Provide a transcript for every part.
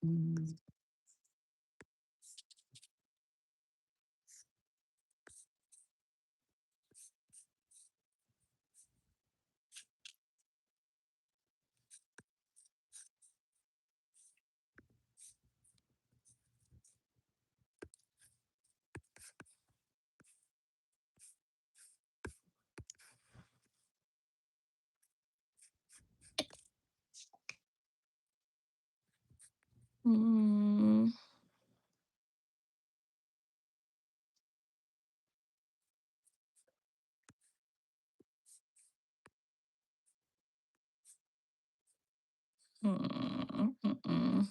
Mm. Mm. Mm. Mm.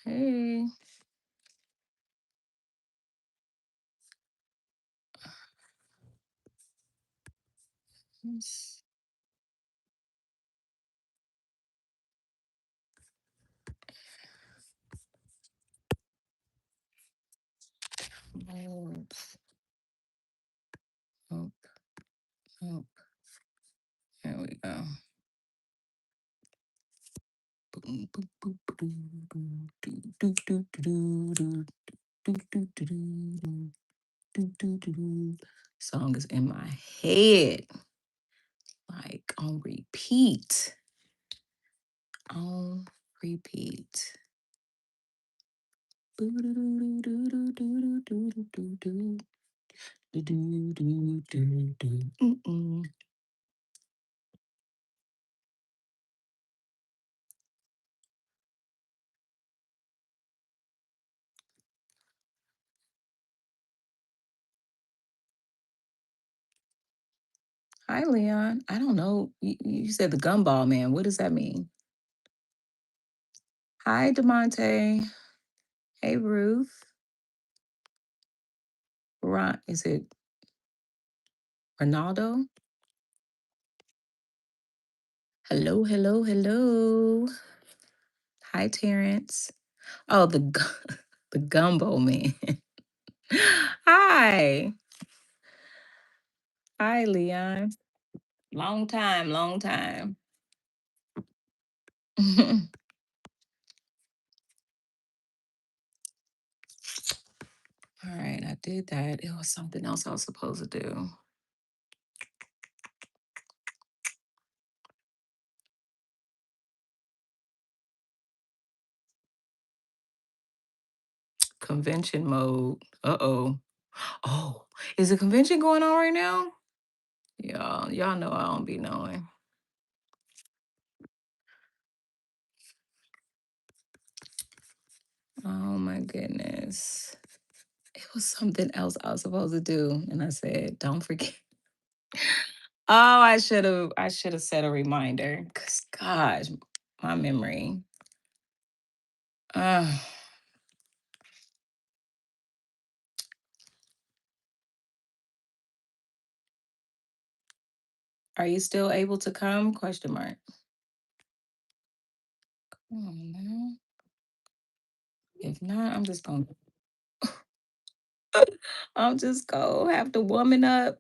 Hey. Yes. Hope. Hope. Hope. There we go. Boom, boom, boom, boom, boom, doo, doo, doo, doo, doo, doo, doo, doo, doo, doo, doo, doo, doo. Song is in my head, like on repeat. On repeat. Boo, doo, doo, doo, doo, doo, doo, doo, doo, doo. Do, do, do, do, do. Mm-mm. Hi, Leon. I don't know. You said the gumball man. What does that mean? Hi, Demonte. Hey, Ruth. Ron, is it Ronaldo? Hello, hello, hello. Hi, Terrence. Oh, the gumbo man. Hi. Hi, Leon. Long time, long time. All right, I did that. It was something else I was supposed to do. Convention mode. Uh-oh. Oh, is a convention going on right now? Y'all know I don't be knowing. Oh my goodness. It was something else I was supposed to do. And I said, don't forget. Oh, I should have set a reminder. Cause gosh, my memory. Uh, are you still able to come? Question mark. Come on, man. If not, I'm just gonna have to woman up,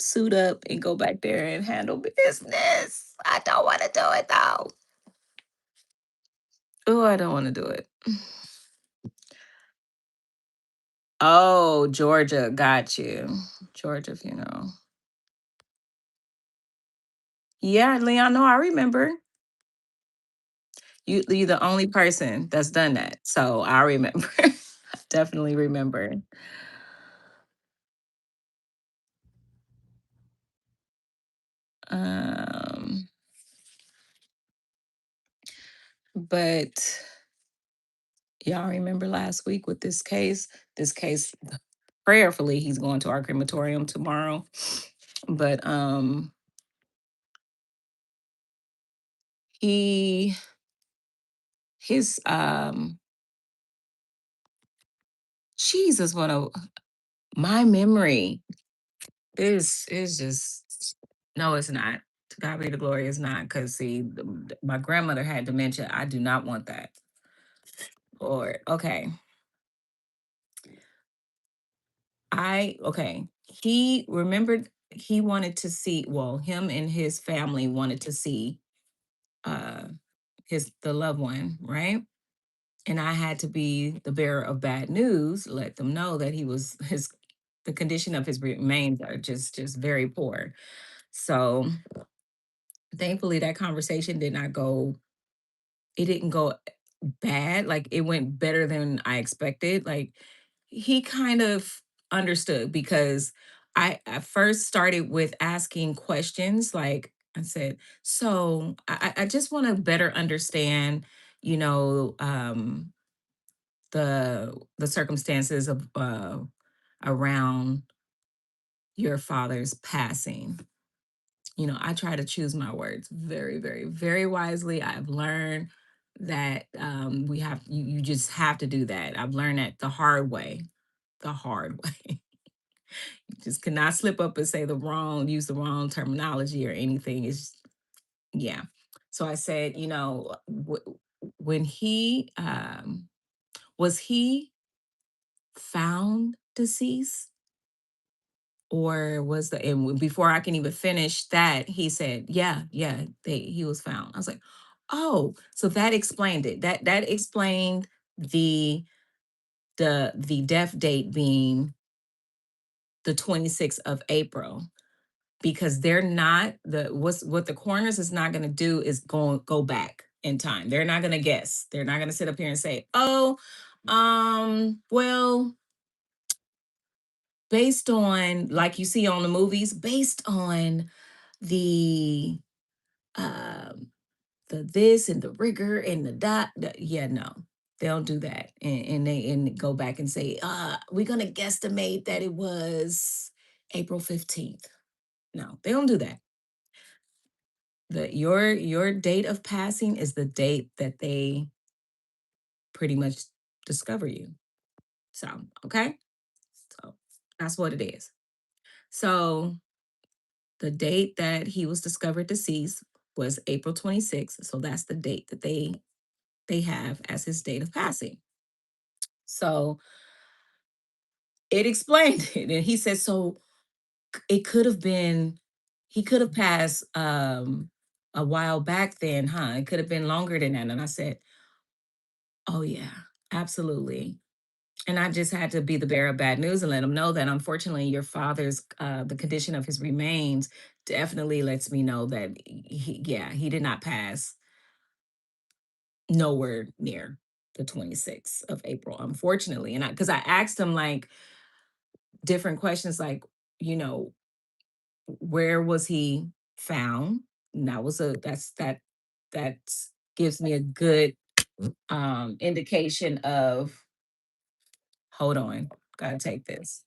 suit up, and go back there and handle business. I don't want to do it though. Oh, I don't want to do it. Oh, Georgia, got you. Georgia funeral. Yeah, Leon, no, I remember. You're the only person that's done that. So I remember. Definitely remember. Um, but y'all remember last week with this case? This case, prayerfully, he's going to our crematorium tomorrow. But he his Jesus, what a my memory is just no, it's not. To God be the glory, it's not. Because see, my grandmother had dementia. I do not want that. Or okay, okay. He remembered he wanted to see. Well, him and his family wanted to see uh the loved one, right? And I had to be the bearer of bad news, let them know that he was his the condition of his remains are just very poor. So thankfully that conversation did not go it didn't go bad, like, it went better than I expected, like, he kind of understood because I first started with asking questions, like, I said, "So, I just wanna better understand, you know, the circumstances of, around your father's passing." You know, I try to choose my words very, very, very wisely. I've learned that you just have to do that. I've learned that the hard way, the hard way. You just cannot slip up and say use the wrong terminology or anything. It's yeah. So I said, when was he found deceased? Or was before I can even finish that, he said, "Yeah, yeah, he was found." I was like, "Oh, so that explained it. That explained the the death date being the 26th of April because they're not what the coroners is not going to do is go back in time. They're not going to guess. They're not going to sit up here and say, "Oh, well, based on like you see on the movies, based on the um the this and the rigor and the dot yeah, no, they don't do that and go back and say we're gonna guesstimate that it was April 15th. No, they don't do that. Your date of passing is the date that they pretty much discover you. So okay, so that's what it is. So the date that he was discovered deceased was April 26th. So that's the date that they have as his date of passing. So it explained it. And he said, so it could have been, he could have passed a while back then, huh? It could have been longer than that. And I said, oh, yeah, absolutely. And I just had to be the bearer of bad news and let him know that unfortunately your father's, the condition of his remains definitely lets me know that he did not pass nowhere near the 26th of April, unfortunately. And because I asked him like different questions, like, you know, where was he found? And that gives me a good indication of hold on, gotta take this.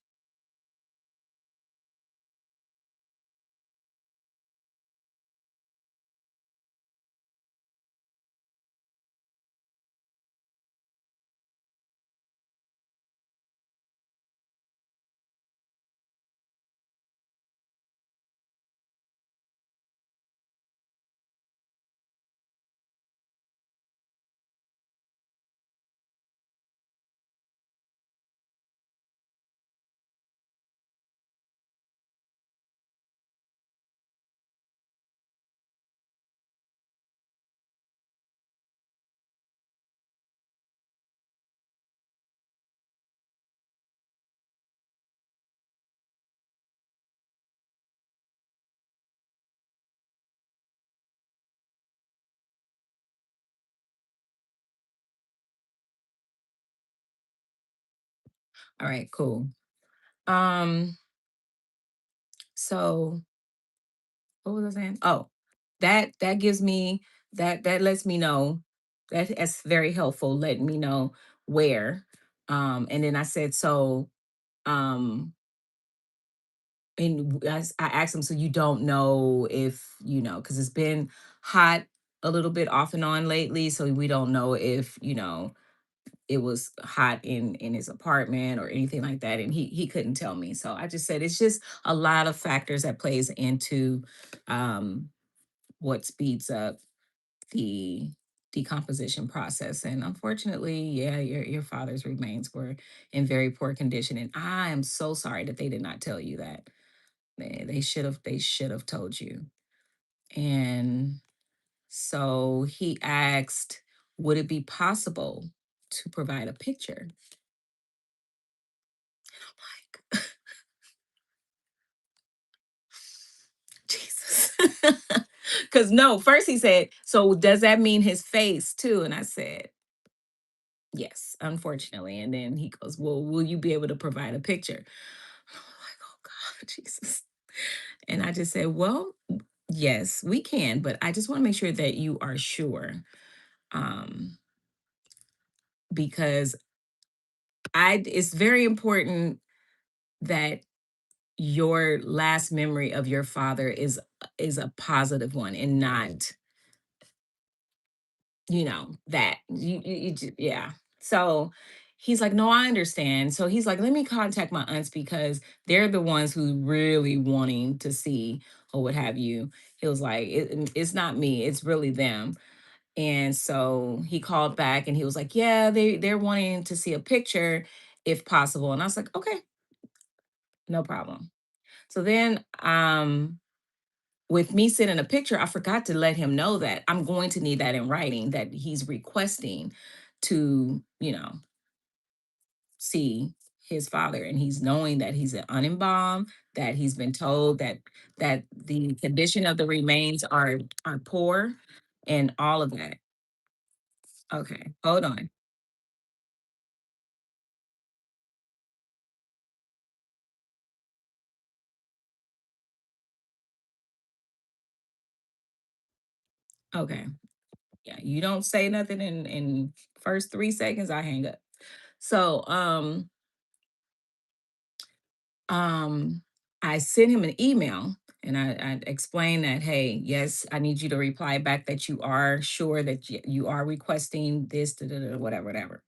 All right, cool. Um, so what was I saying? Oh, that gives me that lets me know that's very helpful, letting me know where. And then I said, so and I asked him, so you don't know if, because it's been hot a little bit off and on lately. So we don't know if, it was hot in his apartment or anything like that. And he couldn't tell me. So I just said it's just a lot of factors that plays into um what speeds up the decomposition process. And unfortunately, yeah, your father's remains were in very poor condition. And I am so sorry that they did not tell you that. They should have told you. And So he asked, would it be possible to provide a picture? Like, Jesus. Because no, first he said, so does that mean his face too? And I said, yes, unfortunately. And then he goes, well, will you be able to provide a picture? I'm like, oh God, Jesus. And I just said, well, yes, we can, but I just want to make sure that you are sure. Um, because it's very important that your last memory of your father is a positive one and not, that yeah. So he's like, no, I understand. So he's like, let me contact my aunts because they're the ones who really wanting to see or what have you. He was like, it's not me, it's really them. And so he called back and he was like, yeah, they're wanting to see a picture if possible. And I was like, okay, no problem. So then with me sending a picture, I forgot to let him know that I'm going to need that in writing, that he's requesting to, see his father. And he's knowing that he's an unembalmed, that he's been told that the condition of the remains are poor and all of that. Okay, hold on. Okay. Yeah, you don't say nothing in first 3 seconds, I hang up. So um I sent him an email and I explained that, hey, yes, I need you to reply back that you are sure that you are requesting this, da, da, da, whatever, whatever.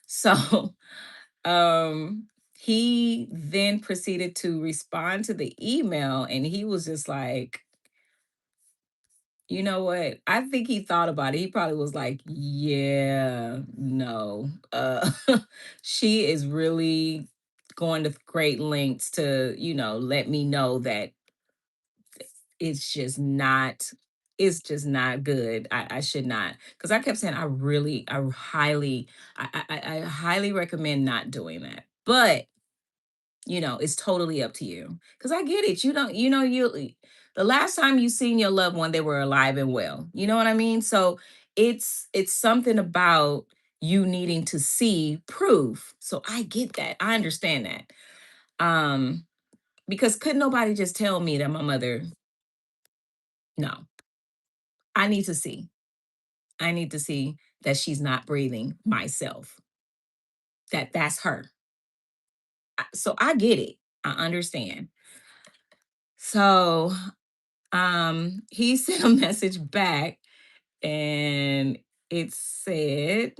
So he then proceeded to respond to the email and he was just like, you know what? I think he thought about it. He probably was like, yeah, no. She is really going to great lengths to, let me know that it's just not it's just not good. I should not. Because I kept saying I highly recommend not doing that. But it's totally up to you. Because I get it. You don't, the last time you seen your loved one, they were alive and well. You know what I mean? So it's something about you needing to see proof. So I get that. I understand that. Um, because couldn't nobody just tell me that my mother, no, I need to see. I need to see that she's not breathing myself. That's her. So I get it. I understand. So he sent a message back and it said,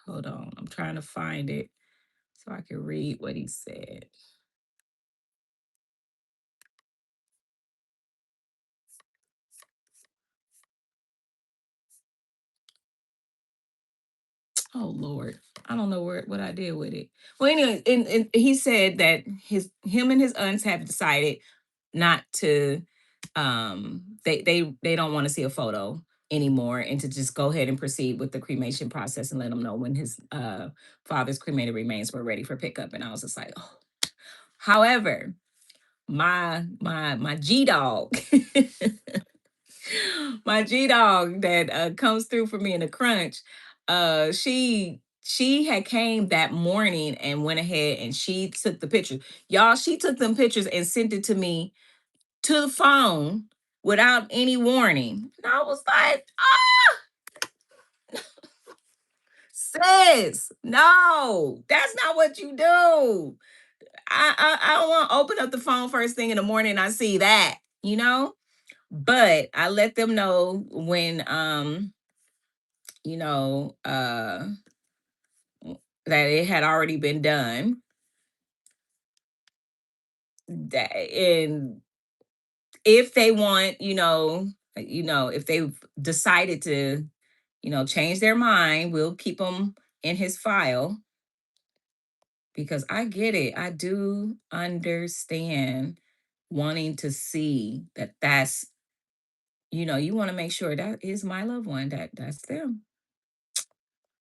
hold on, I'm trying to find it so I can read what he said. Oh Lord, I don't know what I did with it. Well, anyway, and he said that him and his aunts have decided not to. They don't want to see a photo anymore, and to just go ahead and proceed with the cremation process and let them know when his father's cremated remains were ready for pickup. And I was just like, oh. However, my G dog. My G dog that comes through for me in a crunch, she had came that morning and went ahead and she took the pictures. Y'all, she took them pictures and sent it to me to the phone without any warning. And I was like, sis, no, that's not what you do. I don't want to open up the phone first thing in the morning and I see that, you know? But I let them know when you know, that it had already been done. And if they want, if they've decided to, change their mind, we'll keep them in his file because I get it. I do understand wanting to see that that's, you want to make sure that is my loved one, that's them.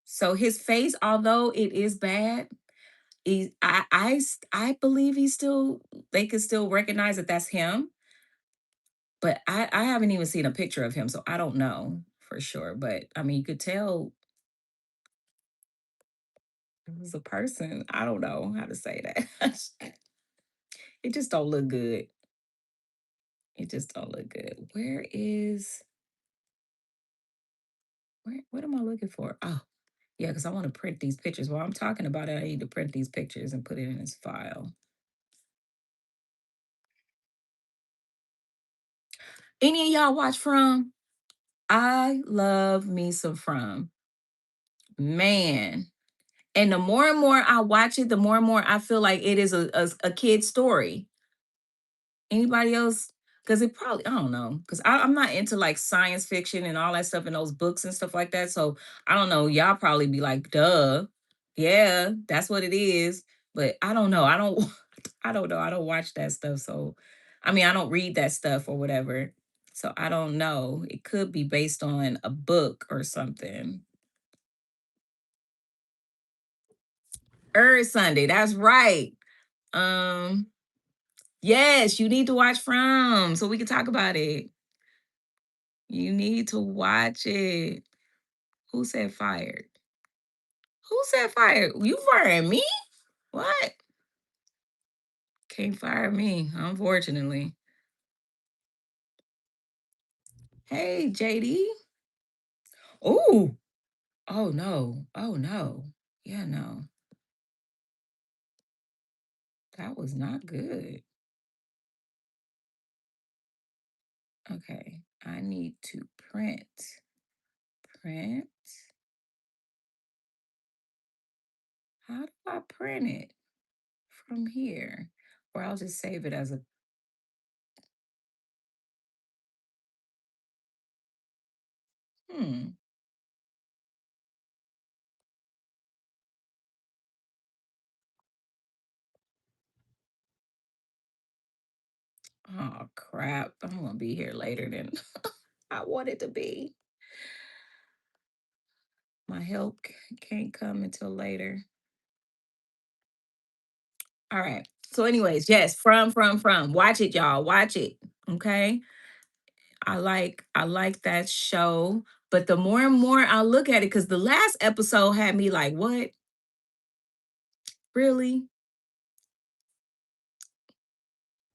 So his face, although it is bad, I believe he's still, they can still recognize that that's him. But I haven't even seen a picture of him, so I don't know for sure. But I mean, you could tell it was a person. I don't know how to say that. It just don't look good. It just don't look good. What am I looking for? Oh, yeah, because I want to print these pictures. While I'm talking about it, I need to print these pictures and put it in this file. Any of y'all watch From? I love me some From. Man. And the more and more I watch it, the more and more I feel like it is a kid story. Anybody else? Because it probably, I don't know. Because I'm not into like science fiction and all that stuff in those books and stuff like that. So I don't know. Y'all probably be like, duh. Yeah, that's what it is. But I don't know. I don't I don't know. I don't watch that stuff. So I mean, I don't read that stuff or whatever. So I don't know. It could be based on a book or something. Earth Sunday. That's right. Um, yes, you need to watch From so we can talk about it. You need to watch it. Who said fired? Who said fired? You firing me? What? Can't fire me, unfortunately. Hey, JD. Oh, oh no. Oh no. Yeah, no. That was not good. Okay. I need to print. Print. How do I print it? From here. Or I'll just save it as a hmm. Oh crap. I'm gonna be here later than I wanted to be. My help can't come until later. All right. So, anyways, yes, from. Watch it, y'all. Watch it. Okay. I like that show. But the more and more I look at it, because the last episode had me like, what? Really?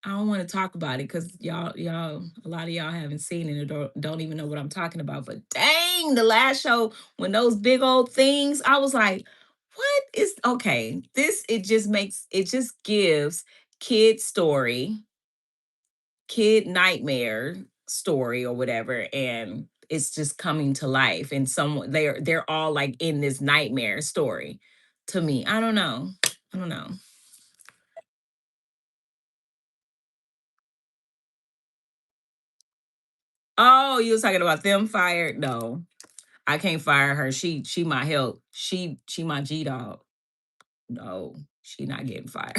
I don't want to talk about it because y'all, a lot of y'all haven't seen it or don't even know what I'm talking about. But dang, the last show when those big old things, I was like, what is okay? This it just gives kid story, kid nightmare story or whatever, and it's just coming to life. And someone they're all like in this nightmare story to me. I don't know. I don't know. Oh, you was talking about them fired? No. I can't fire her. She my help. She my G dog. No, she not getting fired.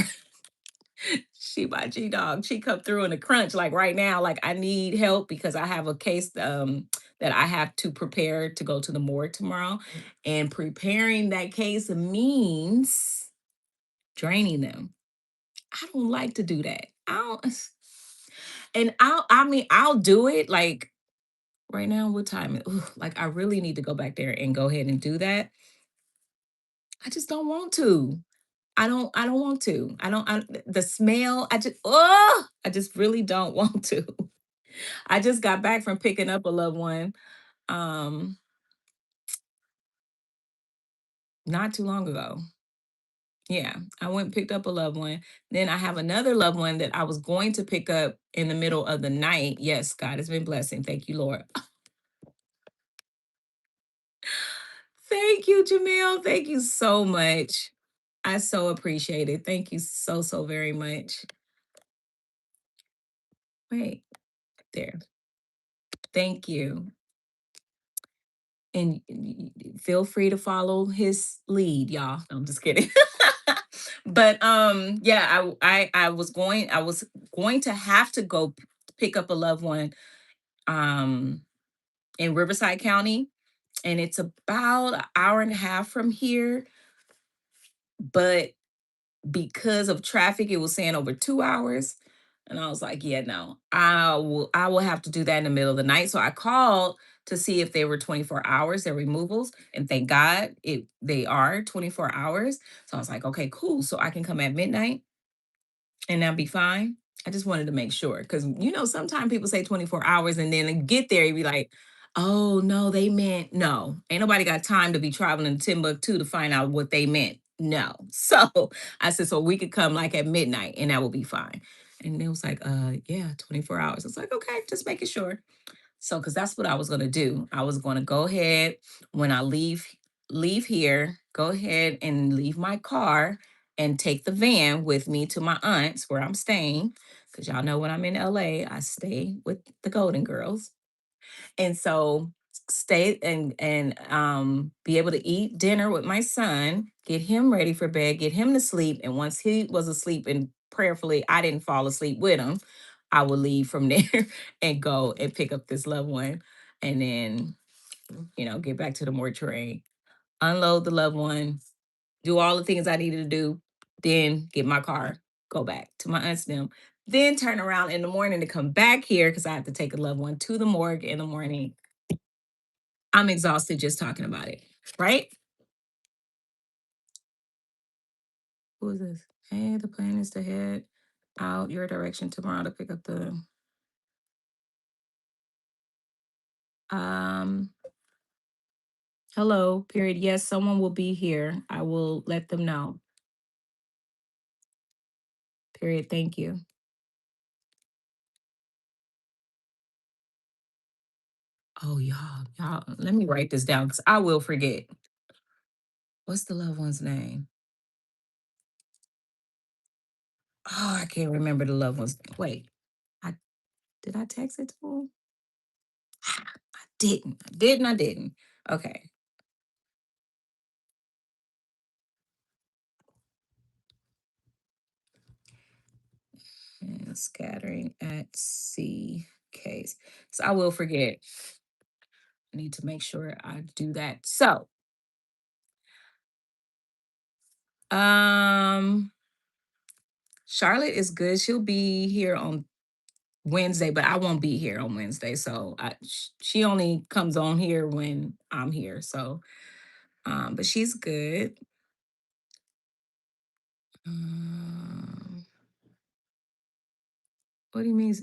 She my G dog. She come through in a crunch like right now. Like I need help because I have a case that I have to prepare to go to the morgue tomorrow. And preparing that case means draining them. I don't like to do that. I don't and I mean I'll do it like right now. What time? Like I really need to go back there and go ahead and do that. I just don't want to. I don't want to. The smell, I just really don't want to. I just got back from picking up a loved one um not too long ago. Yeah, I went and picked up a loved one. Then I have another loved one that I was going to pick up in the middle of the night. Yes, God has been blessing. Thank you, Lord. Thank you, Jamil. Thank you so much. I so appreciate it. Thank you so very much. Wait, there. Thank you. And feel free to follow his lead, y'all. No, I'm just kidding. But yeah, I was going to have to go pick up a loved one um, in Riverside County, and it's about an hour and a half from here. But because of traffic, it was saying over 2 hours. And I was like, yeah, no, I will have to do that in the middle of the night. So I called to see if they were 24 hours, their removals. And thank God they are 24 hours. So I was like, okay, cool. So I can come at midnight and that'll be fine. I just wanted to make sure because sometimes people say 24 hours and then they get there, you be like, oh no, they meant no. Ain't nobody got time to be traveling to Timbuktu to find out what they meant. No. So I said, so we could come like at midnight and that will be fine. And it was like, yeah, 24 hours. It's like, okay, just making sure. So, because that's what I was going to do. I was going to go ahead when I leave here, go ahead and leave my car and take the van with me to my aunt's where I'm staying. Because y'all know when I'm in LA, I stay with the Golden Girls. And so stay and be able to eat dinner with my son, get him ready for bed, get him to sleep. And once he was asleep and prayerfully I didn't fall asleep with him, I would leave from there and go and pick up this loved one and then, get back to the mortuary, unload the loved one, do all the things I needed to do, then get my car, go back to my aunt's them, then turn around in the morning to come back here because I have to take a loved one to the morgue in the morning. I'm exhausted just talking about it, right? Who is this? Hey, the plan is to head out your direction tomorrow to pick up the um hello, period. Yes, someone will be here. I will let them know. Period. Thank you. Oh, y'all, let me write this down because I will forget. What's the loved one's name? Oh, I can't remember the loved one's. Wait, I did I text it to him? I didn't. I didn't. I didn't. Okay. And scattering at sea case. So I will forget. I need to make sure I do that. So, um, Charlotte is good. She'll be here on Wednesday, but I won't be here on Wednesday. So she only comes on here when I'm here. So, but she's good. Um, what do you mean?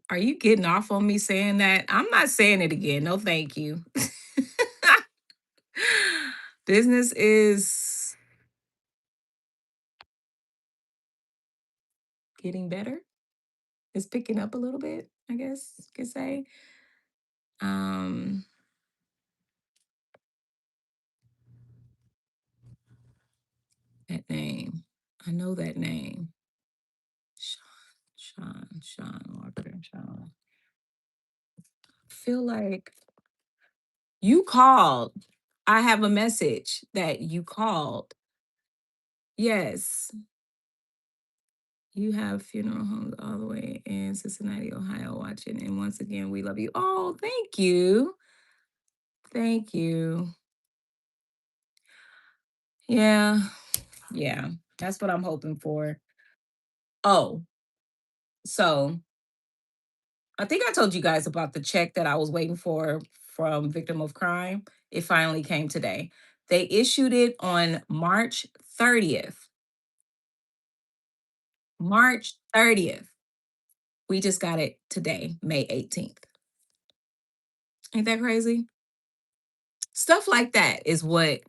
Are you getting off on me saying that? I'm not saying it again. No, thank you. Business is getting better. It's picking up a little bit, I guess you could say. Um, that name. I know that name. Sean Walker. Sean. Feel like you called. I have a message that you called. Yes. You have funeral homes all the way in Cincinnati, Ohio, watching. And once again, we love you. Oh, thank you. Thank you. Yeah. Yeah. That's what I'm hoping for. Oh, so I think I told you guys about the check that I was waiting for from Victim of Crime. It finally came today. They issued it on March 30th. March 30th. We just got it today, May 18th. Ain't that crazy? Stuff like that is what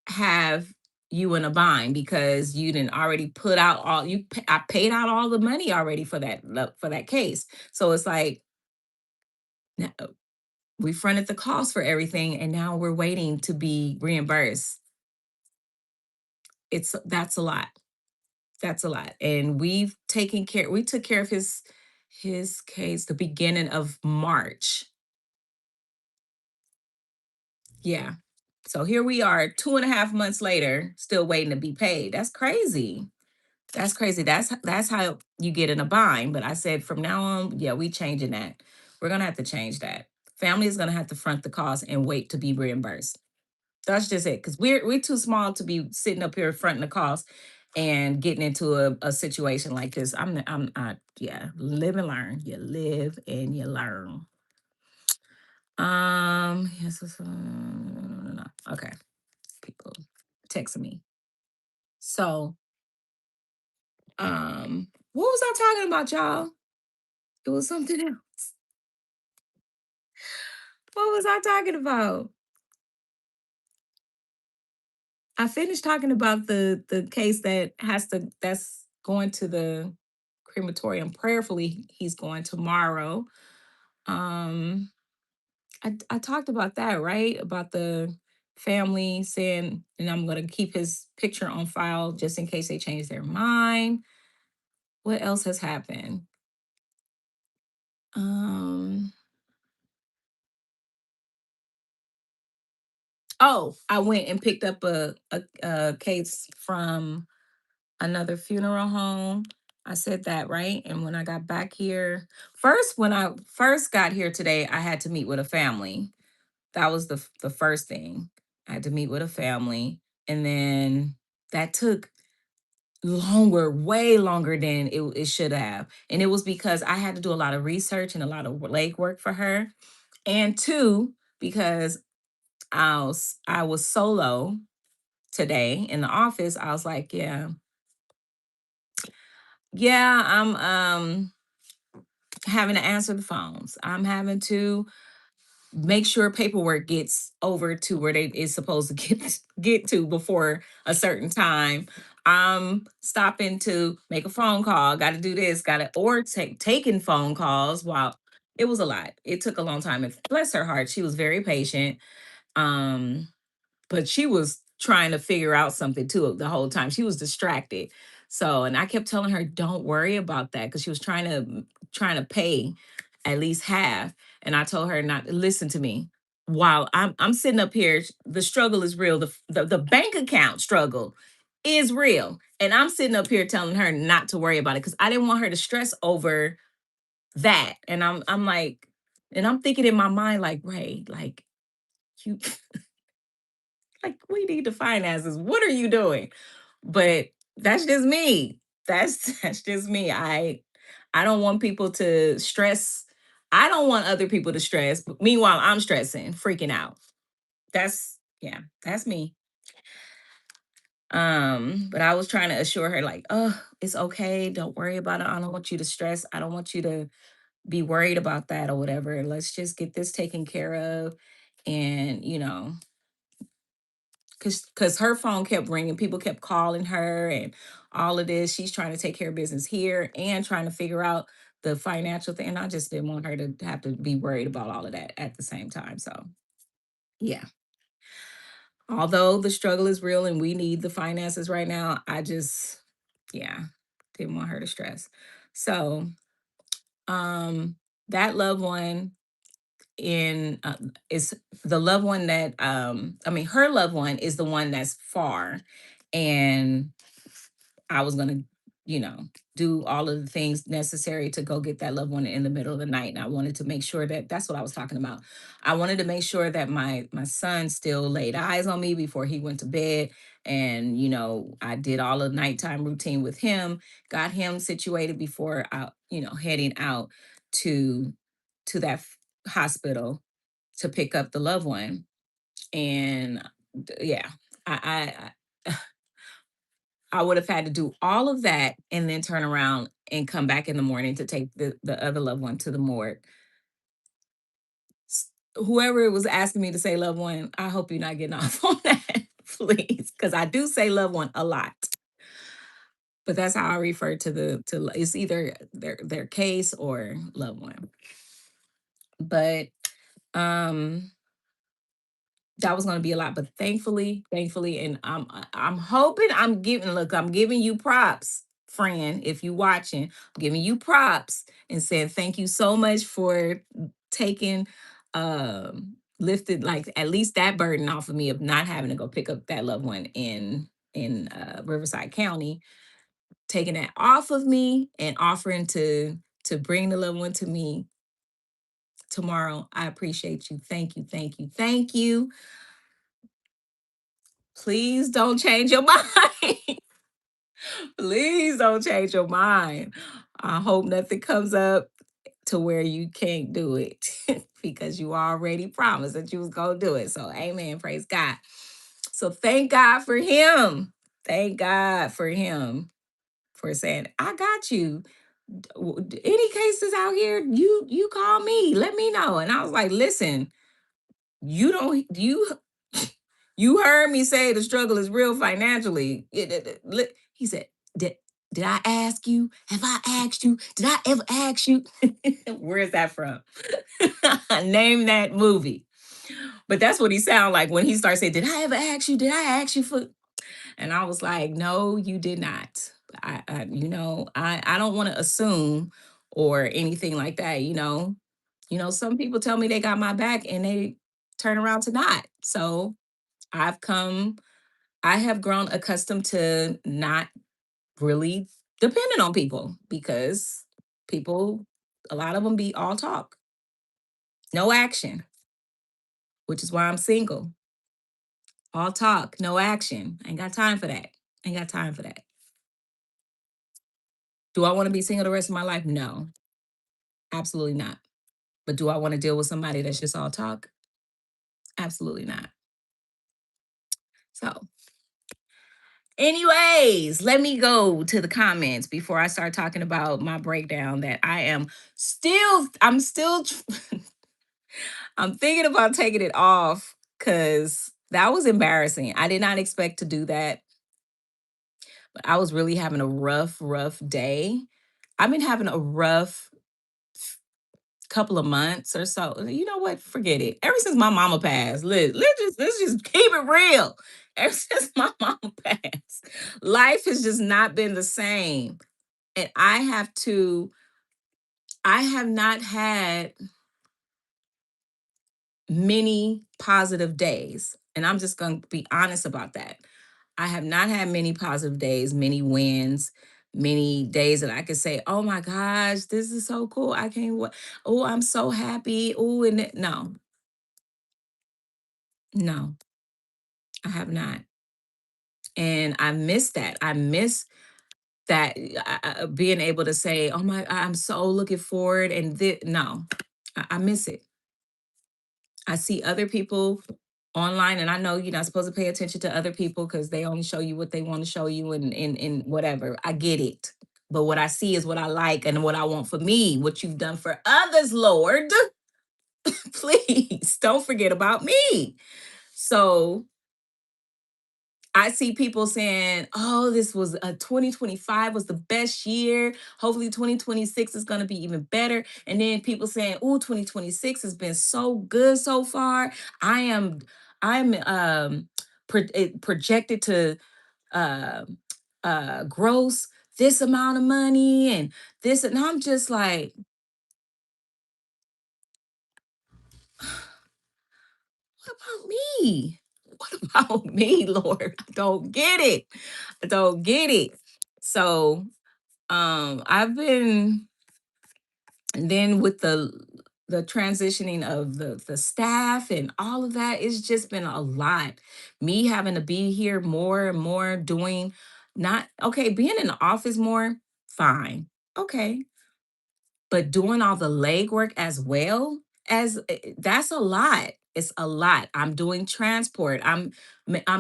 have you in a bind because you didn't already put out I paid out all the money already for that case. So it's like now, we fronted the cost for everything and now we're waiting to be reimbursed. That's a lot. That's a lot. And we took care of his case the beginning of March. Yeah. So here we are 2.5 months later, still waiting to be paid. That's crazy. That's crazy. That's how you get in a bind. But I said from now on, yeah, we changing that. We're gonna have to change that. Family is gonna have to front the cost and wait to be reimbursed. That's just it. Because we're too small to be sitting up here fronting the cost and getting into a situation like this. Yeah, live and learn. You live and you learn. Yes, okay. People texting me. So, what was I talking about, y'all? It was something else. What was I talking about? I finished talking about the case that's going to the crematorium. Prayerfully, he's going tomorrow. Um, I talked about that, right? About the family saying, and I'm gonna keep his picture on file just in case they change their mind. What else has happened? Um, oh, I went and picked up a case from another funeral home. I said that, right? And when I got back here, when I first got here today, I had to meet with a family. That was the first thing. I had to meet with a family, and then that took longer, way longer than it should have. And it was because I had to do a lot of research and a lot of legwork for her. And two, because I was solo today in the office. I was like, yeah, I'm having to answer the phones. I'm having to make sure paperwork gets over to where they is supposed to get to before a certain time. I'm stopping to make a phone call. Got to do this. Got to or taking phone calls. While it was a lot. It took a long time. And bless her heart, she was very patient. Um, but she was trying to figure out something too the whole time. She was distracted. So, and I kept telling her, don't worry about that because she was trying to pay at least half. And I told her not to listen to me. While I'm sitting up here, the struggle is real. The bank account struggle is real. And I'm sitting up here telling her not to worry about it because I didn't want her to stress over that. And I'm like, and I'm thinking in my mind, like, Ray, like you like we need the finances. What are you doing? But that's just me. That's just me. I don't want people to stress. I don't want other people to stress. But meanwhile, I'm stressing, freaking out. That's me. But I was trying to assure her, like, oh, it's okay. Don't worry about it. I don't want you to stress. I don't want you to be worried about that or whatever. Let's just get this taken care of. And, because her phone kept ringing, people kept calling her and all of this. She's trying to take care of business here and trying to figure out the financial thing. And I just didn't want her to have to be worried about all of that at the same time. So yeah, although the struggle is real and we need the finances right now, I just, yeah, didn't want her to stress. So um that loved one in is the loved one that I mean her loved one is the one that's far, and I was going to, you know, do all of the things necessary to go get that loved one in the middle of the night. And I wanted to make sure that that's what I was talking about. I wanted to make sure that my son still laid eyes on me before he went to bed. And, I did all of nighttime routine with him, got him situated before heading out to that hospital to pick up the loved one. And yeah, I I would have had to do all of that and then turn around and come back in the morning to take the other loved one to the morgue. Whoever was asking me to say loved one, I hope you're not getting off on that, please, because I do say loved one a lot. But that's how I refer to it's either their case or loved one. But um that was going to be a lot, but thankfully, and I'm hoping I'm giving you props, friend, if you watching. I'm giving you props and saying thank you so much for taking lifted like at least that burden off of me of not having to go pick up that loved one in Riverside County, taking that off of me and offering to bring the loved one to me. tomorrow. I appreciate you. Thank you. Thank you. Thank you. Please don't change your mind. Please don't change your mind. I hope nothing comes up to where you can't do it because you already promised that you was going to do it. So, amen. Praise God. So, thank God for him. Thank God for him for saying, I got you. Any cases out here, you call me, let me know. And I was like, listen, you don't you you heard me say the struggle is real financially. He said, did I ask you? Have I asked you? Did I ever ask you? Where's that from? Name that movie. But that's what he sounded like when he started saying, did I ever ask you? Did I ask you for? And I was like, no, you did not. I don't want to assume or anything like that. Some people tell me they got my back and they turn around to not. So I've come, I have grown accustomed to not really depending on people because people, a lot of them be all talk, no action, which is why I'm single. All talk, no action. Ain't got time for that. Ain't got time for that. Do I want to be single the rest of my life? No, absolutely not. But do I want to deal with somebody that's just all talk? Absolutely not. So, anyways, let me go to the comments before I start talking about my breakdown that I'm still, I'm thinking about taking it off because that was embarrassing. I did not expect to do that. But I was really having a rough day. I've been having a rough couple of months or so. You know what? Forget it. Ever since my mama passed, let's just keep it real. Ever since my mama passed, life has just not been the same. And I have not had many positive days. And I'm just going to be honest about that. I have not had many positive days, many wins, many days that I could say, "Oh my gosh, this is so cool. I can't wait. Oh, I'm so happy." Oh, no, no, I have not. And I miss that. I miss that being able to say, "Oh my, I'm so looking forward." And no, I miss it. I see other people online, and I know you're not supposed to pay attention to other people because they only show you what they want to show you, and whatever. I get it. But what I see is what I like and what I want for me, what you've done for others, Lord. Please don't forget about me. So I see people saying, "Oh, this was 2025 was the best year. Hopefully 2026 is going to be even better." And then people saying, "Oh, 2026 has been so good so far. I am I'm projected to uh gross this amount of money and this," and I'm just like, what about me? What about me, Lord? I don't get it. I don't get it. So I've been, and then with the transitioning of the staff and all of that, it's just been a lot. Me having to be here more and more, doing not okay, being in the office more, fine. Okay. But doing all the legwork as well as that's a lot. It's a lot. I'm doing transport. I'm handling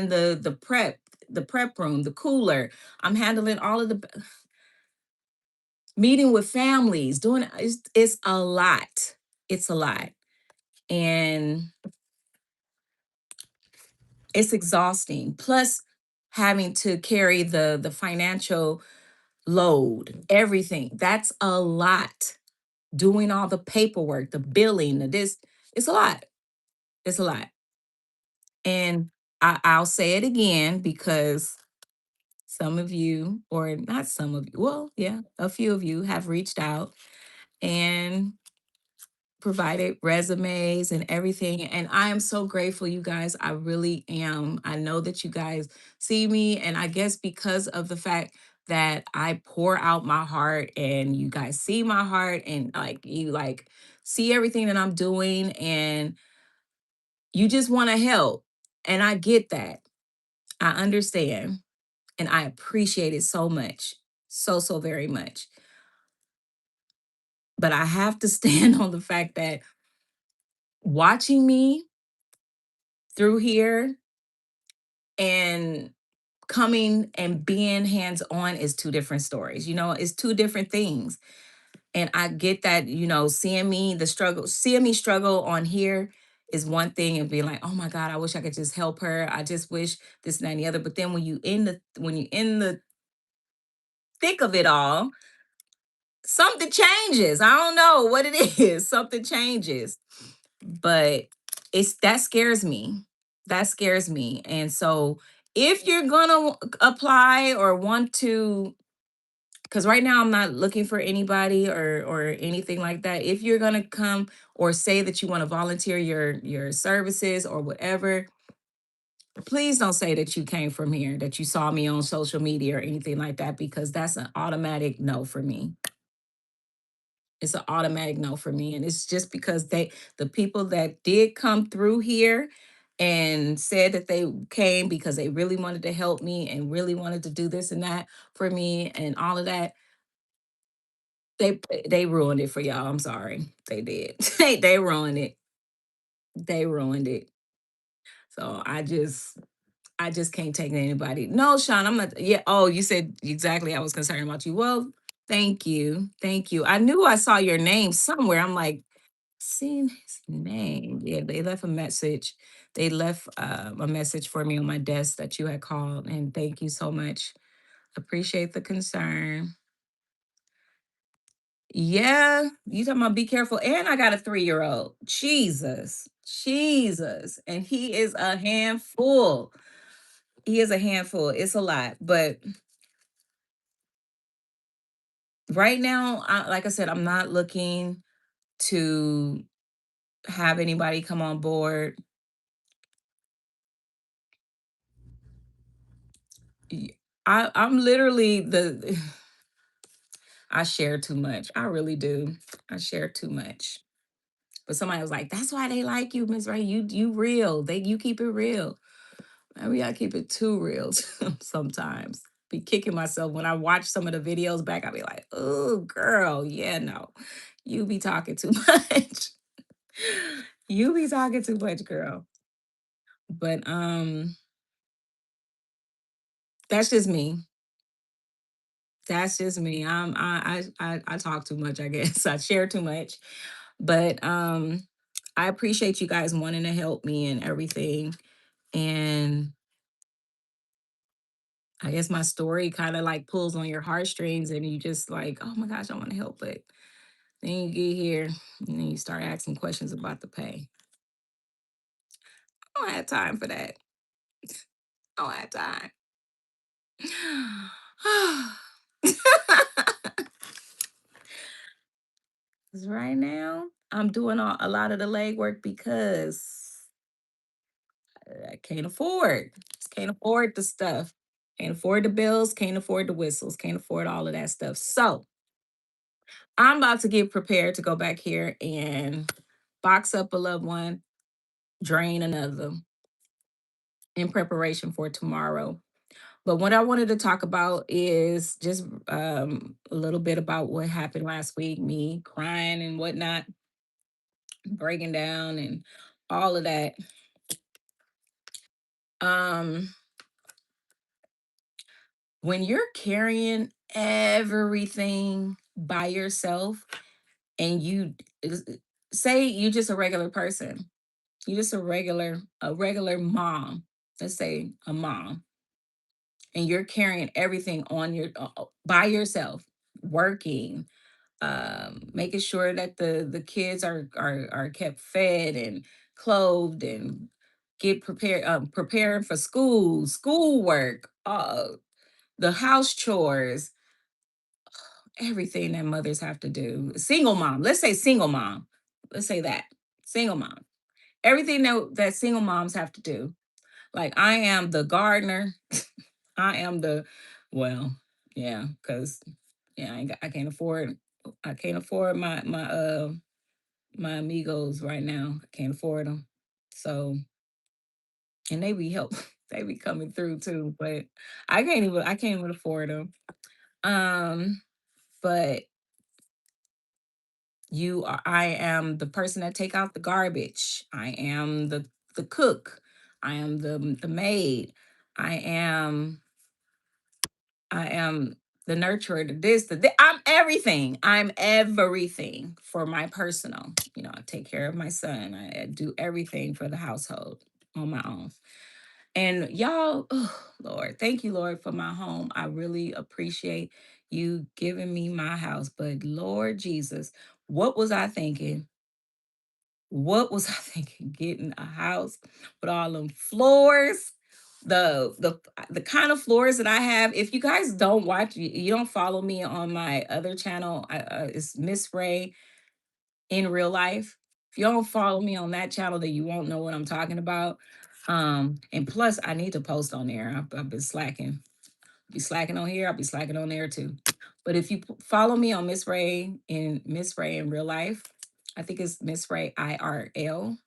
the prep room, the cooler. I'm handling all of the meeting with families, doing it's a lot. It's a lot. And it's exhausting. Plus having to carry the financial load, everything. That's a lot. Doing all the paperwork, the billing, it's a lot. It's a lot. And I'll say it again because some of you, or not some of you, well, yeah, a few of you have reached out and provided resumes and everything. And I am so grateful, you guys. I really am. I know that you guys see me. And I guess because of the fact that I pour out my heart and you guys see my heart and like you like see everything that I'm doing and you just want to help. And I get that. I understand and I appreciate it so much. So, so very much. But I have to stand on the fact that watching me through here and coming and being hands on is two different stories. You know, it's two different things. And I get that, you know, seeing me struggle on here is one thing and being like, oh my God, I wish I could just help her. I just wish this and that and the other. But then when you in the thick of it all, something changes. I don't know what it is. Something changes. But it's that scares me. That scares me. And so if you're gonna apply or want to, because right now I'm not looking for anybody or anything like that. If you're gonna come or say that you want to volunteer your services or whatever, please don't say that you came from here, that you saw me on social media or anything like that, because that's an automatic no for me. It's an automatic no for me. And it's just because the people that did come through here and said that they came because they really wanted to help me and really wanted to do this and that for me and all of that, they ruined it for y'all. I'm sorry. They did. They ruined it. They ruined it. So I just can't take anybody. No, Sean, I'm not. Yeah. Oh, you said exactly. I was concerned about you. Well, thank you. Thank you. I knew I saw your name somewhere. I'm like, seeing his name. Yeah, they left a message. They left a message for me on my desk that you had called. And thank you so much. Appreciate the concern. Yeah, you talking about be careful. And I got a 3-year old. Jesus. Jesus. And he is a handful. He is a handful. It's a lot. But right now, like I said, I'm not looking to have anybody come on board. Y- I'm literally the I share too much. I really do. I share too much. But somebody was like, "That's why they like you, Miss Ray. You real. You keep it real." Maybe I keep it too real sometimes. Be kicking myself when I watch some of the videos back. I be like, "Oh, girl, yeah, no, you be talking too much. You be talking too much, girl." But that's just me. That's just me. I talk too much. I guess I share too much. But I appreciate you guys wanting to help me and everything. And I guess my story kind of like pulls on your heartstrings and you just like, oh my gosh, I want to help. But then you get here and then you start asking questions about the pay. I don't have time for that. I don't have time. 'Cause right now, I'm doing a lot of the legwork because I can't afford. Just can't afford the stuff. Can't afford the bills. Can't afford the whistles. Can't afford all of that stuff. So I'm about to get prepared to go back here and box up a loved one, drain another in preparation for tomorrow. But what I wanted to talk about is just a little bit about what happened last week, me crying and whatnot, breaking down and all of that. Um, when you're carrying everything by yourself and say you just a regular person, you just a regular mom, let's say a mom, and you're carrying everything on your by yourself, working, making sure that the kids are kept fed and clothed and get prepared, preparing for schoolwork, the house chores, everything that mothers have to do. Single mom, let's say single mom, let's say that single mom, everything that single moms have to do. Like I am the gardener. I am the, well, Yeah, because yeah, I can't afford my amigos right now. I can't afford them. So, and they be help they be coming through too, but I can't even afford them. Um, but I am the person that take out the garbage. I am the cook. I am the maid. I am I am the nurturer, the this, I'm everything. I'm everything for my personal. I take care of my son. I do everything for the household on my own. And y'all, oh, Lord, thank you, Lord, for my home. I really appreciate you giving me my house. But Lord Jesus, what was I thinking? What was I thinking? Getting a house with all them floors, the kind of floors that I have. If you guys don't watch, you don't follow me on my other channel. It's Miss Ray in real life. If you don't follow me on that channel, then you won't know what I'm talking about. And plus, I need to post on there. I've been slacking. Be slacking on here. I'll be slacking on there too. But if you follow me on Miss Ray in real life, I think it's Miss Ray IRL.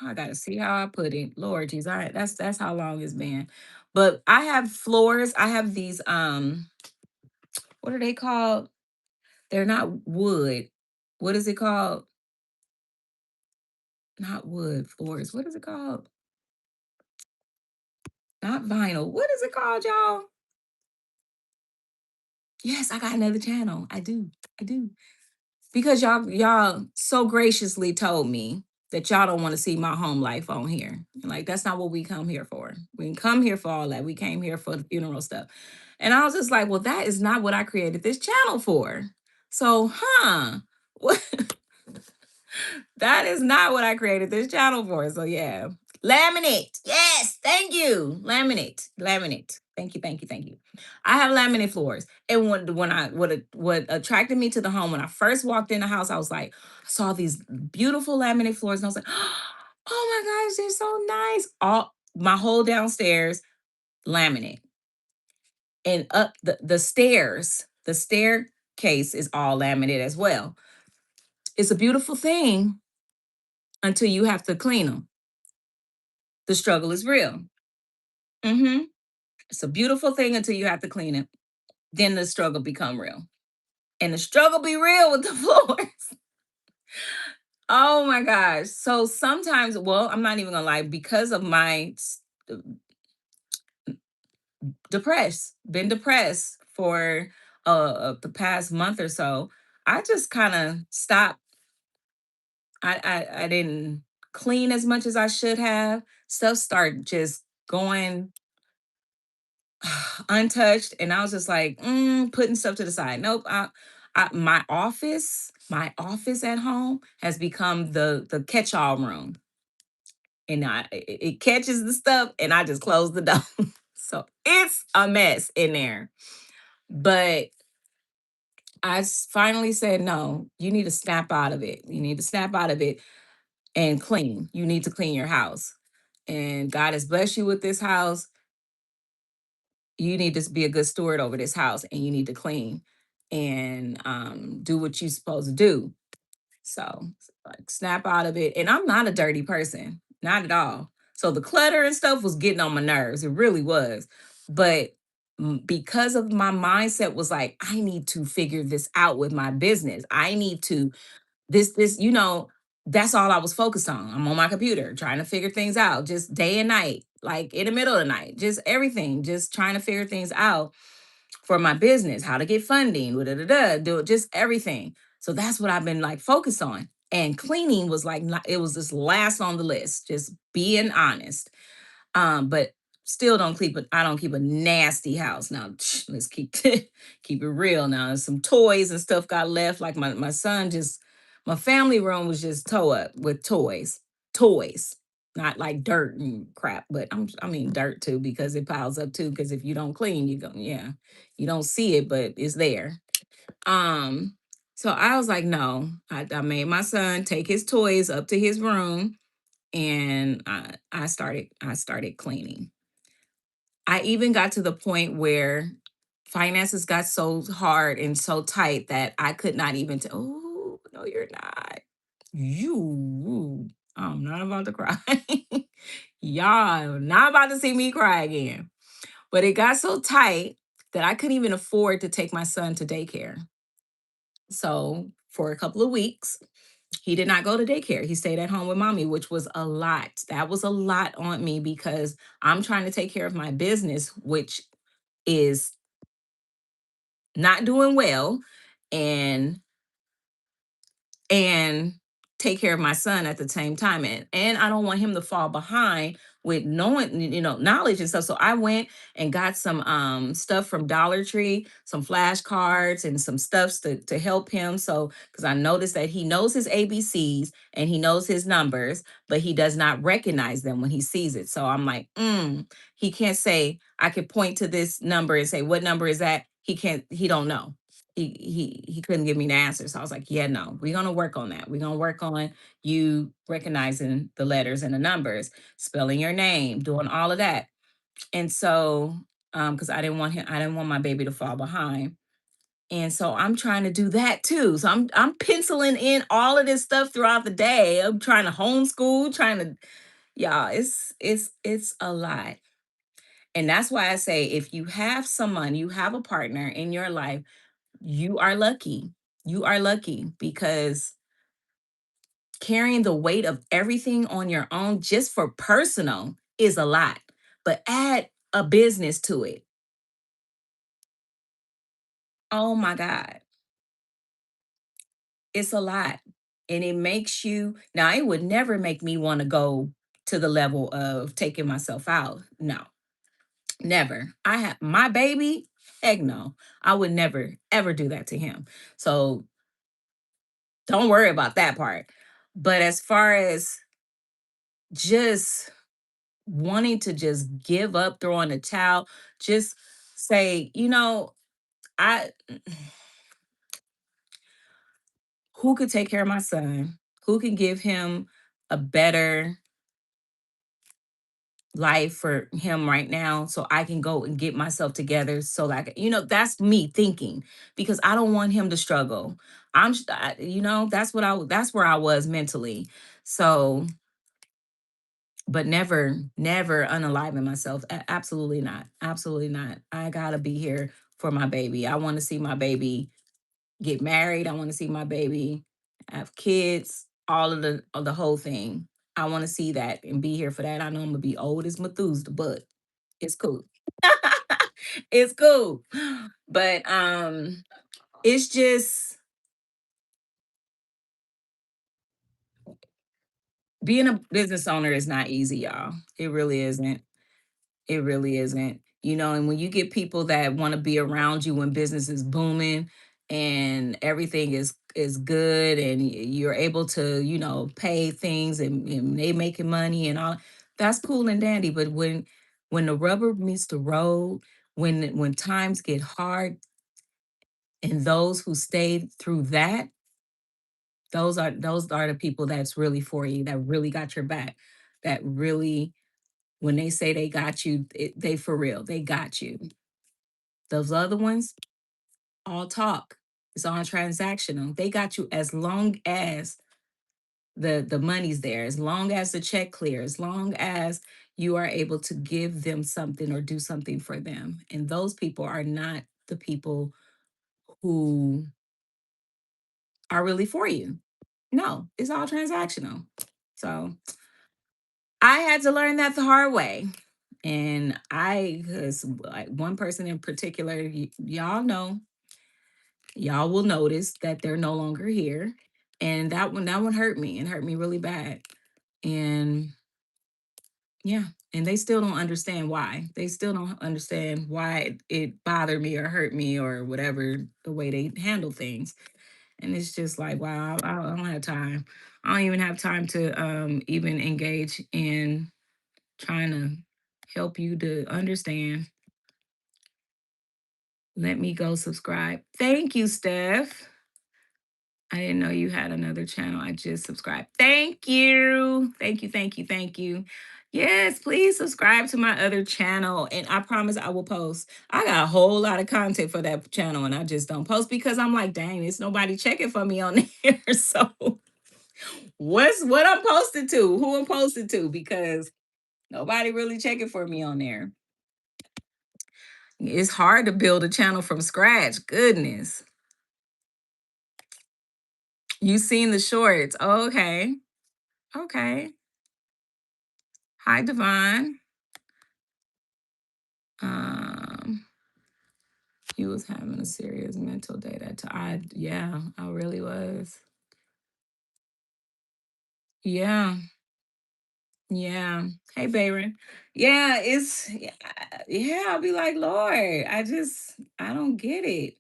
I gotta see how I put it. Lord Jesus, that's how long it's been. But I have floors. I have these what are they called? They're not wood. What is it called? Not wood floors. What is it called? Not vinyl. What is it called, y'all? Yes, I got another channel. I do. I do. Because y'all so graciously told me that y'all don't want to see my home life on here. Like that's not what we come here for. We didn't come here for all that. We came here for the funeral stuff. And I was just like, well, that is not what I created this channel for. So, what that is not what I created this channel for. So yeah. Laminate. Yes. Thank you. Laminate. Laminate. Thank you. Thank you. Thank you. I have laminate floors. And what attracted me to the home when I first walked in the house, I was like, I saw these beautiful laminate floors. And I was like, oh my gosh, they're so nice. All my whole downstairs, laminate. And up the staircase is all laminate as well. It's a beautiful thing until you have to clean them. The struggle is real. Hmm. It's a beautiful thing until you have to clean it. Then the struggle become real. And the struggle be real with the floors. Oh my gosh. So sometimes, well, I'm not even gonna lie, because of my been depressed for the past month or so, I just kind of stopped. I didn't clean as much as I should have. Stuff started just going untouched, and I was just like putting stuff to the side. Nope. My office at home has become the catch-all room, and it catches the stuff, and I just close the door. So it's a mess in there. But finally said, no, you need to snap out of it. You need to snap out of it and clean. You need to clean your house. And God has blessed you with this house. You need to be a good steward over this house, and you need to clean and do what you're supposed to do. So like snap out of it. And I'm not a dirty person, not at all. So the clutter and stuff was getting on my nerves. It really was. But because of my mindset was like, I need to figure this out with my business. I need to that's all I was focused on. I'm on my computer trying to figure things out just day and night, like in the middle of the night, just everything, just trying to figure things out for my business, how to get funding, do just everything. So that's what I've been like focused on. And cleaning was like it was just last on the list, just being honest. But still I don't keep a nasty house. Now let's keep keep it real now. Some toys and stuff got left. Like my son just my family room was just toe up with toys. Toys. Not like dirt and crap, but I mean dirt too, because it piles up too. Because if you don't clean, yeah, you don't see it, but it's there. Um, so I was like, no, I made my son take his toys up to his room, and I started cleaning. I even got to the point where finances got so hard and so tight that I could not even oh, no, you're not. You, I'm not about to cry. Y'all are not about to see me cry again. But it got so tight that I couldn't even afford to take my son to daycare. So for a couple of weeks, he did not go to daycare. He stayed at home with mommy, which was a lot. That was a lot on me because I'm trying to take care of my business, which is not doing well, and and take care of my son at the same time. And I don't want him to fall behind with knowing, knowledge and stuff. So I went and got some stuff from Dollar Tree, some flashcards and some stuffs to help him. So because I noticed that he knows his ABCs and he knows his numbers, but he does not recognize them when he sees it. So I'm like, he can't say, I could point to this number and say, what number is that? He don't know. He couldn't give me the answer. So I was like, yeah, no, we're gonna work on that. We're gonna work on you recognizing the letters and the numbers, spelling your name, doing all of that. And so because I didn't want my baby to fall behind. And so I'm trying to do that too. So I'm penciling in all of this stuff throughout the day. I'm trying to homeschool, trying to, yeah, it's a lot. And that's why I say if you have someone, you have a partner in your life, you are lucky. You are lucky because carrying the weight of everything on your own just for personal is a lot. But add a business to it. Oh my God. It's a lot. And it makes you now it would never make me want to go to the level of taking myself out. No, never. I have my baby. Heck no. I would never ever do that to him. So don't worry about that part. But as far as just wanting to just give up, throw in the towel, just say, I who could take care of my son? Who can give him a better life for him right now so I can go and get myself together so that that's me thinking because I don't want him to struggle. That's where I was mentally. So but never unaliving myself. Absolutely not. Absolutely not. I gotta be here for my baby. I want to see my baby get married. I want to see my baby have kids, all of the whole thing. I want to see that and be here for that. I know I'm gonna be old as Methuselah, but it's cool. It's cool. But it's just being a business owner is not easy, y'all. It really isn't. It really isn't. And when you get people that want to be around you when business is booming and everything is good and you're able to, pay things and they making money and all, that's cool and dandy. But when the rubber meets the road, when times get hard and those who stayed through that, those are the people that's really for you, that really got your back, that really when they say they got you, they for real. They got you. Those other ones, all talk. It's all transactional. They got you as long as the money's there, as long as the check clear, as long as you are able to give them something or do something for them. And those people are not the people who are really for you. No, it's all transactional. So I had to learn that the hard way. And because like one person in particular, y'all will notice that they're no longer here. And that one hurt me and hurt me really bad. And yeah, and they still don't understand why. They still don't understand why it bothered me or hurt me or whatever the way they handle things. And it's just like, wow, I don't have time. I don't even have time to even engage in trying to help you to understand. Let me go subscribe. Thank you, Steph. I didn't know you had another channel. I just subscribed. Thank you. Thank you. Thank you. Thank you. Yes, please subscribe to my other channel. And I promise I will post. I got a whole lot of content for that channel, and I just don't post because I'm like, dang, it's nobody checking for me on there. So what I'm posted to, who I'm posted to, because nobody really checking for me on there. It's hard to build a channel from scratch. Goodness. You seen the shorts. Oh, okay. Okay. Hi, Devon. Um, he was having a serious mental day that time. Yeah, I really was. Yeah. Yeah. Hey, Bayron. Yeah, yeah, I'll be like, Lord, I don't get it.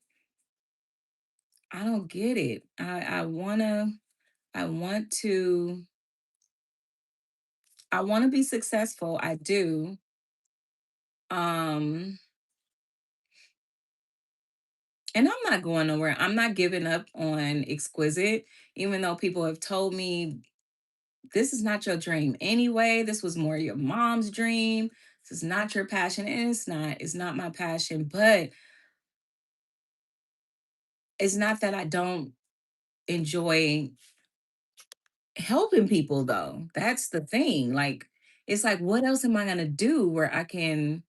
I don't get it. I want to, I want to be successful. I do. Um, and I'm not going nowhere. I'm not giving up on Exquisite, even though people have told me this is not your dream anyway. This was more your mom's dream. This is not your passion. And it's not. It's not my passion. But it's not that I don't enjoy helping people, though. That's the thing. Like, it's like, what else am I going to do where I can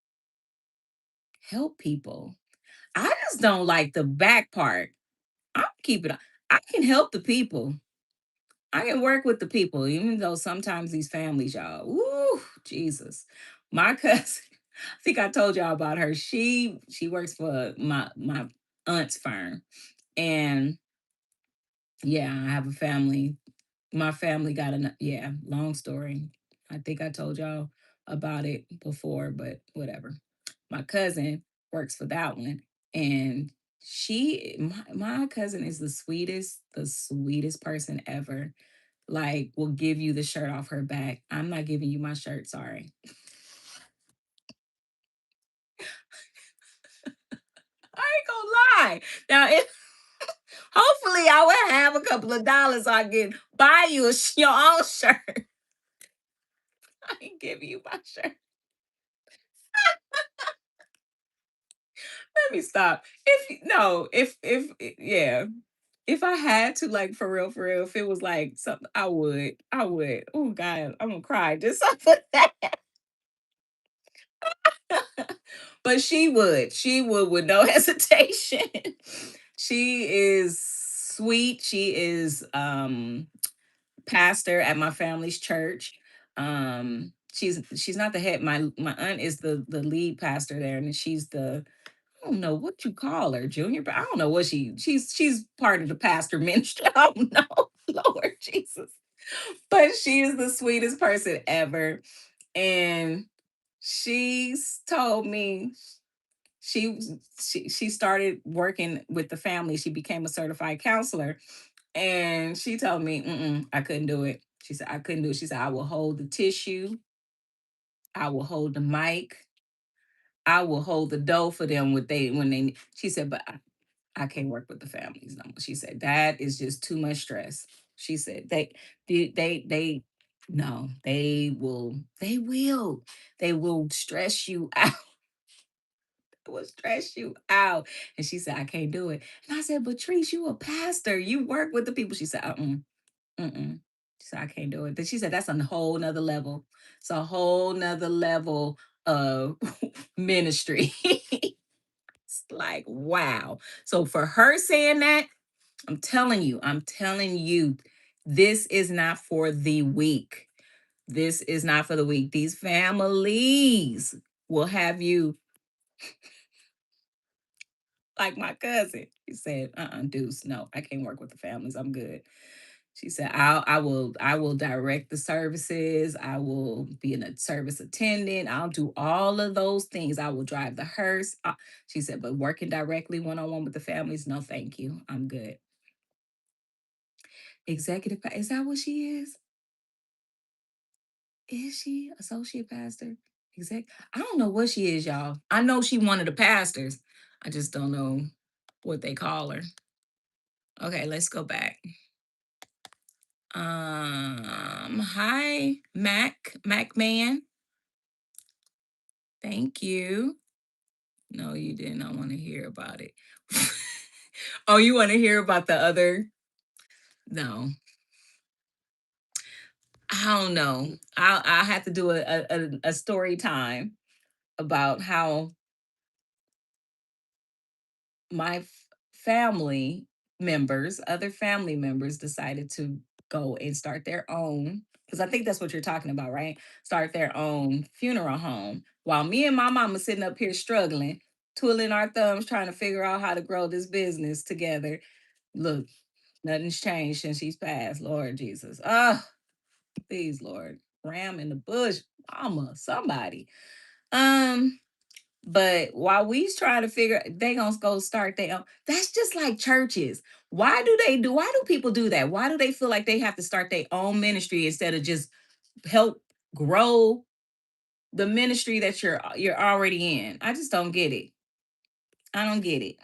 help people? I just don't like the back part. I'm keeping it. I can help the people. I can work with the people, even though sometimes these families, y'all, ooh, Jesus. My cousin, I think I told y'all about her. She works for my aunt's firm. And yeah, I have a family. My family got yeah, long story. I think I told y'all about it before, but whatever. My cousin works for that one. And my cousin is the sweetest person ever. Like, will give you the shirt off her back. I'm not giving you my shirt, sorry. I ain't gonna lie. Now, if hopefully I will have a couple of dollars so I can buy you your own shirt. I ain't giving you my shirt. Let me stop. No, yeah. If I had to, like, for real, if it was like something, I would. Oh God, I'm gonna cry just off of that. But she would with no hesitation. She is sweet. She is pastor at my family's church. She's not the head. My aunt is the lead pastor there, and she's the, I don't know what you call her, junior, but I don't know what she's part of the pastor ministry. I don't know, Lord Jesus. But she is the sweetest person ever. And she's told me she she started working with the family. She became a certified counselor. And she told me, I couldn't do it. She said, I couldn't do it. She said, I will hold the tissue, I will hold the mic, I will hold the dough for them when they she said, but I can't work with the families no more. She said, that is just too much stress. She said they no, they will stress you out. Will stress you out. And she said, I can't do it. And I said, but Treese, you a pastor. You work with the people. She said, mm-mm. She said, I can't do it. Then she said, that's a whole nother level. It's a whole nother level of ministry. It's like, wow. So for her saying that, I'm telling you, this is not for the weak. This is not for the weak. These families will have you like my cousin. She said, Deuce, no, I can't work with the families. I'm good. She said, I will direct the services. I will be a service attendant. I'll do all of those things. I will drive the hearse. She said, but working directly one on one with the families, no, thank you. I'm good. Is that what she is? Is she associate pastor? I don't know what she is, y'all. I know she one of the pastors. I just don't know what they call her. Okay, let's go back. Hi, Mac Man. Thank you. No, you did not want to hear about it. Oh, you want to hear about the other? No, I don't know. I have to do a story time about how my family members, other family members, decided to go and start their own. Because I think that's what you're talking about, right? Start their own funeral home. While me and my mama sitting up here struggling, twiddling our thumbs, trying to figure out how to grow this business together. Look, nothing's changed since she's passed. Lord Jesus. Oh, please, Lord. Ram in the bush. Mama, somebody. Um, but while we's trying to figure, they gonna go start their own. That's just like churches. Why do people do that? Why do they feel like they have to start their own ministry instead of just help grow the ministry that you're already in? I just don't get it. I don't get it.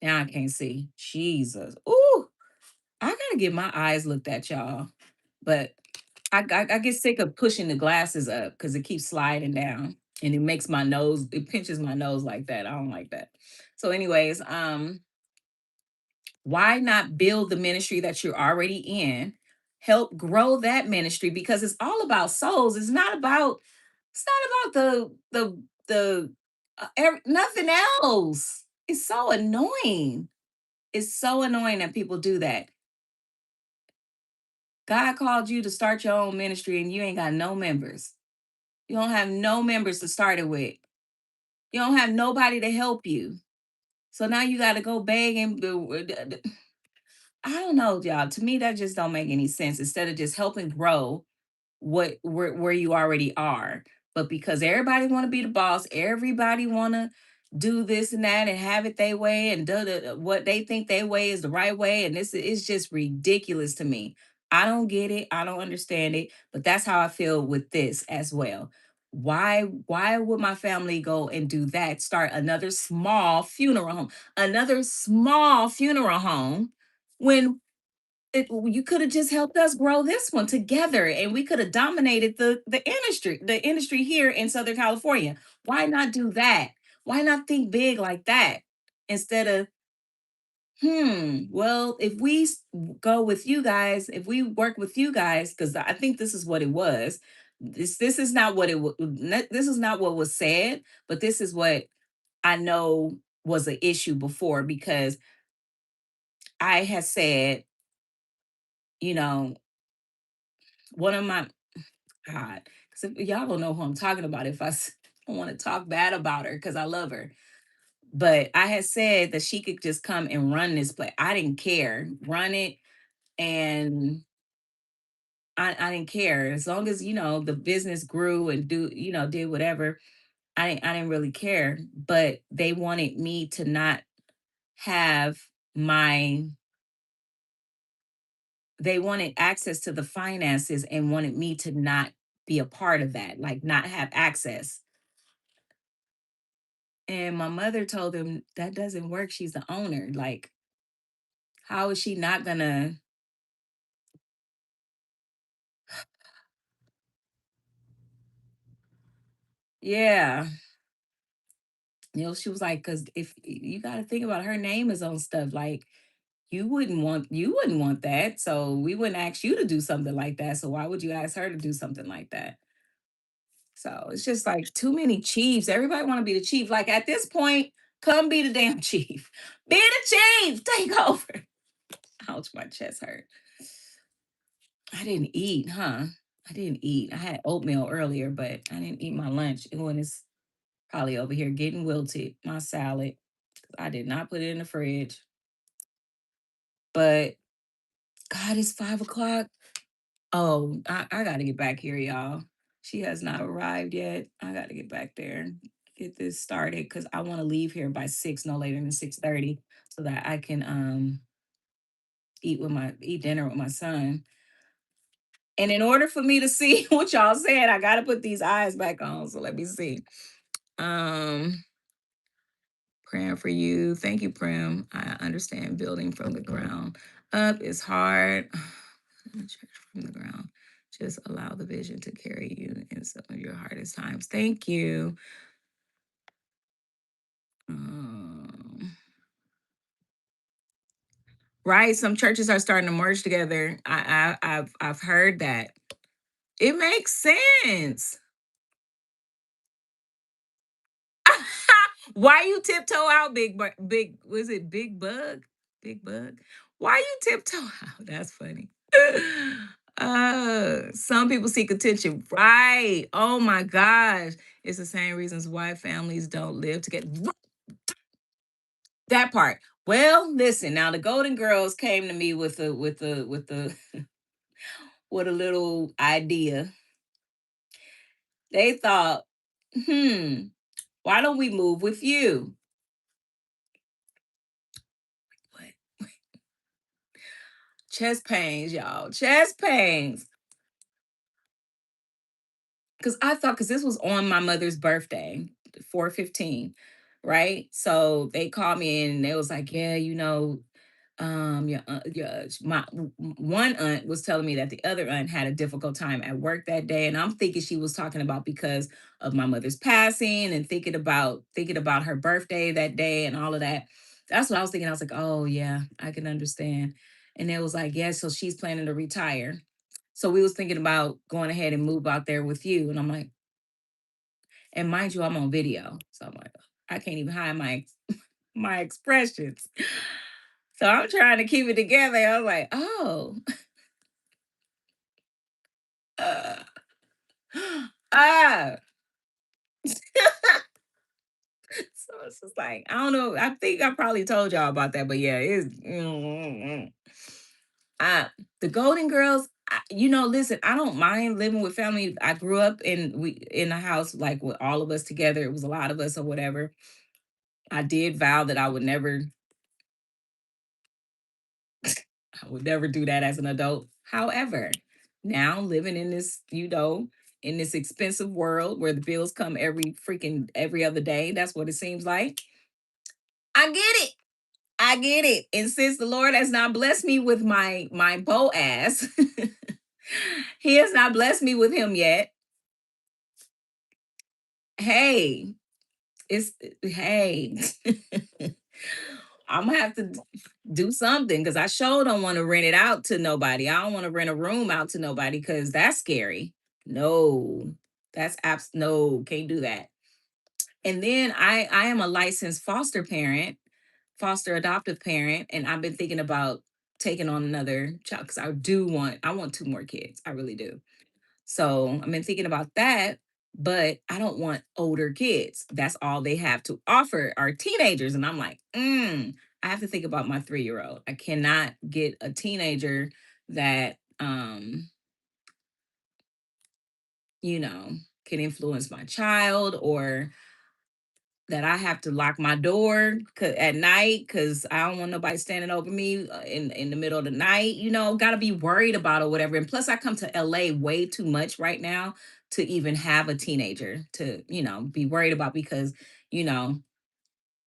Now I can't see. Jesus. Ooh, I gotta get my eyes looked at, y'all. But I get sick of pushing the glasses up because it keeps sliding down and it makes my nose, it pinches my nose like that. I don't like that. So, anyways, why not build the ministry that you're already in? Help grow that ministry because it's all about souls. It's not about the nothing else. It's so annoying. It's so annoying that people do that. God called you to start your own ministry and you ain't got no members. You don't have no members to start it with. You don't have nobody to help you. So now you got to go beg and I don't know, y'all. To me, that just don't make any sense. Instead of just helping grow where you already are, but because everybody want to be the boss, everybody want to do this and that and have it their way and what they think their way is the right way, and this is just ridiculous to me. I don't get it. I don't understand it. But that's how I feel with this as well. Why would my family go and do that? Start another small funeral home when you could have just helped us grow this one together and we could have dominated the industry here in Southern California. Why not do that? Why not think big like that instead of well, if go with you guys, if we work with you guys, because I think this is what it was. This is not what this is not what was said, but this is what I know was an issue before because I had said, you know, one of my God, because y'all don't know who I'm talking about. If I want to talk bad about her because I love her, but I had said that she could just come and run this place. I didn't care, run it, and I didn't care as long as the business grew and did whatever. I didn't really care, but they wanted me to not have my they wanted access to the finances and wanted me to not be a part of that, like not have access. And my mother told him that doesn't work. She's the owner. Like, how is she not gonna? Yeah. She was like, because if you got to think about her name is on stuff, like you wouldn't want that. So we wouldn't ask you to do something like that. So why would you ask her to do something like that? So it's just like too many chiefs. Everybody want to be the chief. Like at this point, come be the damn chief. Be the chief. Take over. Ouch, my chest hurt. I didn't eat, huh? I didn't eat. I had oatmeal earlier, but I didn't eat my lunch. When it's probably over here getting wilted, my salad. I did not put it in the fridge. But God, it's 5 o'clock. Oh, I gotta get back here, y'all. She has not arrived yet. I gotta get back there, get this started because I want to leave here by 6, no later than 6:30, so that I can eat dinner with my son. And in order for me to see what y'all said, I gotta put these eyes back on. So let me see. Um, Praying for you. Thank you, Prim. I understand building from the ground up is hard. From the ground. Just allow the vision to carry you in some of your hardest times. Thank you. Um, right. Some churches are starting to merge together. I've heard that. It makes sense. Why you tiptoe out, big, was it big bug? Big bug? Why you tiptoe out? That's funny. Some people seek attention. Right. Oh my gosh. It's the same reasons why families don't live together. That part. Well, listen, now the Golden Girls came to me with a little idea. They thought, hmm, why don't we move with you? What? Chest pains, y'all. Chest pains. Because I thought, because this was on my mother's birthday, 4/15, right? So they called me in and they was like, yeah, one aunt was telling me that the other aunt had a difficult time at work that day, and I'm thinking she was talking about because of my mother's passing and thinking about her birthday that day and all of that. That's what I was thinking. I was like, oh yeah, I can understand. And it was like, yeah, so she's planning to retire. So we was thinking about going ahead and move out there with you. And I'm like, and mind you, I'm on video. So I'm like, I can't even hide my expressions. So I'm trying to keep it together. I was like, oh, uh, ah. So it's just like, I don't know. I think I probably told y'all about that, but yeah, uh, the Golden Girls. Listen, I don't mind living with family. I grew up in a house like with all of us together. It was a lot of us or whatever. I did vow that I would never do that as an adult. However, now living in this expensive world where the bills come every other day, that's what it seems like. I get it. I get it. And since the Lord has not blessed me with my Boaz, he has not blessed me with him yet. Hey, it's hey. I'm gonna have to do something because I sure don't want to rent it out to nobody. I don't want to rent a room out to nobody because that's scary. No, no, can't do that. And then I am a licensed foster parent, foster adoptive parent, and I've been thinking about taking on another child because I want two more kids. I really do. So I've been thinking about that, but I don't want older kids. That's all they have to offer are teenagers. And I'm like, I have to think about my 3-year old. I cannot get a teenager that you know, can influence my child or that I have to lock my door at night because I don't want nobody standing over me in the middle of the night. Got to be worried about or whatever. And plus, I come to LA way too much right now to even have a teenager to be worried about because you know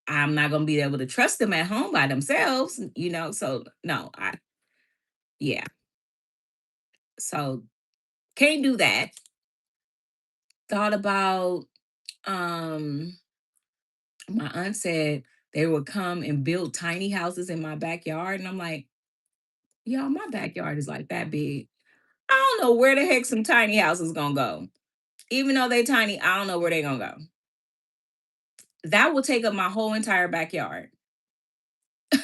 I'm not gonna be able to trust them at home by themselves. So no, I yeah, so can't do that. Thought about um my aunt said they would come and build tiny houses in my backyard. And I'm like, y'all, my backyard is like that big. I don't know where the heck some tiny houses gonna go. Even though they tiny, I don't know where they gonna go. That will take up my whole entire backyard. So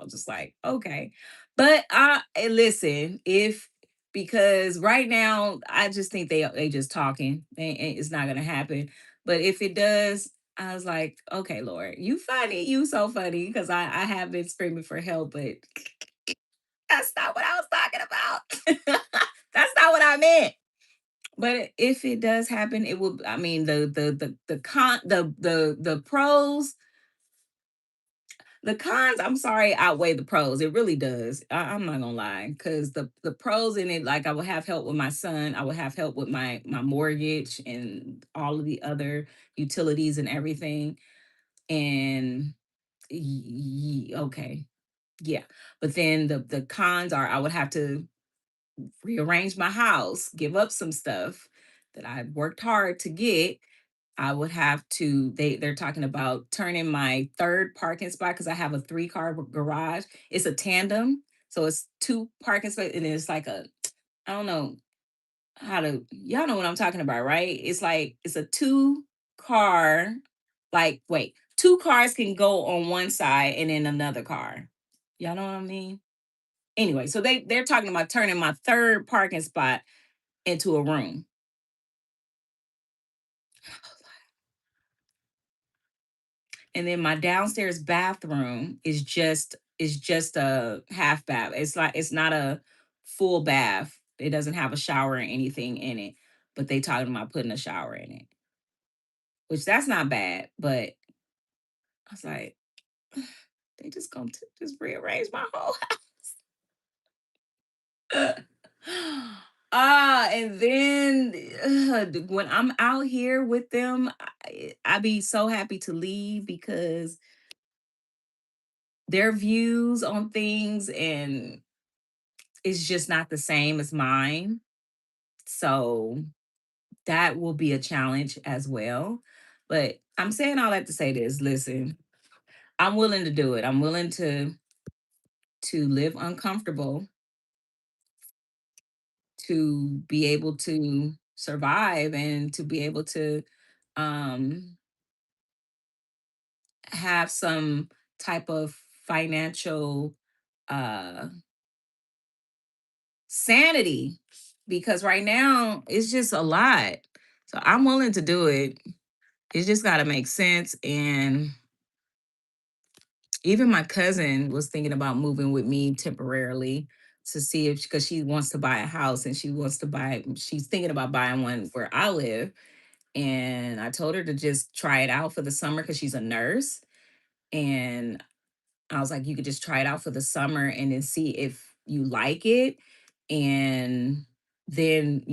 I'm just like, okay. But listen, if because right now I just think they just talking. It's not gonna happen. But if it does, I was like, okay, Lord, you funny, you so funny because I have been screaming for help, but that's not what I was talking about. That's not what I meant. But if it does happen, it will. I mean, the pros, the cons. I'm sorry, outweigh the pros. It really does. I'm not gonna lie, because the pros in it, like I will have help with my son. I will have help with my mortgage and all of the other utilities and everything. And okay, yeah. But then the cons are I would have to rearrange my house, give up some stuff that I worked hard to get. I would have to, they're talking about turning my third parking spot because I have a three-car garage. It's a tandem. So it's two parking spaces and it's like a, I don't know how to, y'all know what I'm talking about, right? It's like it's a two car, like wait, two cars can go on one side and then another car. Y'all know what I mean? Anyway, so they're talking about turning my third parking spot into a room. And then my downstairs bathroom is just a half bath. It's like it's not a full bath. It doesn't have a shower or anything in it. But they talking about putting a shower in it, which that's not bad. But I was like, they just gonna just rearrange my whole house. And then when I'm out here with them, I be so happy to leave because their views on things and it's just not the same as mine. So that will be a challenge as well. But I'm saying all that to say this. Listen, I'm willing to do it. I'm willing to live uncomfortable to be able to survive and to be able to um have some type of financial uh sanity because right now it's just a lot. So I'm willing to do it. It's just got to make sense. And even my cousin was thinking about moving with me temporarily to see if, because she wants to buy a house and she's thinking about buying one where I live. And I told her to just try it out for the summer because she's a nurse. And I was like, you could just try it out for the summer and then see if you like it. And then,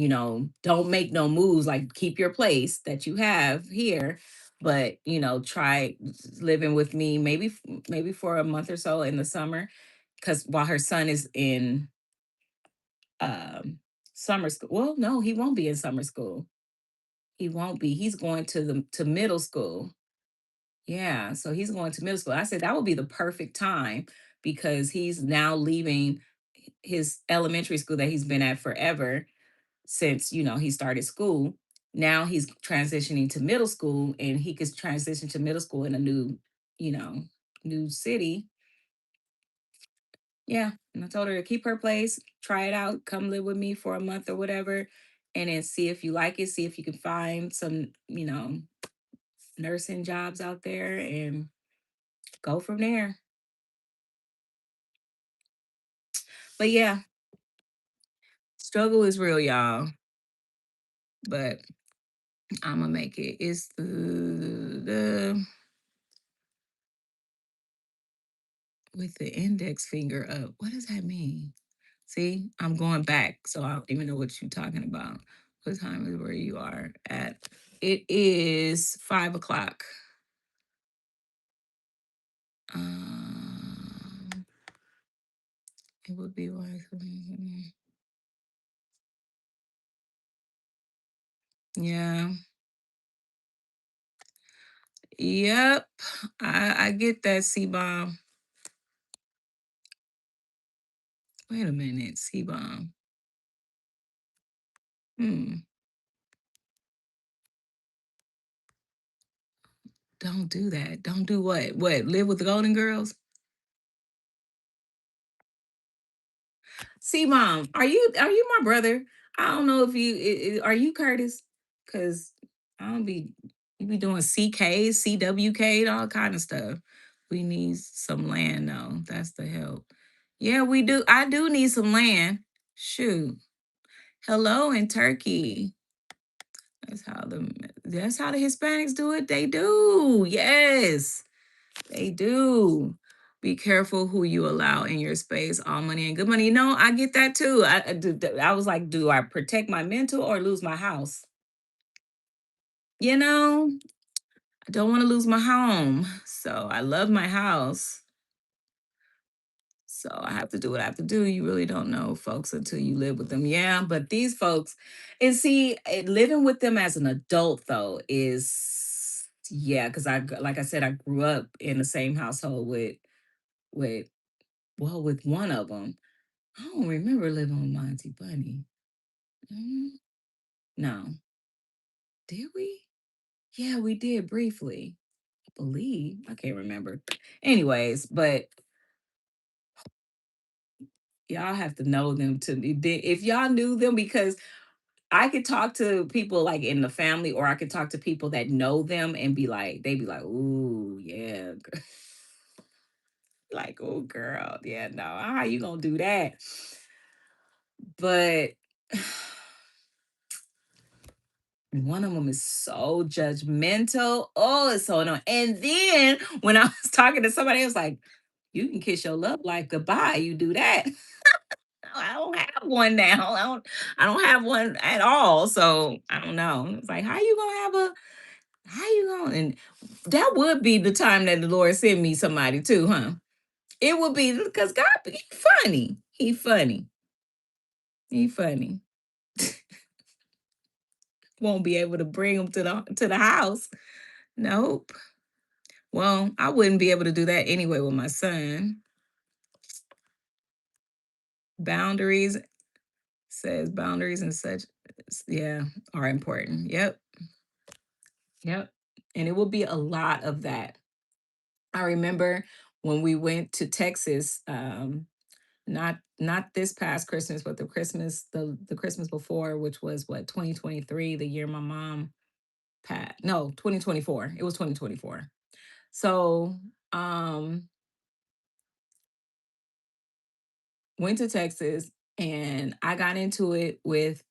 don't make no moves, like keep your place that you have here. But, try living with me maybe for a month or so in the summer. Because while her son is in um, summer school, well, no, he won't be in summer school. He won't be. He's going to middle school. Yeah, so he's going to middle school. I said that would be the perfect time because he's now leaving his elementary school that he's been at forever since, he started school. Now he's transitioning to middle school and he could transition to middle school in a you know, new city. Yeah, and I told her to keep her place, try it out, come live with me for a month or whatever, and then see if you like it, see if you can find some, nursing jobs out there and go from there. But yeah, struggle is real, y'all. But I'm gonna make it. It's the with the index finger up. What does that mean? See, I'm going back, so I don't even know what you're talking about. What time is where you are at? It is 5 o'clock. Um, it would be like, yeah, yep. I get that, C bomb. Wait a minute, C bomb. Hmm. Don't do that. Don't do what? What? Live with the Golden Girls? See, mom, are you my brother? I don't know if are you Curtis? Cause I don't be you be doing CK, CWK, all kind of stuff. We need some land though. That's the help. Yeah, we do. I do need some land. Shoot. Hello in Turkey. That's how the Hispanics do it. They do. Yes. They do. Be careful who you allow in your space. All money and good money. I get that too. I was like, do I protect my mental or lose my house? You know, I don't want to lose my home. So I love my house. So I have to do what I have to do. You really don't know folks until you live with them. Yeah, but these folks, and see, living with them as an adult though is yeah, because like I said, I grew up in the same household with with one of them. I don't remember living with Monty Bunny. Mm, no, did we? Yeah, we did briefly. I believe I can't remember. Anyways, but y'all have to know them to be if y'all knew them because I could talk to people like in the family, or I could talk to people that know them and be like, they'd be like, "Ooh, yeah," like, "Oh, girl, yeah, no, how you gonna do that?" But one of them is so judgmental. Oh, it's so annoying. And then when I was talking to somebody else, like, "You can kiss your love life goodbye. You do that." I don't have one now. I don't have one at all. So I don't know. It's like, how you gonna have a how you gonna and that would be the time that the Lord send me somebody too, huh? It would be because God he funny. He funny. He funny. Won't be able to bring him to the house. Nope. Well, I wouldn't be able to do that anyway with my son. Boundaries says boundaries and such, yeah, are important. Yep. Yep. And it will be a lot of that. I remember when we went to Texas, not this past Christmas, but the Christmas before, which was what 2023, the year my mom passed. No, 2024. It was 2024. So went to Texas and I got into it with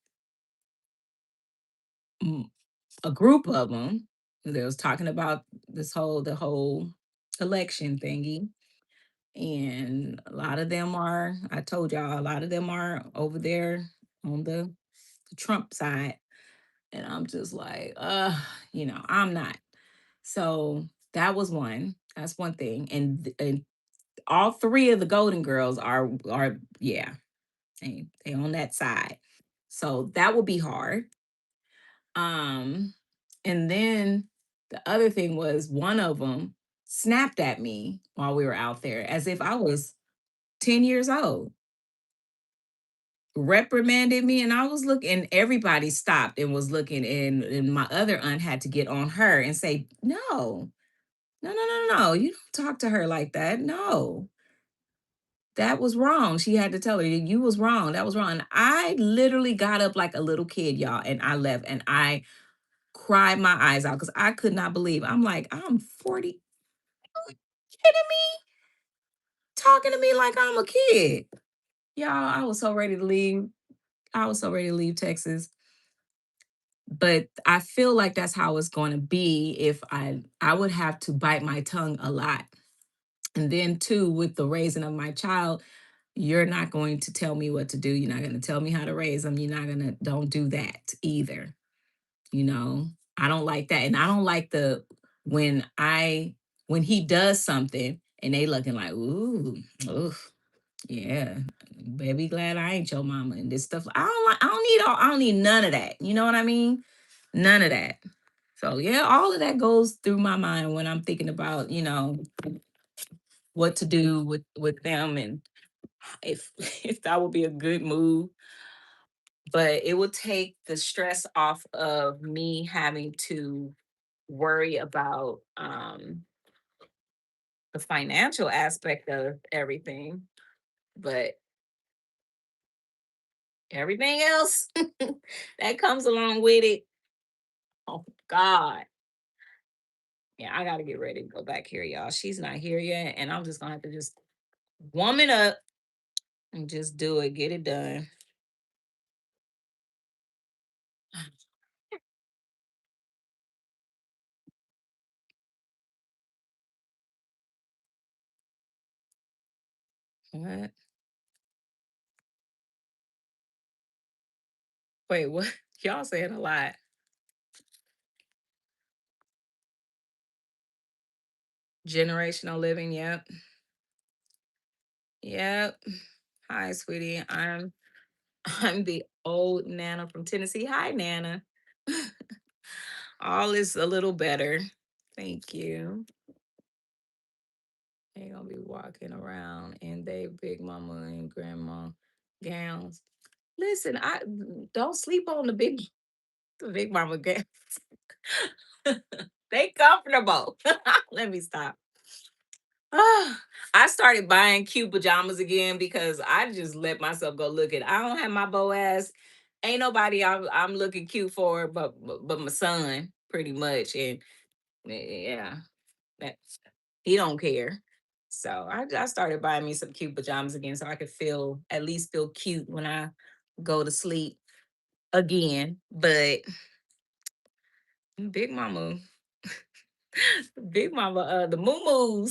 mm, a group of them. They was talking about the whole election thingy. And a lot of them are, I told y'all, a lot of them are over there on the Trump side. And I'm just like, I'm not. So that was one. That's one thing. And all three of the Golden Girls are yeah, they on that side. So that will be hard. Um, and then the other thing was one of them snapped at me while we were out there as if I was 10 years old, reprimanded me, and I was looking, everybody stopped and was looking, and my other aunt had to get on her and say, no, no, no, no, no, you don't talk to her like that. No, that was wrong. She had to tell her, you was wrong. That was wrong. And I literally got up like a little kid, y'all, and I left and I cried my eyes out because I could not believe. I'm like, I'm 40. Are you kidding me? Talking to me like I'm a kid. Y'all, I was so ready to leave. I was so ready to leave Texas. But I feel like that's how it's going to be if I would have to bite my tongue a lot. And then too, with the raising of my child, you're not going to tell me what to do. You're not going to tell me how to raise them. You're not going to don't do that either. You know, I don't like that. And I don't like the when I when he does something and they looking like, ooh, oof, yeah, baby, glad I ain't your mama and this stuff. I don't need none of that. You know what I mean? None of that. So yeah, all of that goes through my mind when I'm thinking about, what to do with them and if if that would be a good move. But it would take the stress off of me having to worry about the financial aspect of everything. But everything else that comes along with it, oh God. Yeah, I gotta get ready to go back here, y'all. She's not here yet, and I'm just gonna have to just warm it up and just do it, get it done. What? Wait, what? Y'all saying a lot. Generational living, yep. Yep. Hi, sweetie. I'm the old Nana from Tennessee. Hi, Nana. All is a little better. Thank you. They gonna be walking around in they big mama and grandma gowns. Listen, I don't sleep on the big mama gowns. They comfortable. Let me stop. I started buying cute pajamas again because I just let myself go look at. I don't have my bow ass. Ain't nobody I'm looking cute for, but my son, pretty much, and yeah, that he don't care. So I started buying me some cute pajamas again, so I could feel at least feel cute when I go to sleep again. But Big Mama, Big Mama, the moo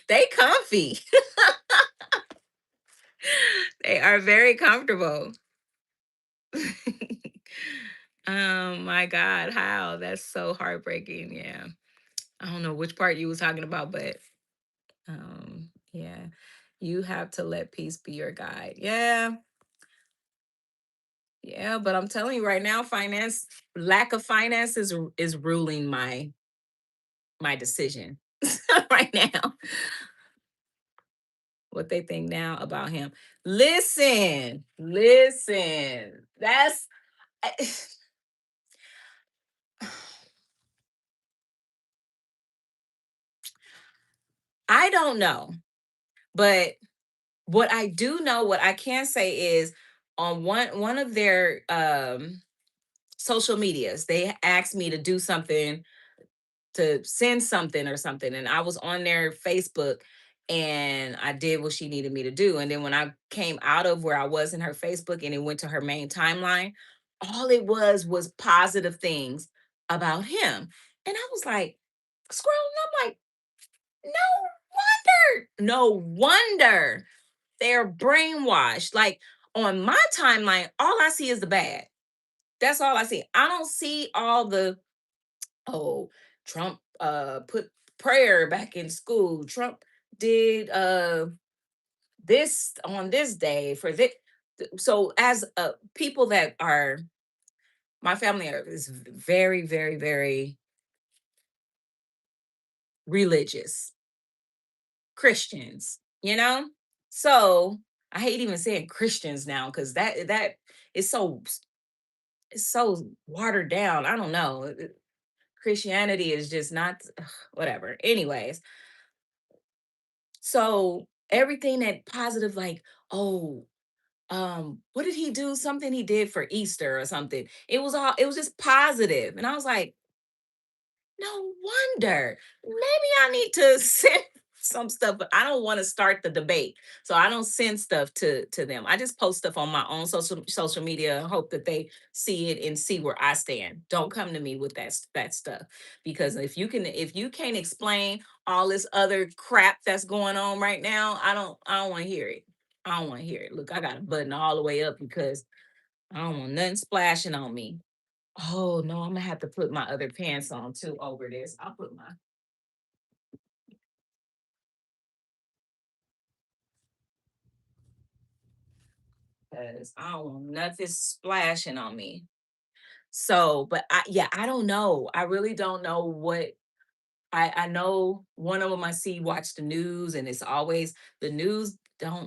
they comfy. They are very comfortable. My God, how? That's so heartbreaking. Yeah. I don't know which part you was talking about, but yeah. You have to let peace be your guide. Yeah. Yeah, but I'm telling you right now, lack of finance is ruling my decision right now. What they think now about him. Listen. That's I I don't know, but what I do know, what I can say is on one of their social medias, they asked me to do something, to send something or something, and I was on their Facebook and I did what she needed me to do. And then when I came out of where I was in her Facebook and it went to her main timeline, all it was positive things about him. And I was like scrolling, I'm like, no wonder they're brainwashed. Like on my timeline, all I see is the bad. That's all I see. I don't see all the, oh, Trump put prayer back in school. Trump did this on this day for this. So as people that are, my family is very, very, very religious Christians, you know? So I hate even saying Christians now because that is so, it's so watered down. I don't know. Christianity is just not, ugh, whatever. Anyways, so everything that positive, like, oh, what did he do? Something he did for Easter or something. It was just positive. And I was like, no wonder. Maybe I need to send some stuff, but I don't want to start the debate. So I don't send stuff to them. I just post stuff on my own social media and hope that they see it and see where I stand. Don't come to me with that stuff. Because if you can't explain all this other crap that's going on right now, I don't want to hear it. I don't want to hear it. Look, I got a button all the way up because I don't want nothing splashing on me. Oh no, I'm gonna have to put my other pants on too over this. I'll put my, because I don't want nothing splashing on me. So, but yeah, I don't know. I really don't know what I know. One of them I see watch the news, and it's always the news.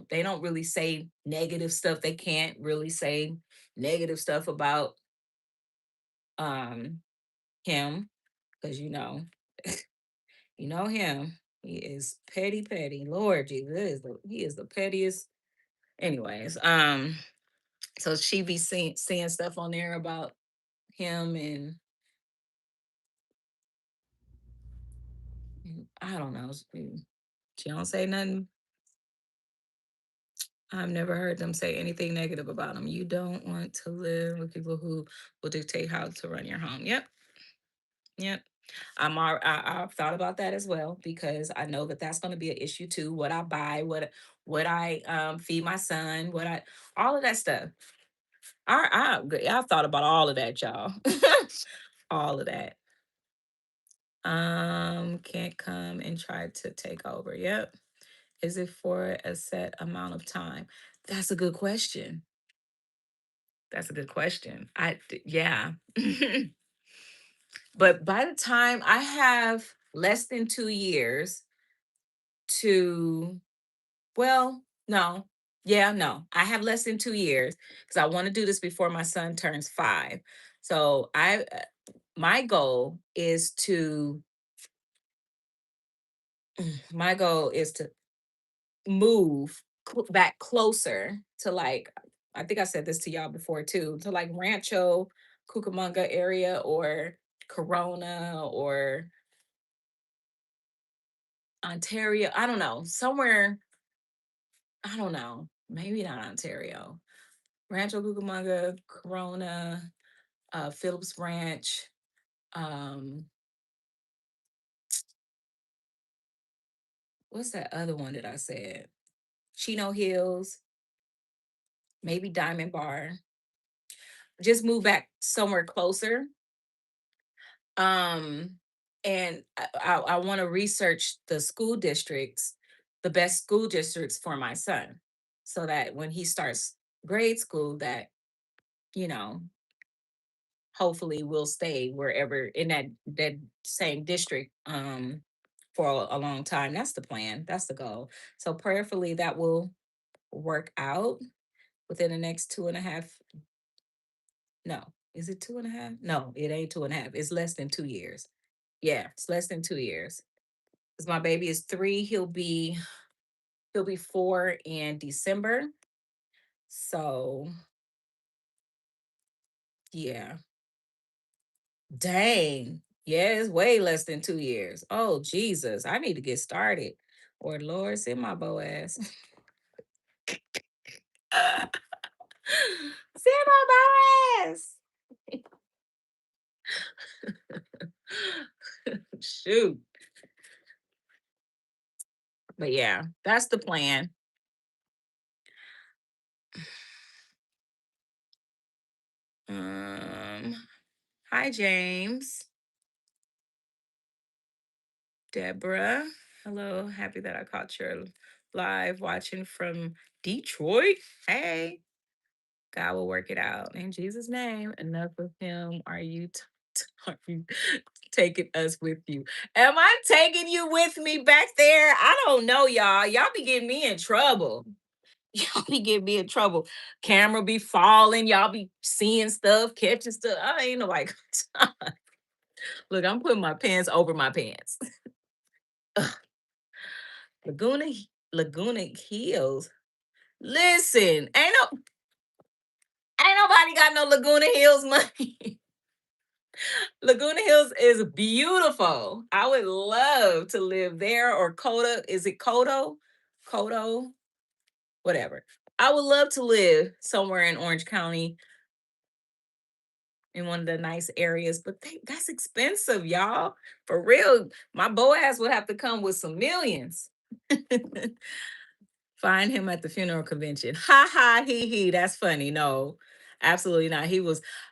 They don't really say negative stuff. They can't really say negative stuff about um him because you know him. He is petty. Lord Jesus, he is the pettiest. Anyways, so she be seeing stuff on there about him, and I don't know. She don't say nothing. I've never heard them say anything negative about him. You don't want to live with people who will dictate how to run your home. Yep. I've thought about that as well because I know that that's going to be an issue too. What I buy, what I feed my son, what I all of that stuff. I've thought about all of that, y'all. All of that. Can't come and try to take over. Yep. Is it for a set amount of time? That's a good question. That's a good question. Yeah. But by the time I have less than 2 years to, well, no, yeah, no, I have less than 2 years because I want to do this before my son turns 5. So my goal is to, my goal is to move back closer to, like, I think I said this to y'all before too, to like Rancho Cucamonga area or Corona or Ontario. I don't know. Somewhere, I don't know. Maybe not Ontario. Rancho Cucamonga, Corona, Phillips Branch, um, what's that other one that I said? Chino Hills, maybe Diamond Bar. Just move back somewhere closer. Um, and I want to research the school districts, the best school districts for my son, so that when he starts grade school, that, you know, hopefully we'll stay wherever in that same district for a long time. That's the plan. That's the goal. So prayerfully that will work out within the next 2.5. No, is it 2.5? No, it ain't 2.5. It's less than 2 years. Yeah, it's less than 2 years. Because my baby is 3. He'll be 4 in December. So yeah. Dang. Yeah, it's way less than 2 years. Oh Jesus. I need to get started. Or Lord, send my Boaz. Send my Boaz. Shoot. But yeah, that's the plan. Um, Hi James. Deborah. Hello. Happy that I caught your live watching from Detroit. Hey. God will work it out in Jesus' name. Enough of him. Are you taking us with you? Am I taking you with me back there? I don't know, y'all. Y'all be getting me in trouble. Y'all be getting me in trouble. Camera be falling. Y'all be seeing stuff, catching stuff. I ain't no like. Look, I'm putting my pants over my pants. Laguna Laguna Hills. Listen, ain't nobody got no Laguna Hills money. Laguna Hills is beautiful. I would love to live there or Coda. Is it Codo? Codo? Whatever. I would love to live somewhere in Orange County in one of the nice areas, but that's expensive, y'all. For real, my Boaz would have to come with some millions. Find him at the funeral convention. Ha ha he he. That's funny. No, absolutely not.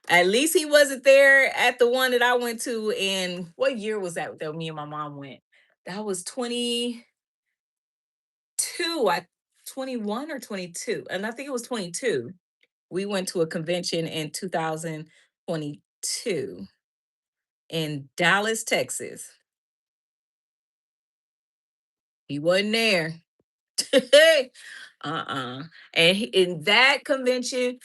At least he wasn't there at the one that I went to. In what year was that me and my mom went? That was 22. I 21 or 22. And I think it was 22. We went to a convention in 2022 in Dallas, Texas. He wasn't there. And in that convention,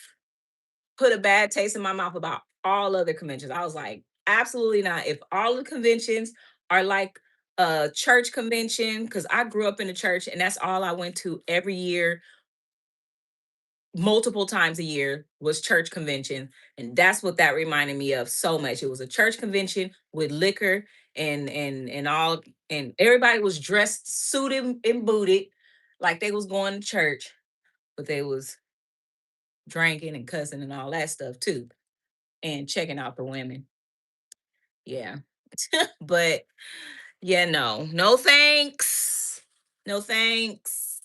put a bad taste in my mouth about all other conventions. I was like, absolutely not. If all the conventions are like a church convention, because I grew up in a church and that's all I went to every year, multiple times a year was church convention. And that's what that reminded me of so much. It was a church convention with liquor and all, and everybody was dressed, suited and booted like they was going to church, but they was drinking and cussing and all that stuff too, and checking out the women. Yeah. But yeah, no, no thanks. No thanks.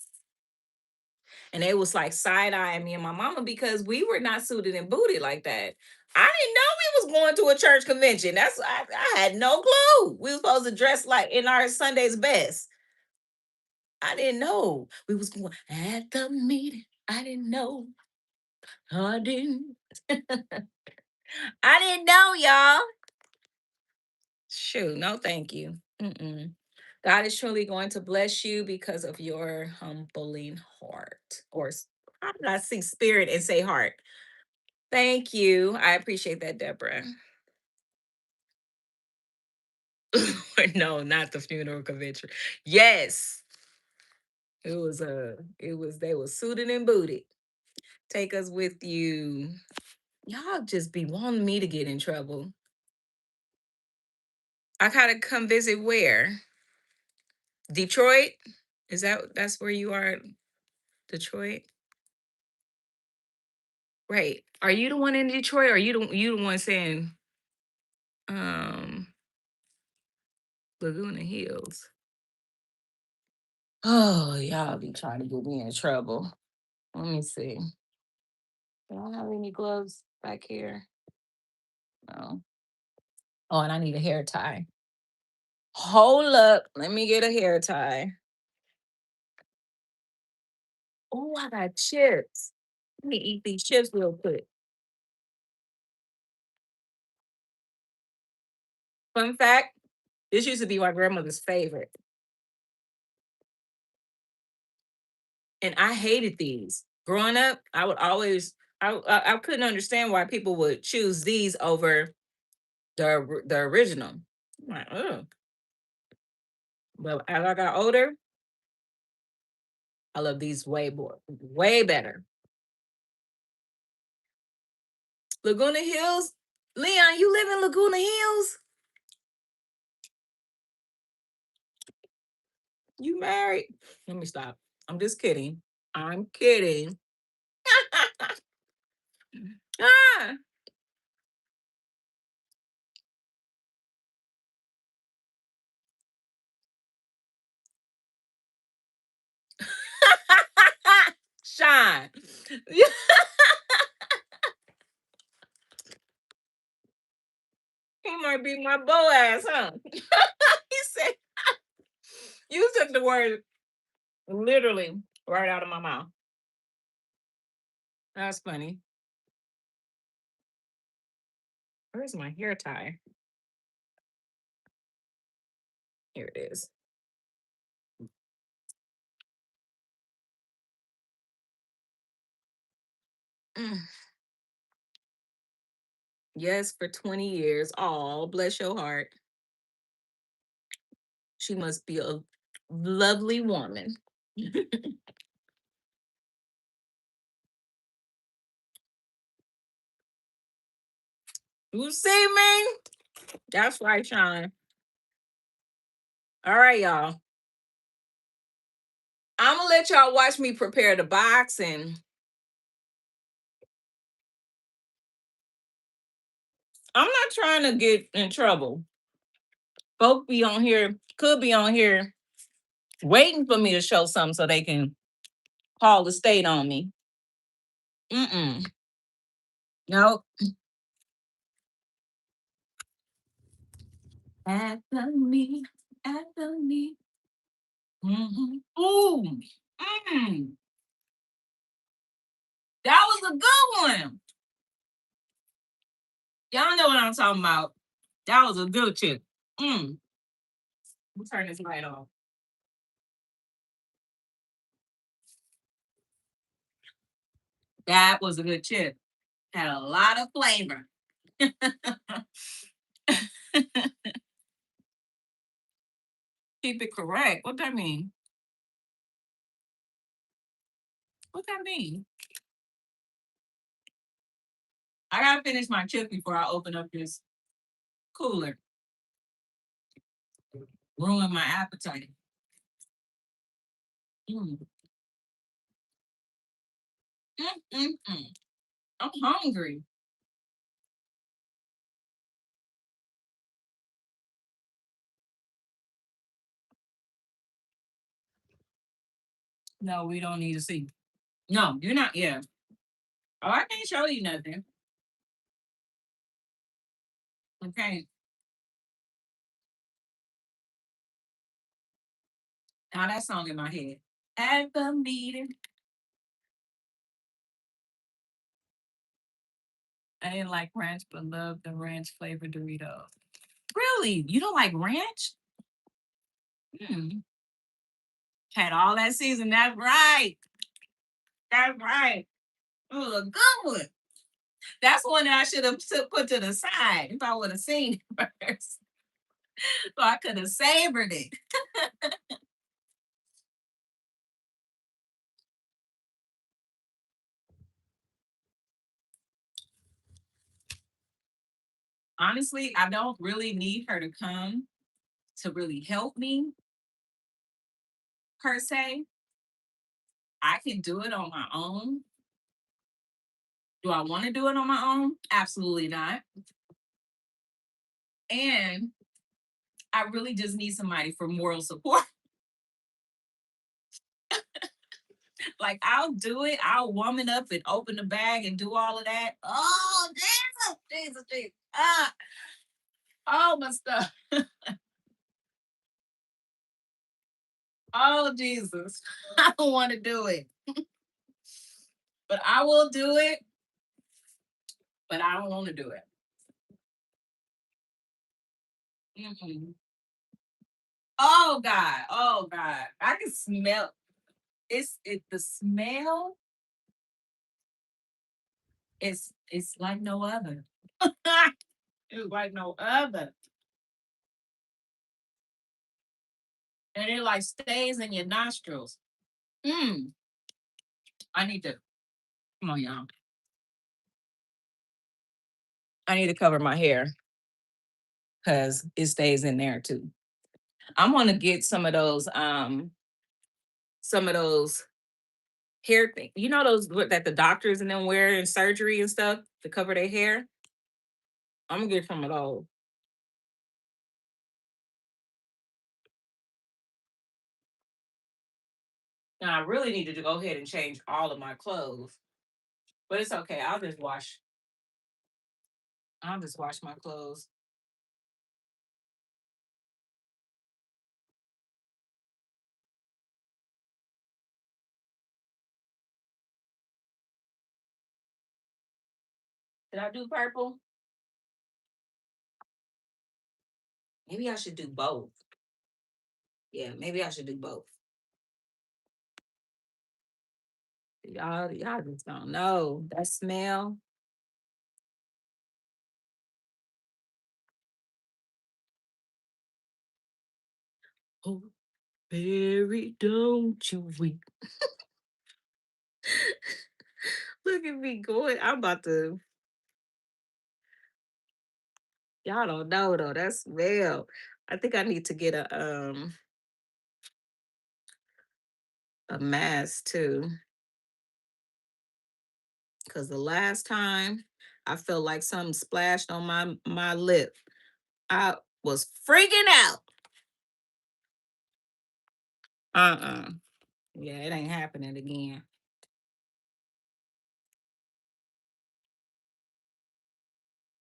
And they was like side eyeing me and my mama because we were not suited and booted like that. I didn't know we was going to a church convention. I had no clue. We were supposed to dress like in our Sunday's best. I didn't know we was going at the meeting. I didn't know. I didn't. I didn't know, y'all. Shoot, no, thank you. Mm-mm. God is truly going to bless you because of your humbling heart. How did I see spirit and say heart? Thank you. I appreciate that, Deborah. No, not the funeral convention. Yes, they were suited and booted. Take us with you. Y'all just be wanting me to get in trouble. I gotta come visit where? Detroit? That's where you are? Detroit? Right. Are you the one in Detroit or you the one saying um Laguna Hills? Oh, y'all be trying to get me in trouble. Let me see. Do I have any gloves back here? No. Oh, and I need a hair tie. Hold up. Let me get a hair tie. Oh, I got chips. Let me eat these chips real quick. Fun fact, this used to be my grandmother's favorite. And I hated these. Growing up, I would always I couldn't understand why people would choose these over the original. I'm like, oh. But as I got older, I love these way more, way better. Laguna Hills, Leon, you live in Laguna Hills? You married? Let me stop. I'm just kidding. I'm kidding. Ah. Shine. He might be my beau ass, huh? He said, you took the word literally right out of my mouth. That's funny. Where's my hair tie? Here it is. Mm. Yes, for 20 years. Oh, bless your heart. She must be a lovely woman. You see me? That's right, Sean. All right, y'all. I'm gonna let y'all watch me prepare the box, and I'm not trying to get in trouble. Folk be on here, could be on here waiting for me to show something so they can call the state on me. Mm-mm. No. After me, after me. Mm-hmm. Ooh. Mm. That was a good one. Y'all know what I'm talking about. That was a good chip. Mm. We'll turn this light off. That was a good chip. Had a lot of flavor. Keep it correct. What that mean? What that mean? I gotta finish my chip before I open up this cooler. Ruin my appetite. Mm. Mm. I'm hungry. No, we don't need to see. No, you're not. Yeah. Oh, I can't show you nothing. Okay. Now that song in my head. At the meeting. I didn't like ranch, but loved the ranch flavored Doritos. Really? You don't like ranch? Hmm. Had all that season. That's right. That's right. It was a good one. That's one that I should have put to the side if I would have seen it first. So I could have savored it. Honestly, I don't really need her to come to really help me per se. I can do it on my own. Do I want to do it on my own? Absolutely not. And I really just need somebody for moral support. Like I'll do it. I'll woman up and open the bag and do all of that. Oh, Jesus, Jesus, Jesus. All my stuff. Oh, Jesus. I don't want to do it. But I will do it. But I don't want to do it. Mhm. Oh God. Oh God. I can smell the smell it's like no other. It's like no other. And it like stays in your nostrils. Mm. I need to come on, y'all. I need to cover my hair because it stays in there too. I'm gonna get some of those hair things. You know those that the doctors and them wear in surgery and stuff to cover their hair? I'm gonna get some of those. Now I really needed to go ahead and change all of my clothes. But it's okay. I'll just wash my clothes. Did I do purple? Maybe I should do both. Yeah, maybe I should do both. Y'all just don't know. That smell. Oh, Barry, don't you weep. Look at me going. I'm about to. Y'all don't know though. That smell. I think I need to get a mask too. Cause the last time I felt like something splashed on my lip. I was freaking out. Uh-uh. Yeah, it ain't happening again.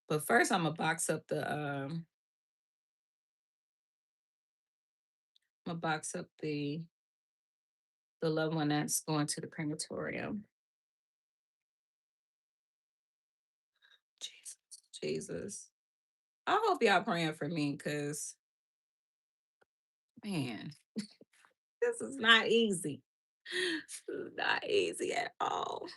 But first I'm gonna box up the loved one that's going to the crematorium. Jesus. Jesus. I hope y'all praying for me because man, this is not easy. This is not easy at all.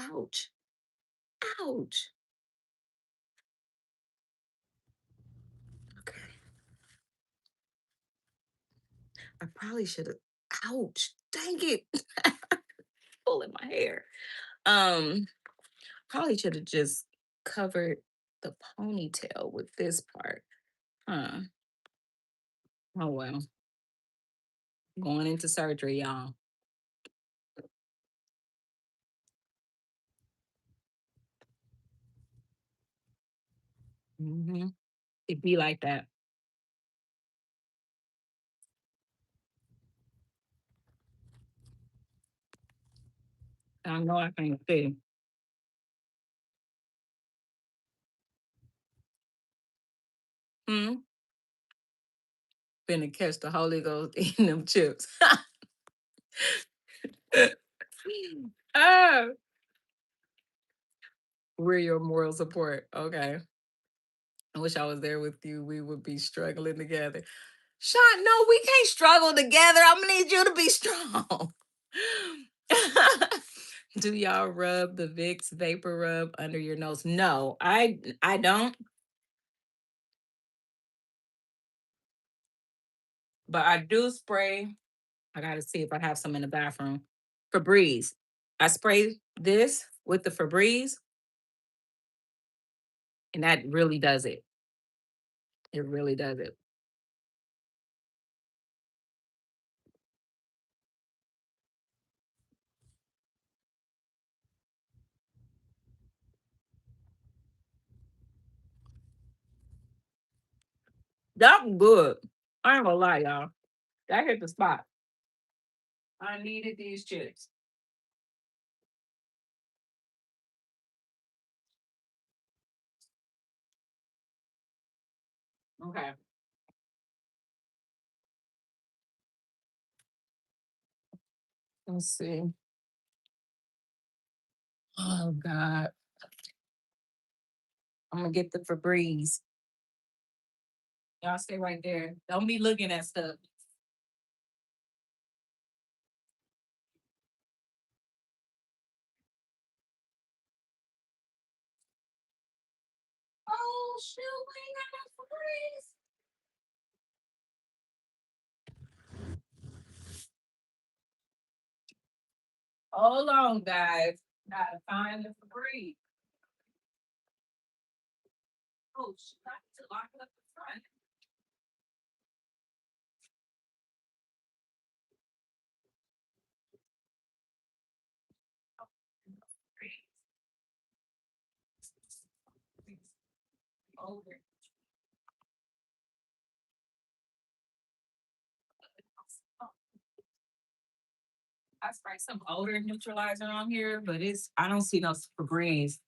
Ouch. Ouch. Okay. I probably should have. Ouch. Dang it. Pulling my hair. Um, Probably should have just covered the ponytail with this part. Huh. Oh well. Going into surgery, y'all. Hmm. It be like that. I know I can't see. Hmm. Finna catch the Holy Ghost eating them chips. Oh, we're your moral support. Okay. I wish I was there with you. We would be struggling together. Sean, no, we can't struggle together. I'm gonna need you to be strong. Do y'all rub the Vicks vapor rub under your nose? No, I don't, but I do spray. I gotta see if I have some in the bathroom. Febreze. I spray this with the Febreze, and that really does it. It really does it. That's good. I ain't gonna lie, y'all. That hit the spot. I needed these chips. Okay. Let's see. Oh God. I'm gonna get the Febreze. Y'all stay right there. Don't be looking at stuff. Oh shoot, we ain't got no Febreze. Hold on, guys. Gotta find the Febreze. Oh shoot, I need to lock it up the front. Oh, Febreze. Over. I sprayed some odor neutralizer on here, but I don't see no Febreze.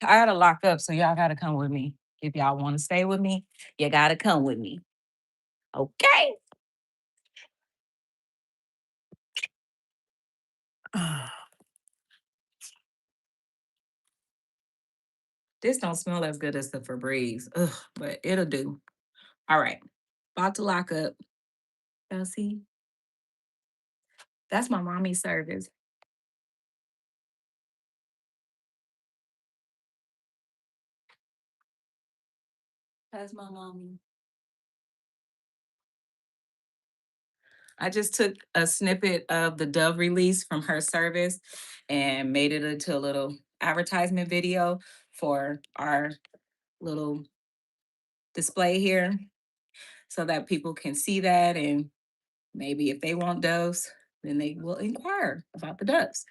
I gotta lock up, so y'all gotta come with me. If y'all want to stay with me, you gotta come with me. Okay. This don't smell as good as the Febreze. Ugh, but it'll do. All right. About to lock up. Y'all see? That's my mommy's service. That's my mommy. I just took a snippet of the Dove release from her service and made it into a little advertisement video for our little display here so that people can see that. And maybe if they want doves, then they will inquire about the doves.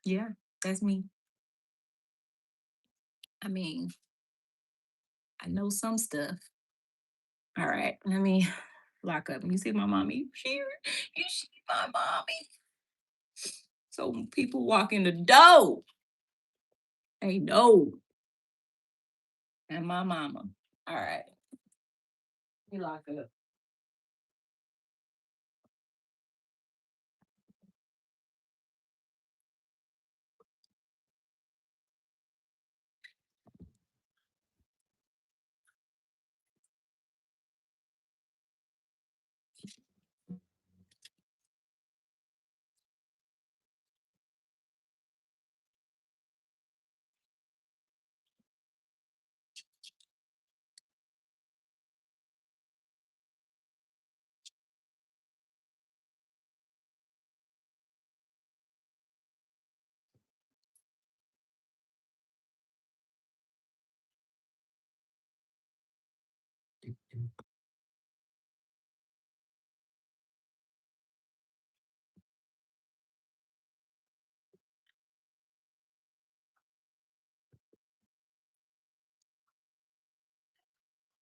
Yeah, that's me. I mean, I know some stuff. All right, let me lock up. You see my mommy? You see my mommy? So when people walk in the door, they know. And my mama. All right, we lock up.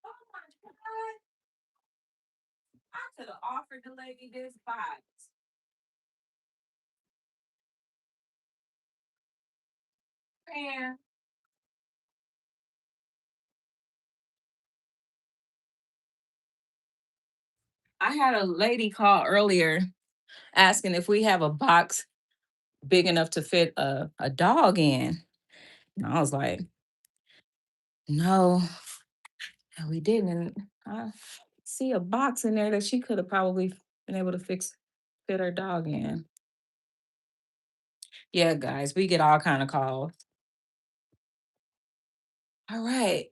Oh my God. I could have offered the lady this box. Man, I had a lady call earlier asking if we have a box big enough to fit a dog in. And I was like, no, we didn't. I see a box in there that she could have probably been able to fit her dog in. Yeah, guys, we get all kind of calls. All right.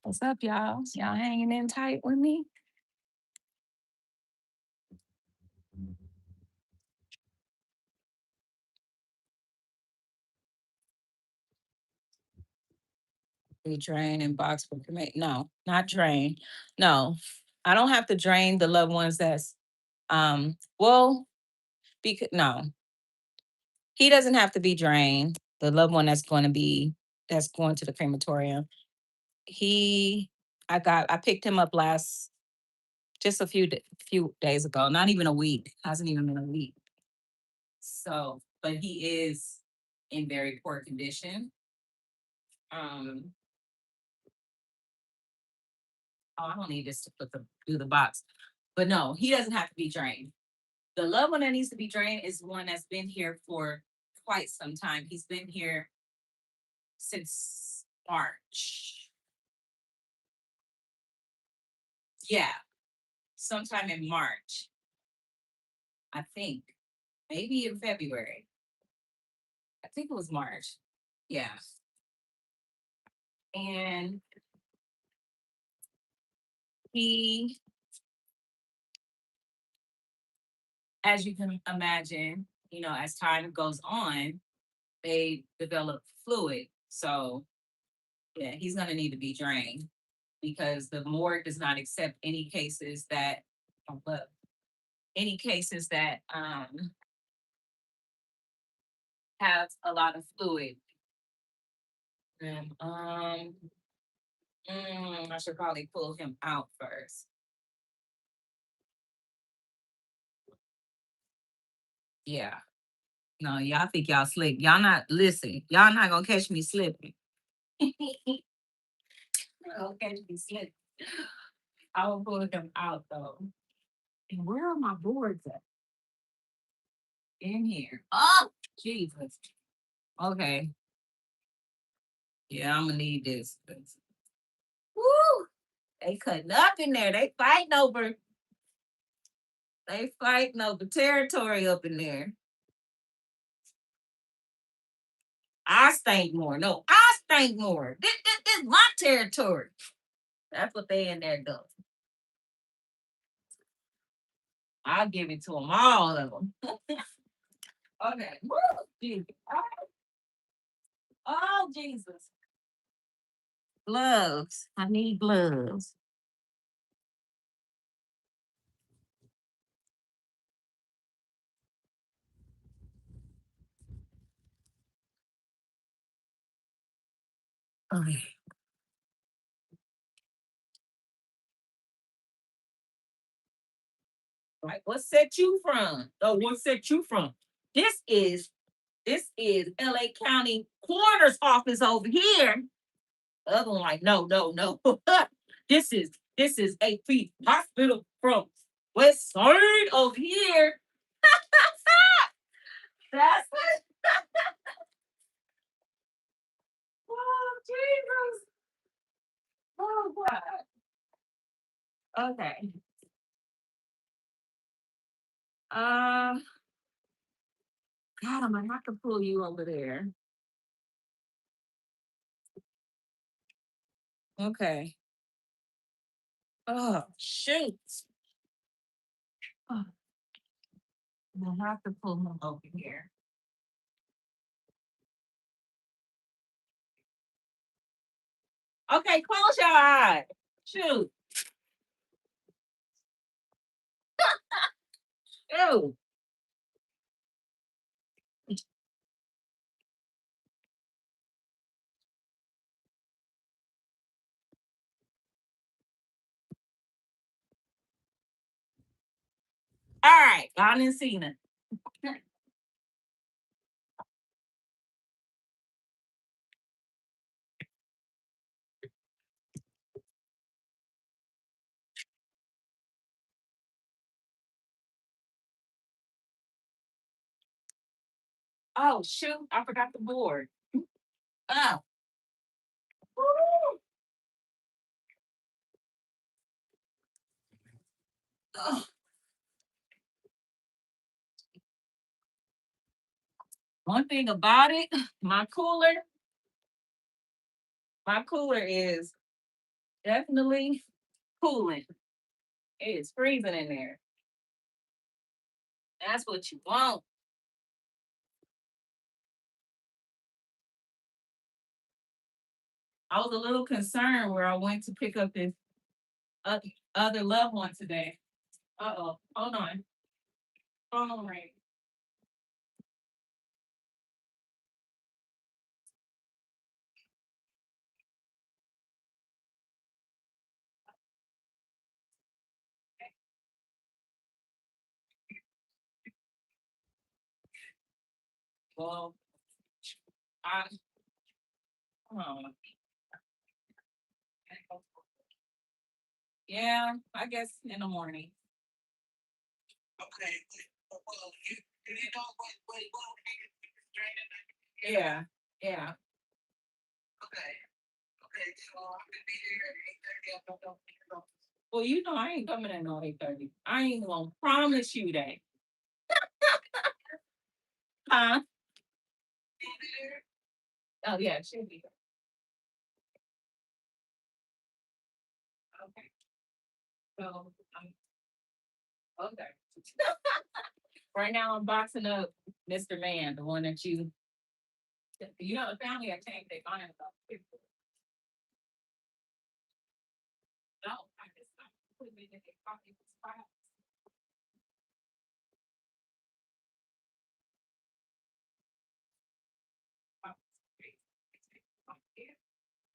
What's up, y'all? Y'all hanging in tight with me? We drain and box for cremate. No, not drain. No, I don't have to drain the loved ones that's well, because no, he doesn't have to be drained. The loved one that's going to the crematorium. He I picked him up last just few days ago, not even a week. Hasn't even been a week. So, but he is in very poor condition. Um, oh, I don't need this to do the box. But no, he doesn't have to be drained. The loved one that needs to be drained is one that's been here for quite some time. He's been here since March. Yeah, sometime in March, I think. Maybe in February. I think it was March. Yeah. And he, as you can imagine, as time goes on, they develop fluid. So yeah, he's gonna need to be drained because the morgue does not accept but any cases that have a lot of fluid. And I should probably pull him out first. Yeah. No, y'all think y'all slick. Y'all not listen. Y'all not gonna catch me slipping. Gonna catch me slipping. I will pull him out though. And where are my boards at? In here. Oh, Jesus. Okay. Yeah, I'm gonna need this. Woo! They cutting up in there. They fighting over territory up in there. I stink more. No, I stink more. This is my territory. That's what they in there doing. I'll give it to them, all of them. Okay. Woo! Jesus. Oh, Jesus. Gloves. I need gloves. Okay. Right. What set you from? Oh, what set you from? This is LA County Coroner's Office over here. The other one like, no, no, no. this is AP Hospital from West Side over here. That's it. Oh, Jesus. Oh, God. Okay. Uh, God, I'm gonna have to pull you over there. Okay. Oh, shoot. Oh, I'm gonna have to pull him over here. Okay, close your eyes. Shoot. Ew. All right, I didn't see it. Oh shoot, I forgot the board. Oh. Woo. Ugh. One thing about it, my cooler, my cooler is definitely cooling. It is freezing in there. That's what you want. I was a little concerned where I went to pick up this oth- other loved one today. Uh-oh. Hold on. Phone ring. Well, I oh, yeah, I guess in the morning. Yeah, yeah. Well, you know I ain't coming at no 8:30. I ain't gonna promise you that. Huh? Oh yeah, she'll be there. Okay. So okay. Right now I'm boxing up Mr. Man, the one that you know, the family I changed their mind about people. No, I just put it in their pocket spot.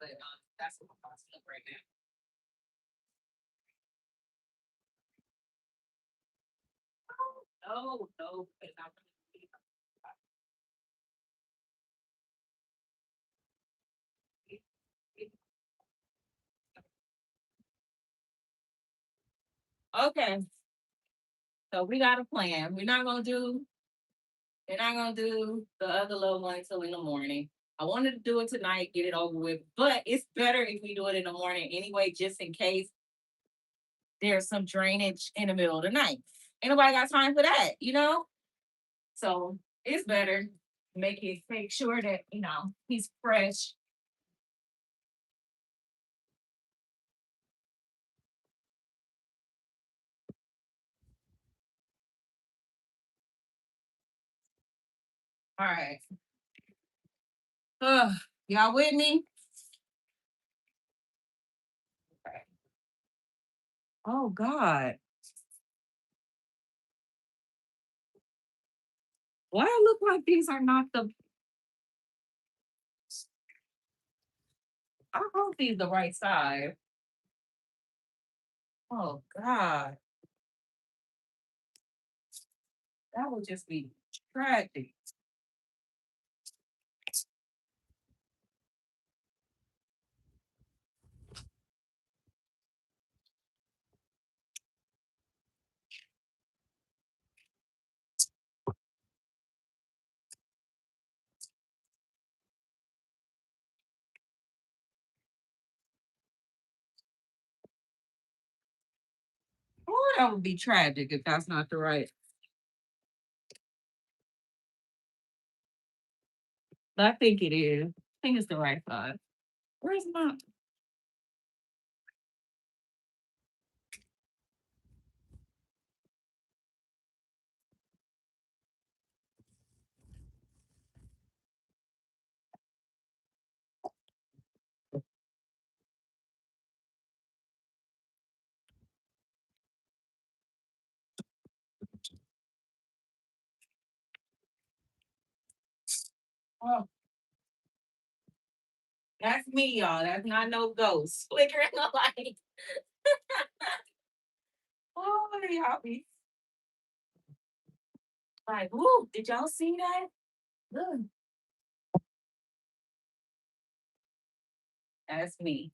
But that's what I'm boxing up right now. No, no, because I'm okay. So we got a plan. We're not gonna do the other little one until in the morning. I wanted to do it tonight, get it over with, but it's better if we do it in the morning anyway, just in case there's some drainage in the middle of the night. Ain't nobody got time for that, you know? So it's better. Make sure that, you know, he's fresh. All right. Y'all with me? Oh God. Why it look like these are not the I hope these the right size. Oh God. That would just be tragic. Oh, that would be tragic if that's not the right. I think it is. I think it's the right size. Where's my? Oh, that's me, y'all. That's not no ghost. Flickering the light. Oh, y'all be. Like, whoo, did y'all see that? Look, that's me.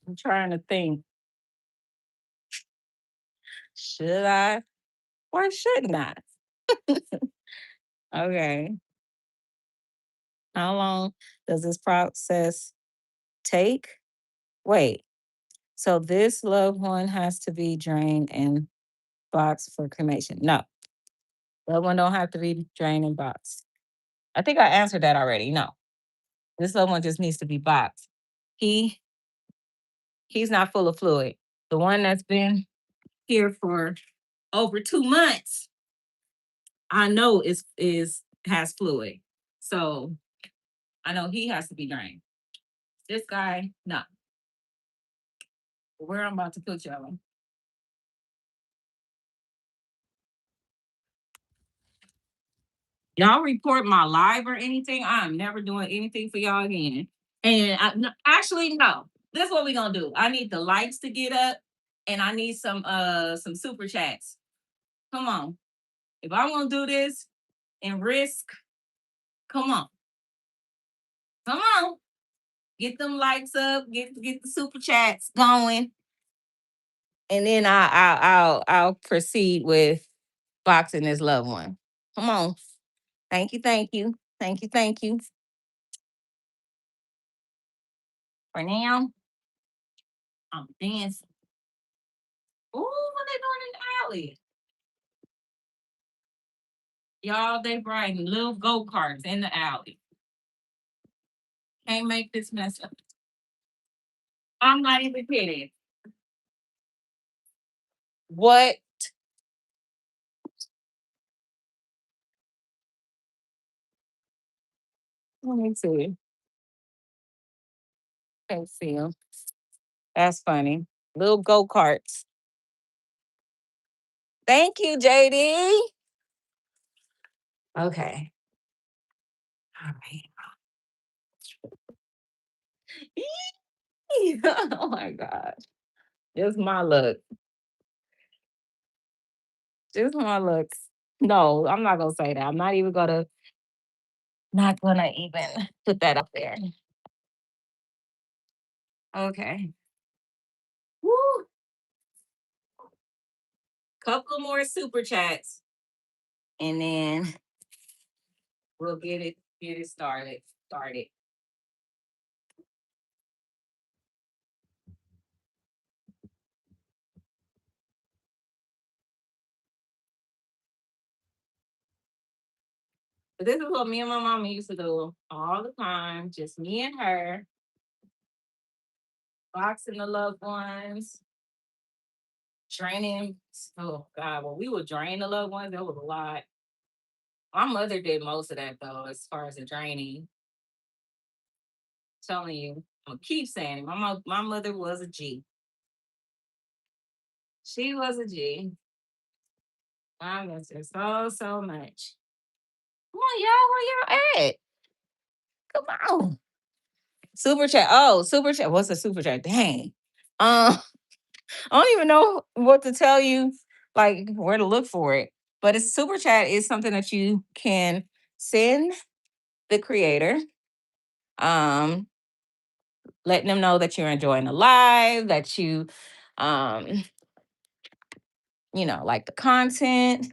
I'm trying to think. Should I? Why shouldn't I? Okay. How long does this process take? Wait. So this loved one has to be drained and boxed for cremation. No, loved one don't have to be drained and boxed. I think I answered that already. No, this loved one just needs to be boxed. He he's not full of fluid. The one that's been here for over 2 months, I know is has fluid. So I know he has to be drained. This guy, no. Where I'm about to put y'all. Y'all report my live or anything, I'm never doing anything for y'all again. And actually, no. This is what we're gonna do. I need the likes to get up, and I need some super chats. Come on. If I want to do this and risk, come on. Come on. Get them likes up, get the super chats going, and then I'll proceed with boxing this loved one. Come on. Thank you, thank you. Thank you, thank you. For now, I'm dancing. Ooh, what they doing in the alley? Y'all, they riding little go-karts in the alley. Can't make this mess up. I'm not even kidding. What? Let me see. Can't see them. That's funny. Little go-karts. Thank you, JD. Okay. All right. Oh my God. Just my look. Just my looks. No, I'm not gonna say that. I'm not gonna even put that up there. Okay. Woo. Couple more super chats, and then we'll get it started. Started. But this is what me and my mama used to do all the time. Just me and her, boxing the loved ones, draining. Oh God, when we would drain the loved ones, that was a lot. My mother did most of that though, as far as the draining. Telling you, I'm gonna keep saying it. My mother was a G. She was a G. I miss her so much. Come on, y'all, where y'all at? Come on. Super chat. Oh, super chat. What's a super chat? Dang. I don't even know what to tell you, like where to look for it. But a super chat is something that you can send the creator, um, letting them know that you're enjoying the live, that um, like the content,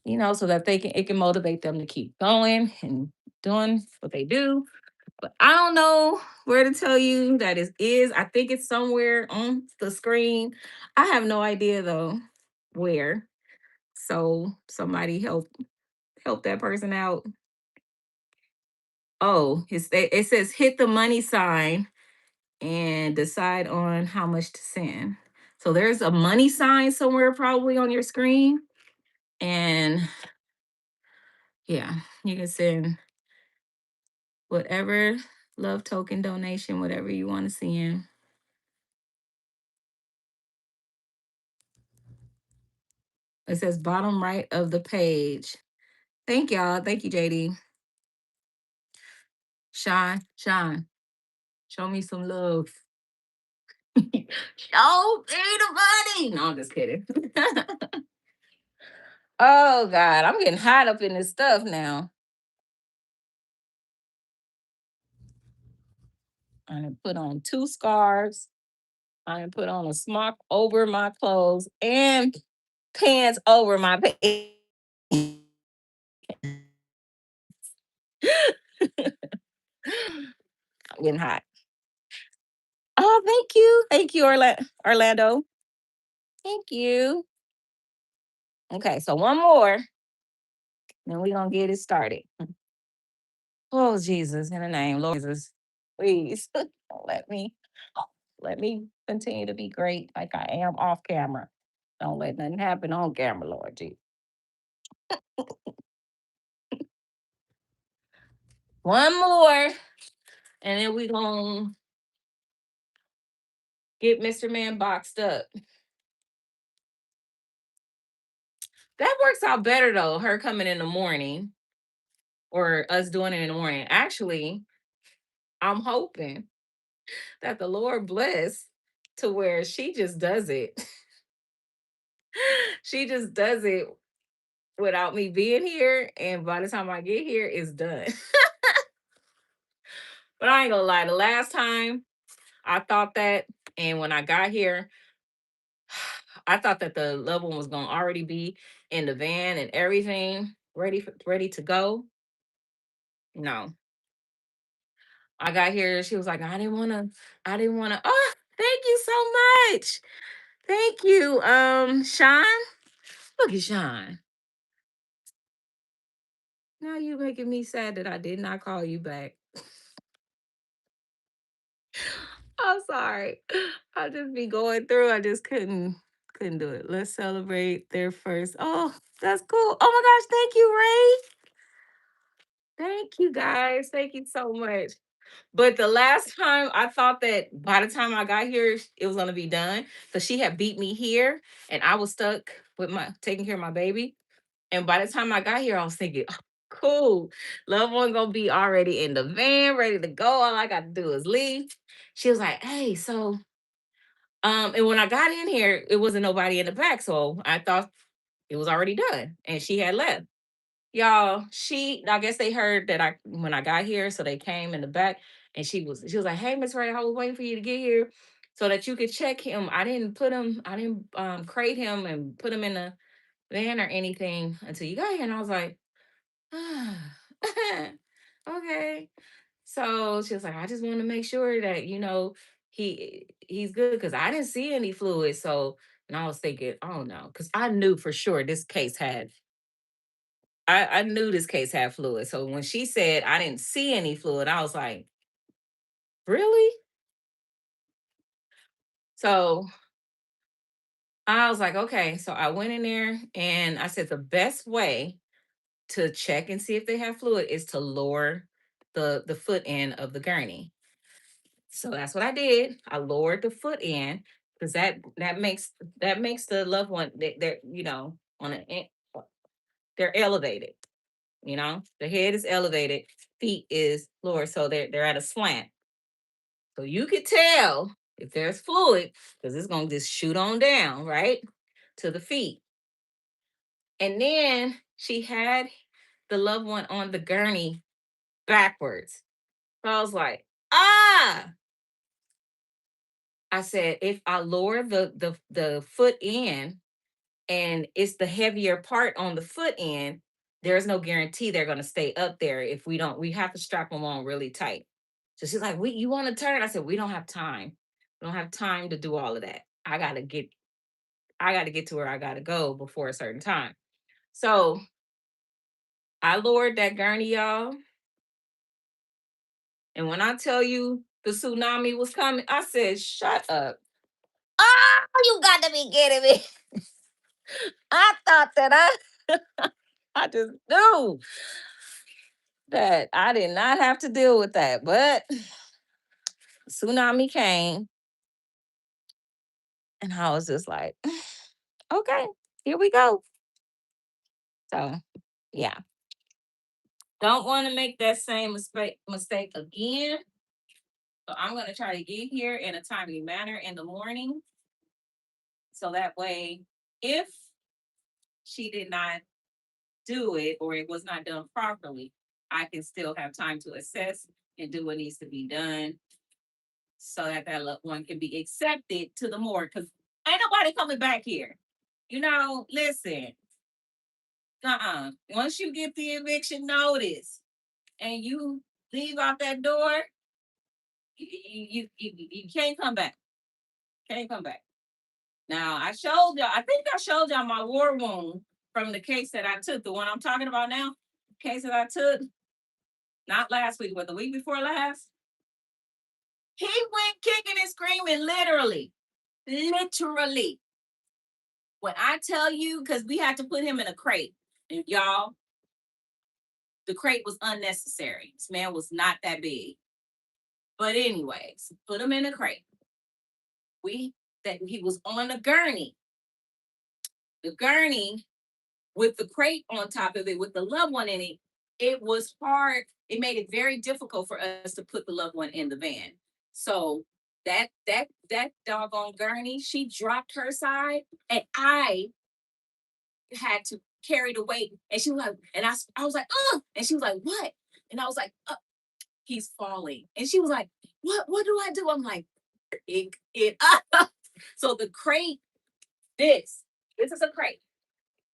so that it can motivate them to keep going and doing what they do. But I don't know where to tell you that is. I think it's somewhere on the screen. I have no idea though where. So somebody help that person out. Oh, it says hit the money sign and decide on how much to send. So there's a money sign somewhere probably on your screen. And yeah, you can send whatever love token donation, whatever you want to send. It says bottom right of the page. Thank y'all. Thank you, JD. Sean, show me some love. Show me the money. No, I'm just kidding. Oh God, I'm getting hot up in this stuff now. I done put on two scarves. I done put on a smock over my clothes and pants over my pants. I'm getting hot. Oh, thank you. Thank you, Orlando. Thank you. Okay, so one more, then we're gonna get it started. Oh, Jesus, in the name, Lord Jesus, please don't let me continue to be great like I am off camera. Don't let nothing happen on camera, Lord Jesus. One more, and then we gonna get Mr. Man boxed up. That works out better though, her coming in the morning or us doing it in the morning. Actually, I'm hoping that the Lord bless to where she just does it. She just does it without me being here. And by the time I get here, it's done. But I ain't gonna lie, the last time I thought that, and when I got here, I thought that the loved one was gonna already be in the van and everything ready to go. No. I got here, she was like, I didn't wanna. Oh, thank you so much. Thank you. Sean. Look at Sean. Now you making me sad that I did not call you back. I'm sorry. I just be going through. I just couldn't do it. Let's celebrate their first. Oh, that's cool. Oh my gosh, thank you, Ray. Thank you guys. Thank you so much. But the last time I thought that by the time I got here, it was gonna be done. So she had beat me here and I was stuck with my taking care of my baby. And by the time I got here, I was thinking, "Oh, cool. Loved one gonna be already in the van, ready to go. All I got to do is leave." She was like, "Hey, so and when I got in here, it wasn't nobody in the back, so I thought it was already done, and she had left. Y'all, I guess they heard that I when I got here, so they came in the back, and she was like, "Hey, Miss Ray, I was waiting for you to get here so that you could check him. I didn't crate him and put him in the van or anything until you got here." And I was like, ah, okay. So she was like, I just want to make sure that he's good because I didn't see any fluid. So and I was thinking, oh no, because I knew for sure this case had I knew this case had fluid. So when she said I didn't see any fluid, I was like, really? So I was like, okay. So I went in there and I said the best way to check and see if they have fluid is to lower the foot end of the gurney. So that's what I did. I lowered the foot end because that makes the loved one they're on they're elevated. The head is elevated, feet is lower, so they're at a slant. So you could tell if there's fluid because it's gonna just shoot on down right to the feet. And then she had the loved one on the gurney backwards. So I was like, ah, I said, if I lower the foot end and it's the heavier part on the foot end, there's no guarantee they're gonna stay up there if we have to strap them on really tight. So she's like, you want to turn? I said, we don't have time. We don't have time to do all of that. I gotta get to where I gotta go before a certain time. So I lowered that gurney, y'all. And when I tell you the tsunami was coming. I said, shut up. Oh, you got to be kidding me. I thought that I just knew that I did not have to deal with that. But tsunami came and I was just like, okay, here we go. So yeah. Don't want to make that same mistake again. So I'm going to try to get here in a timely manner in the morning. So that way, if she did not do it or it was not done properly, I can still have time to assess and do what needs to be done so that that loved one can be accepted to the morgue. Because ain't nobody coming back here. You know, listen, once you get the eviction notice and you leave out that door, you can't come back. Can't come back. Now, I showed y'all, I think I showed y'all my war wound from the case that I took, the one I'm talking about now, case that I took, not last week, but the week before last. He went kicking and screaming, literally. Literally. When I tell you, because we had to put him in a crate, and y'all, the crate was unnecessary. This man was not that big. But anyways, put him in a crate. That he was on a gurney. The gurney with the crate on top of it, with the loved one in it, it was hard. It made it very difficult for us to put the loved one in the van. So that doggone gurney, she dropped her side, and I had to carry the weight. And she was like, and I was like, and she was like, what? And I was like, he's falling. And she was like, what do I do? I'm like, it up. So the crate, this is a crate.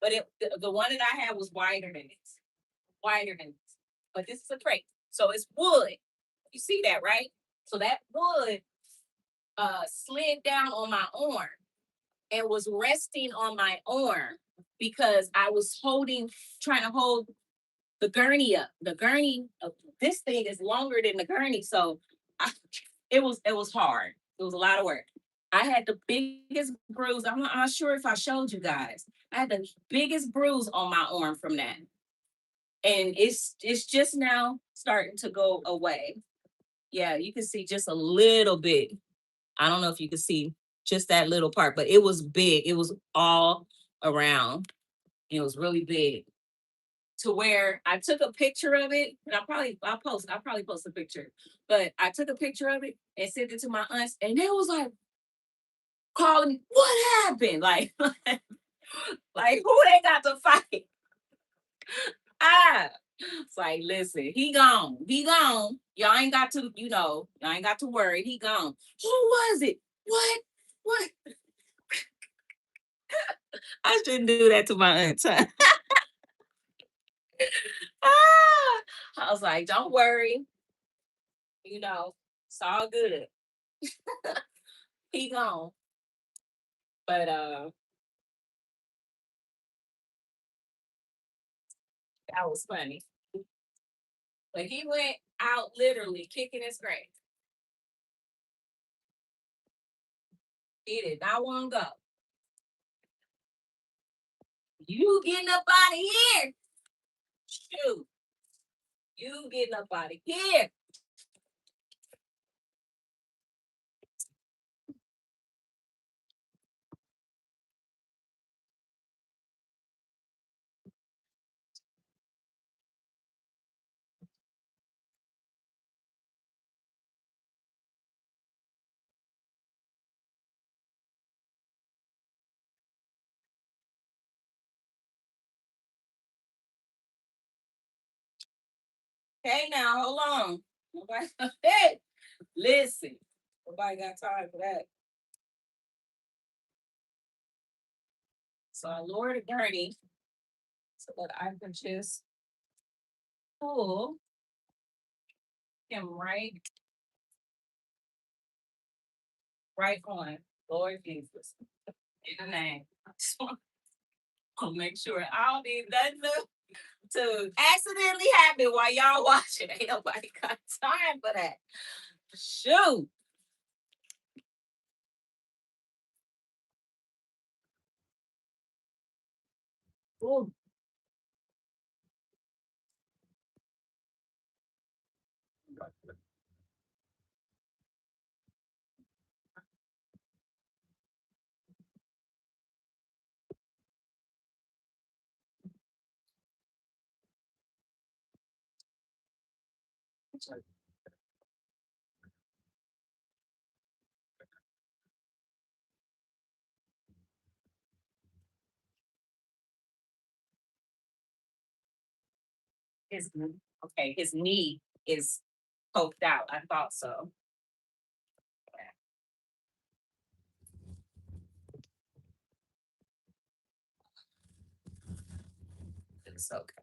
But the one that I had was wider than this. Wider than this. But this is a crate. So it's wood. You see that, right? So that wood slid down on my arm and was resting on my arm because I was trying to hold the gurney up. The gurney, this thing is longer than the gurney. So it was hard. It was a lot of work. I had the biggest bruise. I'm not sure if I showed you guys. I had the biggest bruise on my arm from that. And it's just now starting to go away. Yeah, you can see just a little bit. I don't know if you can see just that little part, but it was big. It was all around. It was really big. To where I took a picture of it, and I'll probably post a picture. But I took a picture of it and sent it to my aunts, and they was like calling me, what happened? Like, like who they got to fight? It's like, listen, he gone. He gone. Y'all ain't got to, y'all ain't got to worry. He gone. Who was it? What? What? I shouldn't do that to my aunt. I was like, don't worry. It's all good. He gone. But that was funny. But he went out literally kicking his grave. He did not want to go. You getting up out of here. Shoot. You getting up out of here. Hey, now, hold on. Nobody, hey, listen. Nobody got time for that. So I lowered the gurney so that I can just pull him right on. Lord Jesus. In the name. I'll make sure I don't need nothing to accidentally happen while y'all watching. Ain't nobody got time for that. Shoot. Ooh. His okay, his knee is poked out. I thought so. It's okay.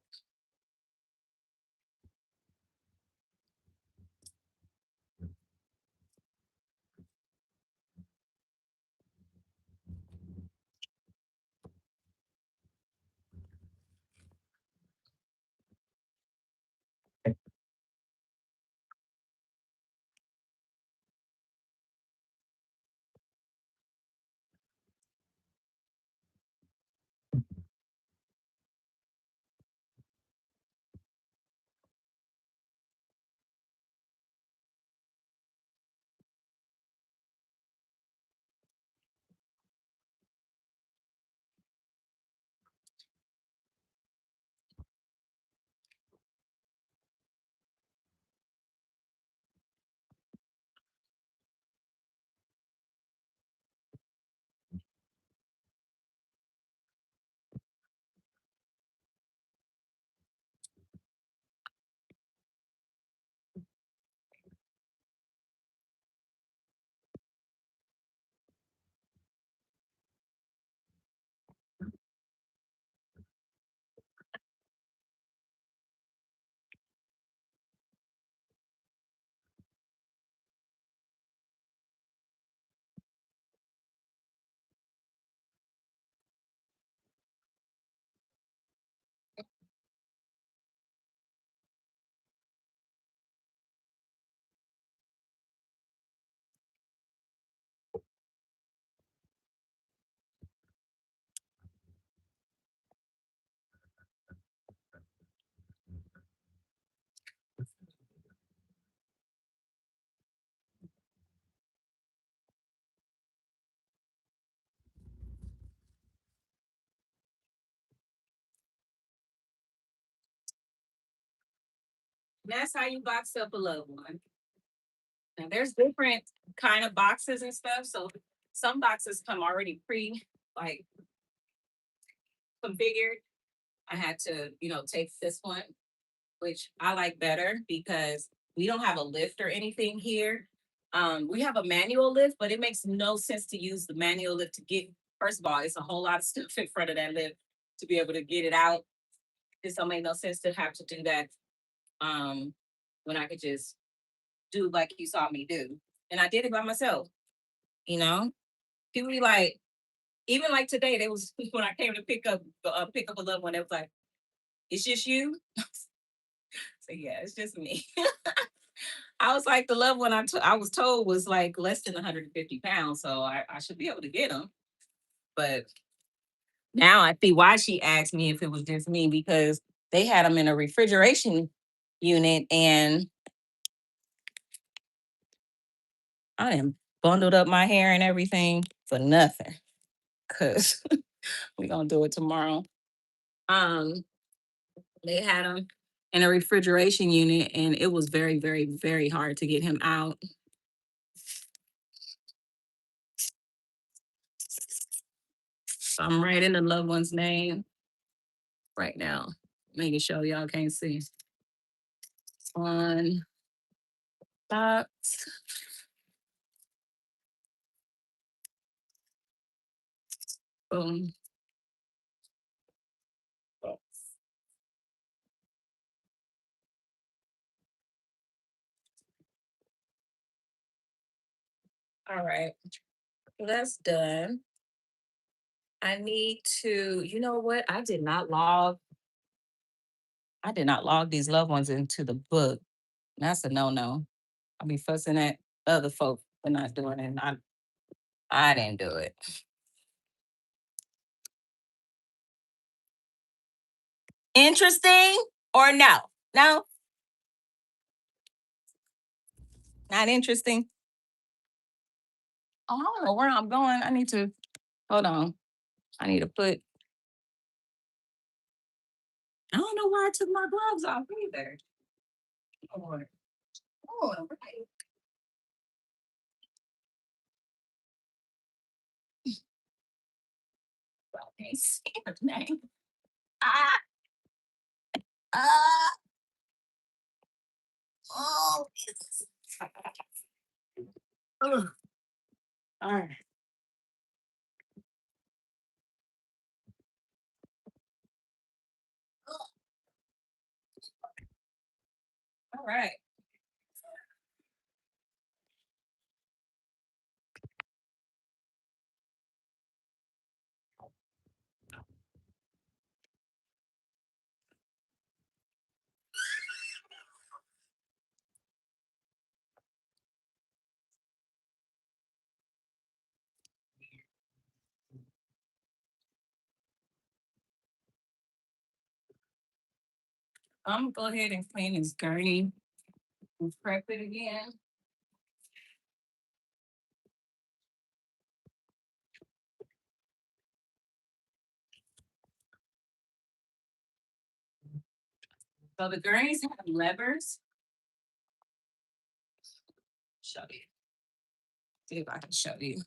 That's how you box up a loved one. Now there's different kind of boxes and stuff. So some boxes come already pre like configured. I had to, take this one, which I like better because we don't have a lift or anything here. We have a manual lift, but it makes no sense to use the manual lift to get. First of all, it's a whole lot of stuff in front of that lift to be able to get it out. It don't make no sense to have to do that when I could just do like you saw me do. And I did it by myself, you know? People be like, even like today, they was when I came to pick up a loved one, it was like, it's just you. So yeah, it's just me. I was like, the loved one I was told was like less than 150 pounds, so I should be able to get him. But now I see why she asked me if it was just me because they had them in a refrigeration unit, and I am bundled up my hair and everything for nothing. Cause we gonna do it tomorrow. Um, they had him in a refrigeration unit, and it was very, very, very hard to get him out. So I'm writing the loved one's name right now, making sure y'all can't see. On box. Boom. All right, that's done. I need to, you know what? I did not log these loved ones into the book. That's a no-no. I'll be fussing at other folks for not doing it. And I didn't do it. Interesting or no? No, not interesting. Oh, I don't know where I'm going. I need to hold on. I need to put. I don't know where I took my gloves off either. Lord. Oh, right. Well, I can't see her name. Ah, ah, oh, Jesus. Ugh. All right. All right. I'm gonna go ahead and clean this gurney and prep it again. So the gurneys have levers. Show you. See if I can show you.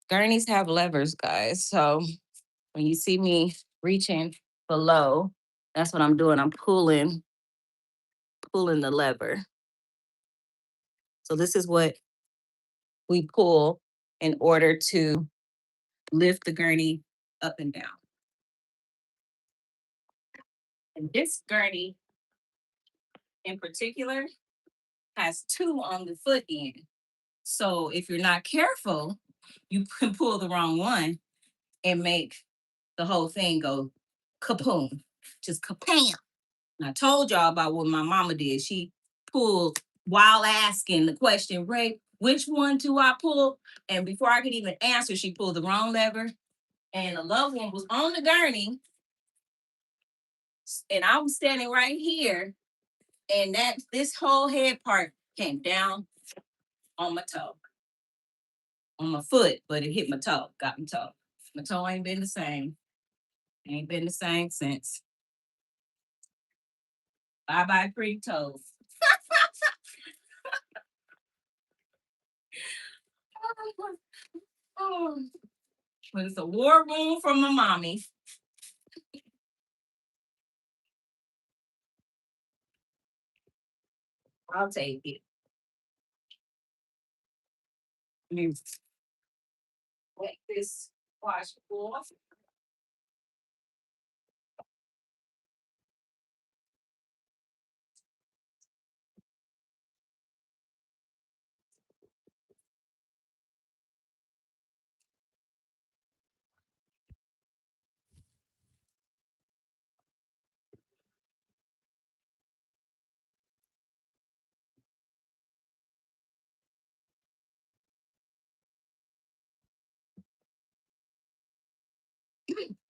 Gurneys have levers, guys. So when you see me reaching below, that's what I'm doing. I'm pulling the lever. So this is what we pull in order to lift the gurney up and down. And this gurney in particular has two on the foot end. So if you're not careful, you can pull the wrong one and make the whole thing go kapoom, just kapam. And I told y'all about what my mama did. She pulled while asking the question, Ray, which one do I pull? And before I could even answer, she pulled the wrong lever. And the loved one was on the gurney. And I was standing right here. And this whole head part came down on my toe, on my foot, but it hit my toe, got my toe. My toe ain't been the same. Ain't been the same since. Bye bye, pretty toes. Oh, but it's a war room from my mommy. I'll take it. Let me wet this washcloth.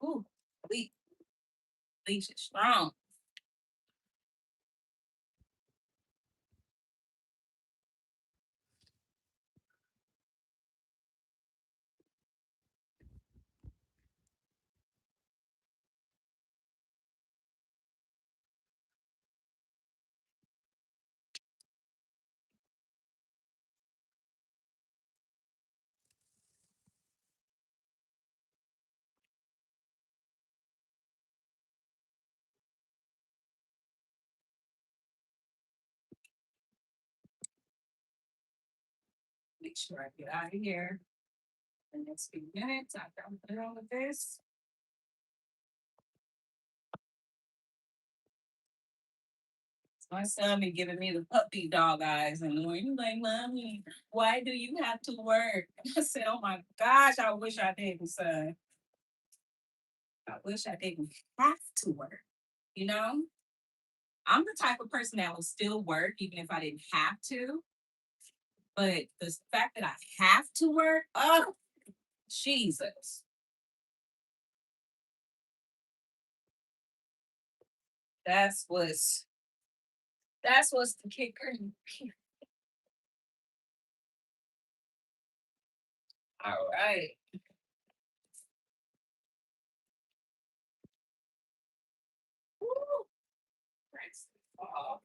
Ooh, bleach, bleach is strong. Make sure I get out of here in the next few minutes. I'm done with this. My son be giving me the puppy dog eyes, and when you like, mommy, why do you have to work? I said, oh my gosh, I wish I didn't, son. I wish I didn't have to work. You know, I'm the type of person that will still work even if I didn't have to. But the fact that I have to work, oh Jesus. That's what's that's what's the kicker. All right. Woo. Praise God.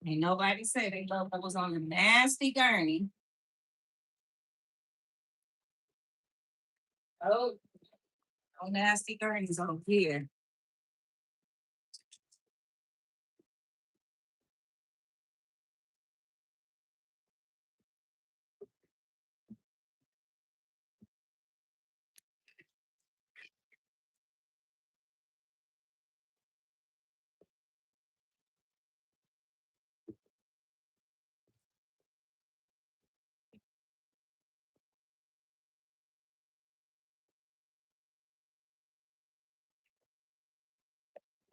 Ain't nobody say they love I was on a nasty gurney. Oh, no nasty gurneys over here.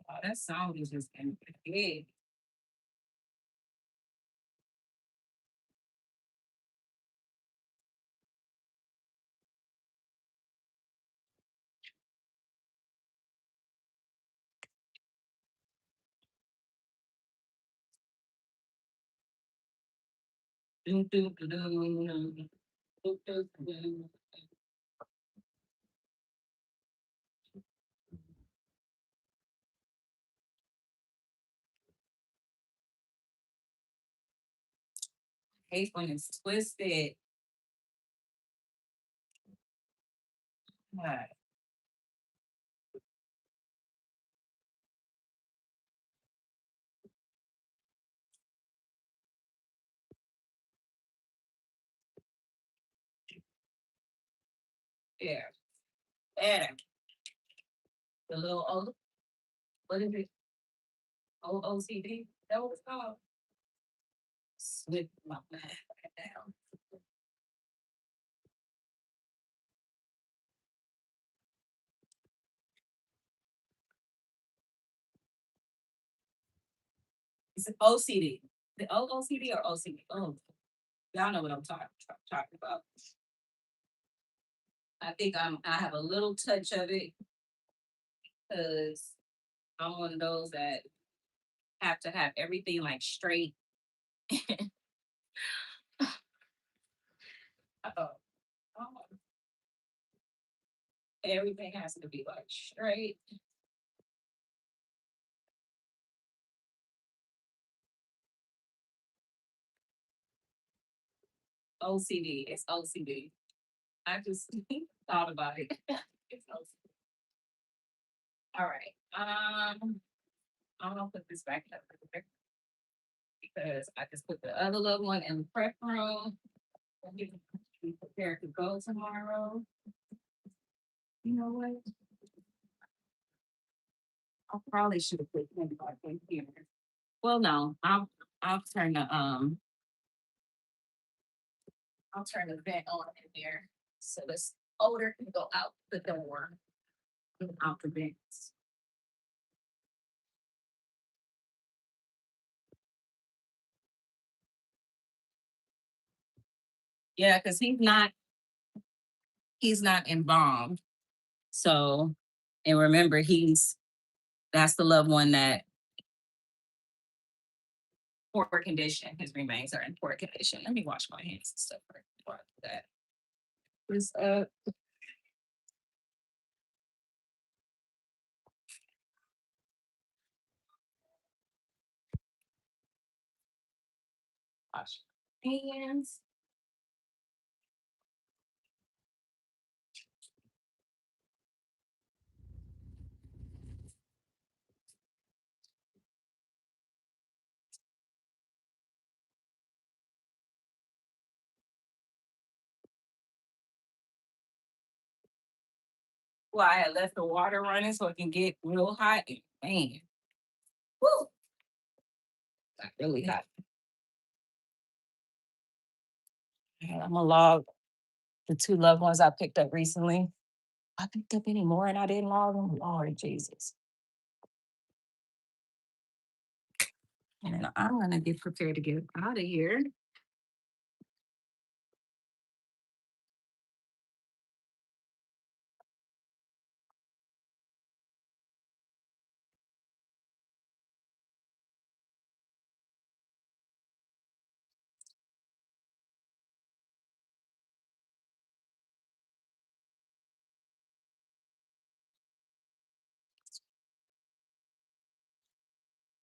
Oh, that sound is just big. Do, do, do, do, do, do, do. Hate when it's twisted. God, yeah, better. The little what is it? OOCD? That what it's called? Slip my mind right down. It's an OCD. The OOCD or OCD? Oh, y'all know what I'm talking about. I think I have a little touch of it because I'm one of those that have to have everything like straight. Oh, oh, everything has to be like straight. OCD. It's OCD. I just thought about it. It's OCD. All right. I'm gonna put this back up real quick because I just put the other little one in the prep room. Let me be prepared to go tomorrow. You know what? I probably should have put him back in here. Well, no, I'll turn I'll turn the vent on in there so this odor can go out the door and out the vents. Yeah, because he's not embalmed. So, and remember, that's the loved one that poor condition. His remains are in poor condition. Let me wash my hands and stuff before I do that. This wash my hands. Well, I had left the water running so it can get real hot. And man, woo, got really hot. And I'm gonna log the two loved ones I picked up recently. I picked up any more and I didn't log them. Lord Jesus. And then I'm gonna get prepared to get out of here.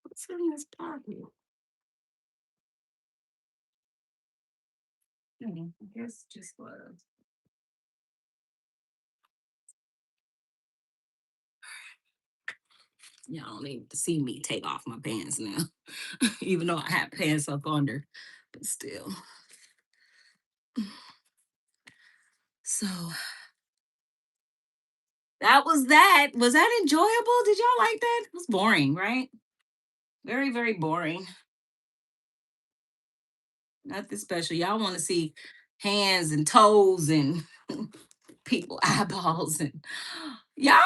What's in this pocket? I guess just was. Y'all don't need to see me take off my pants now, even though I have pants up under, but still. So that was that. Was that enjoyable? Did y'all like that? It was boring, right? Very, very boring. Nothing special. Y'all want to see hands and toes and people eyeballs and y'all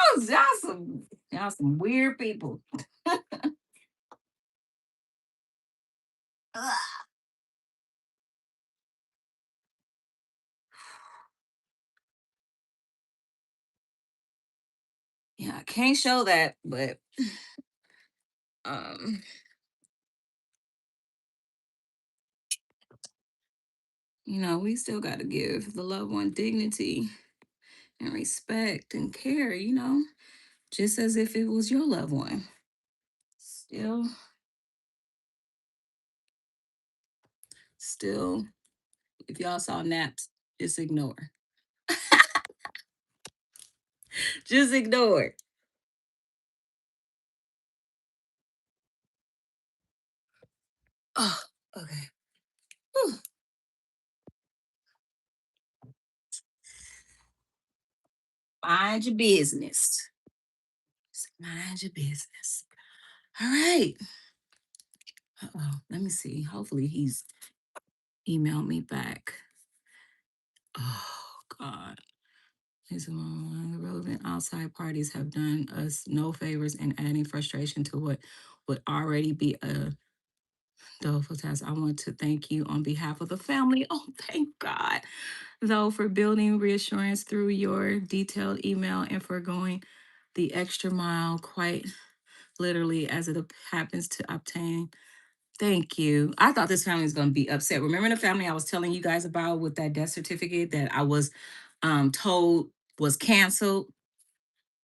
some weird people. Ugh. Yeah, I can't show that, but um, we still gotta give the loved one dignity and respect and care, just as if it was your loved one. Still, still, if y'all saw naps, just ignore. Just ignore. Oh, okay. Whew. Mind your business. Just mind your business. All right. Uh-oh. Let me see. Hopefully he's emailed me back. Oh God. His relevant outside parties have done us no favors in adding frustration to what would already be a doleful task. I want to thank you on behalf of the family. Oh, thank God. Though, for building reassurance through your detailed email and for going the extra mile, quite literally, as it happens to obtain. Thank you. I thought this family was going to be upset. Remember the family I was telling you guys about with that death certificate that I was told was canceled?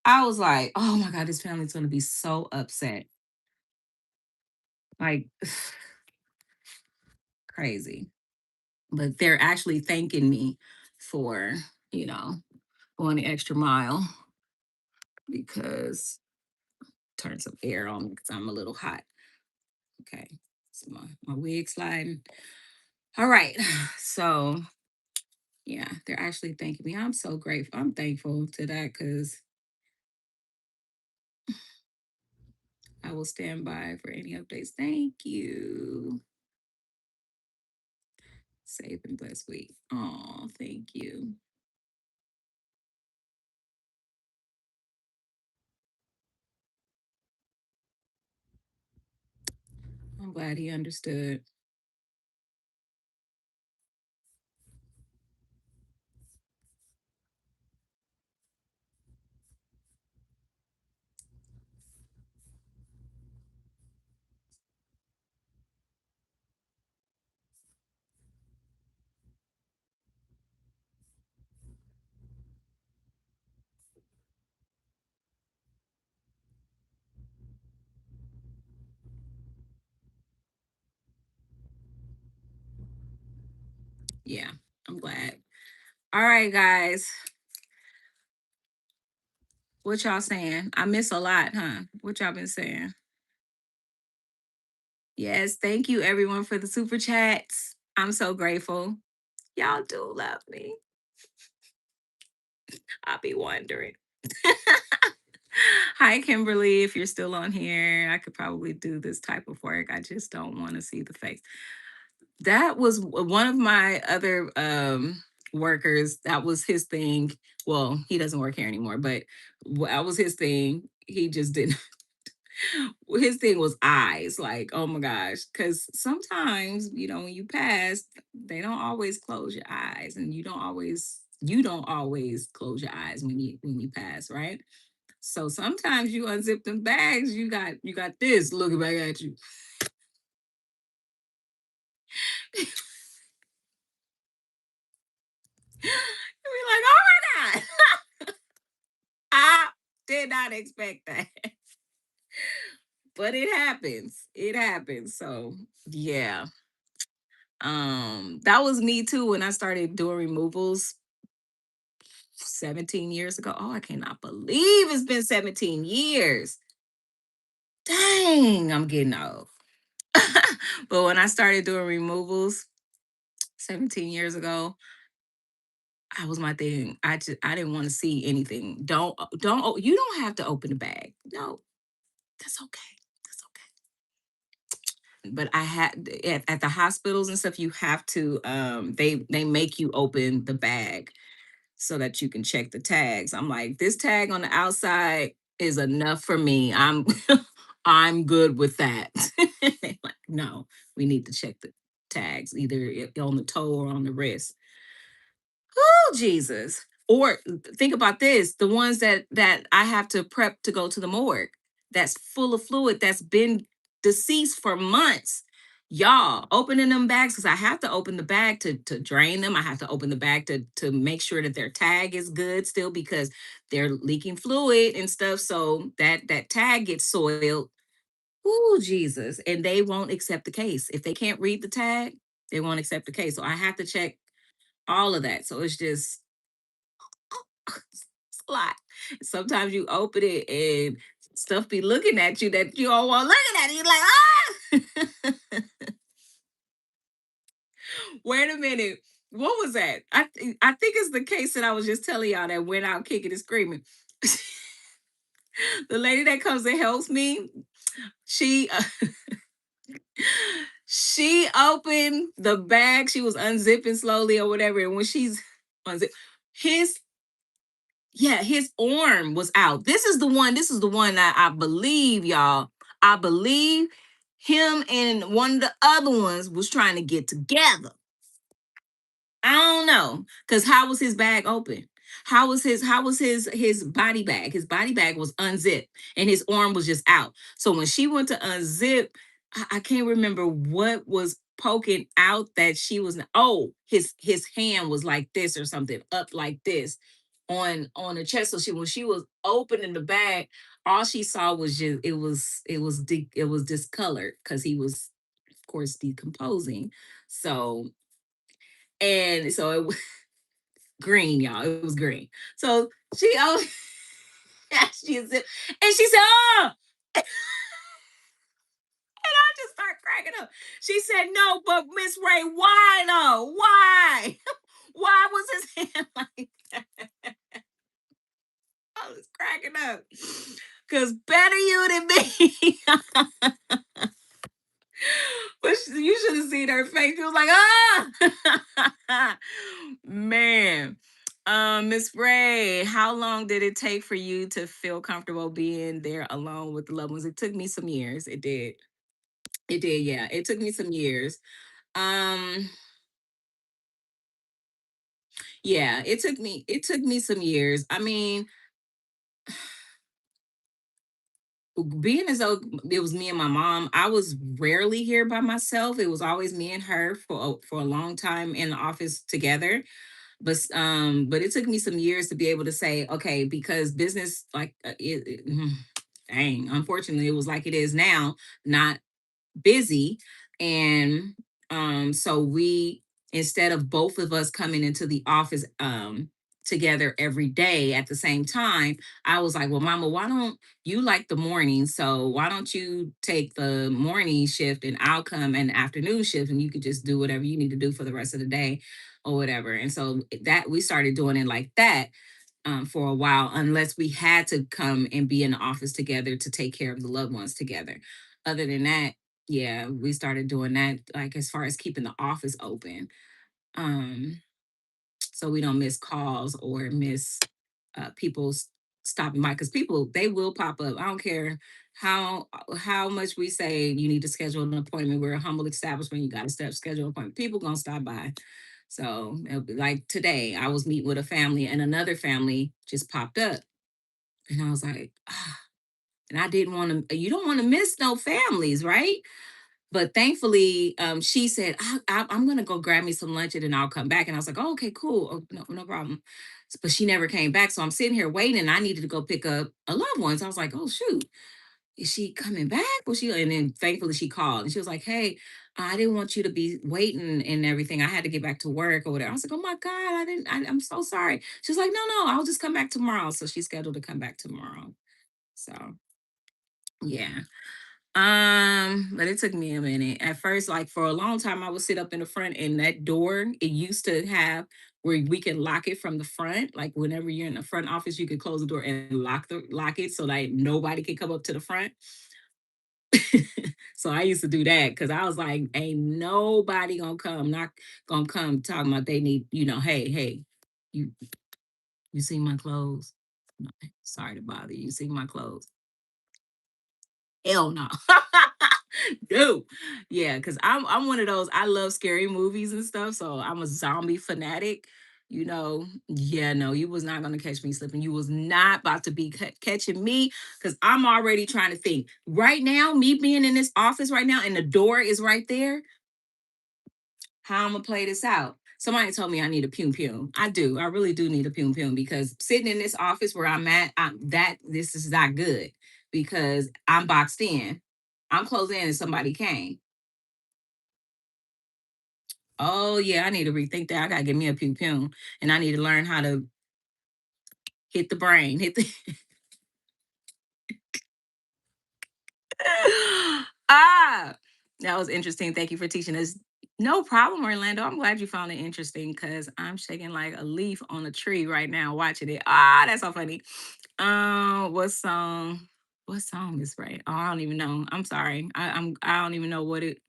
I was like, oh my God, this family's going to be so upset. Like, crazy. But they're actually thanking me for, you know, going the extra mile because turn some air on me because I'm a little hot. Okay. So my wig sliding. All right. So yeah, they're actually thanking me. I'm so grateful. I'm thankful to that because I will stand by for any updates. Thank you. Safe and blessed week. Oh, thank you. I'm glad he understood. Yeah, I'm glad. All right, guys. What y'all saying? I miss a lot, huh? What y'all been saying? Yes, thank you everyone for the super chats. I'm so grateful. Y'all do love me. I'll be wondering. Hi, Kimberly. If you're still on here, I could probably do this type of work. I just don't want to see the face. That was one of my other workers. That was his thing. Well, he doesn't work here anymore, but that was his thing. He just didn't. His thing was eyes. Like, oh my gosh, because sometimes when you pass, they don't always close your eyes, and you don't always close your eyes when you pass, right? So sometimes you unzip them bags, you got this looking back at you. You be like, oh my God. I did not expect that. But it happens. It happens. So yeah. That was me too when I started doing removals 17 years ago. Oh, I cannot believe it's been 17 years. Dang, I'm getting old. But when I started doing removals 17 years ago, I was my thing. I didn't want to see anything. You don't have to open the bag. No, that's okay. That's okay. But I had at the hospitals and stuff, you have to they make you open the bag so that you can check the tags. I'm like, this tag on the outside is enough for me. I'm I'm good with that. They like, no, we need to check the tags either on the toe or on the wrist. Oh, Jesus. Or think about this, the ones that I have to prep to go to the morgue, that's full of fluid, that's been deceased for months. Y'all opening them bags, because I have to open the bag to drain them. I have to open the bag to make sure that their tag is good still, because they're leaking fluid and stuff. So that tag gets soiled. Oh, Jesus. And they won't accept the case. If they can't read the tag, they won't accept the case. So I have to check all of that. So it's just it's a lot. Sometimes you open it and stuff be looking at you that you don't want looking at it. You're like, wait a minute. What was that? I think it's the case that I was just telling y'all that went out kicking and screaming. The lady that comes and helps me, she she opened the bag. She was unzipping slowly or whatever. And when she's unzip, his yeah, his arm was out. This is the one that I believe, y'all. I believe him and one of the other ones was trying to get together. I don't know. Cause how was his bag open? How was his body bag? His body bag was unzipped and his arm was just out. So when she went to unzip, I can't remember what was poking out that she was oh, his hand was like this or something, up like this on the chest. So when she was opening the bag, all she saw was just it was discolored because he was of course decomposing. So and so it was green, y'all. It was green. So she oh she said, and she said, oh, and I just start cracking up. She said, no, but Miss Ray, why though? Why? Why was his hand like that? I was cracking up. Cause better you than me. But you should have seen her face. She was like, ah, man. Miss Ray, how long did it take for you to feel comfortable being there alone with the loved ones? It took me some years. It did. It did, yeah. It took me some years. Um, yeah, it took me some years. I mean, being as though it was me and my mom, I was rarely here by myself. It was always me and her for a long time in the office together. But it took me some years to be able to say, okay, because business like dang, unfortunately it was like it is now, not busy. And so we, instead of both of us coming into the office together every day at the same time, I was like, well, mama, why don't you like the morning? So why don't you take the morning shift and I'll come an afternoon shift, and you could just do whatever you need to do for the rest of the day or whatever. And so that we started doing it like that. for a while, unless we had to come and be in the office together to take care of the loved ones together. Other than that, yeah, we started doing that, like as far as keeping the office open. Um, so we don't miss calls or miss people stopping by, because people, they will pop up. I don't care how much we say you need to schedule an appointment. We're a humble establishment. You got to step schedule an appointment. People gonna stop by. So like today, I was meeting with a family, and another family just popped up, and I was like, ah, and I didn't want to. You don't want to miss no families, right? But thankfully, she said, I'm going to go grab me some lunch and then I'll come back. And I was like, oh, okay, cool. Oh, no, no problem. But she never came back. So I'm sitting here waiting. And I needed to go pick up a loved one. So I was like, oh, shoot, is she coming back? Was she? And then thankfully she called and she was like, hey, I didn't want you to be waiting and everything. I had to get back to work or whatever. I was like, oh my God, I'm so sorry. She was like, no, no, I'll just come back tomorrow. So she's scheduled to come back tomorrow. So yeah. But it took me a minute. At first, like for a long time, I would sit up in the front, and that door, it used to have where we can lock it from the front. Like whenever you're in the front office, you could close the door and lock it so that nobody can come up to the front. So I used to do that because I was like, ain't nobody gonna come, not gonna come talking about they need, hey, hey, you you see my clothes? No, sorry to bother you. See my clothes? Hell no. No. Yeah, because I'm one of those. I love scary movies and stuff. So I'm a zombie fanatic. Yeah, no, you was not gonna catch me slipping. You was not about to be catching me, because I'm already trying to think. Right now, me being in this office right now, and the door is right there, how I'm gonna play this out. Somebody told me I need a pum pum. I do. I really do need a pum pum, because sitting in this office where I'm at, that this is not good, because I'm boxed in. I'm closed in and somebody came. Oh yeah, I need to rethink that. I gotta get me a pum pum, and I need to learn how to hit the brain. Hit the ah. That was interesting. Thank you for teaching us. No problem, Orlando. I'm glad you found it interesting, because I'm shaking like a leaf on a tree right now watching it. Ah, that's so funny. What song? What song is right? Oh, I don't even know. I'm sorry. I don't even know what it.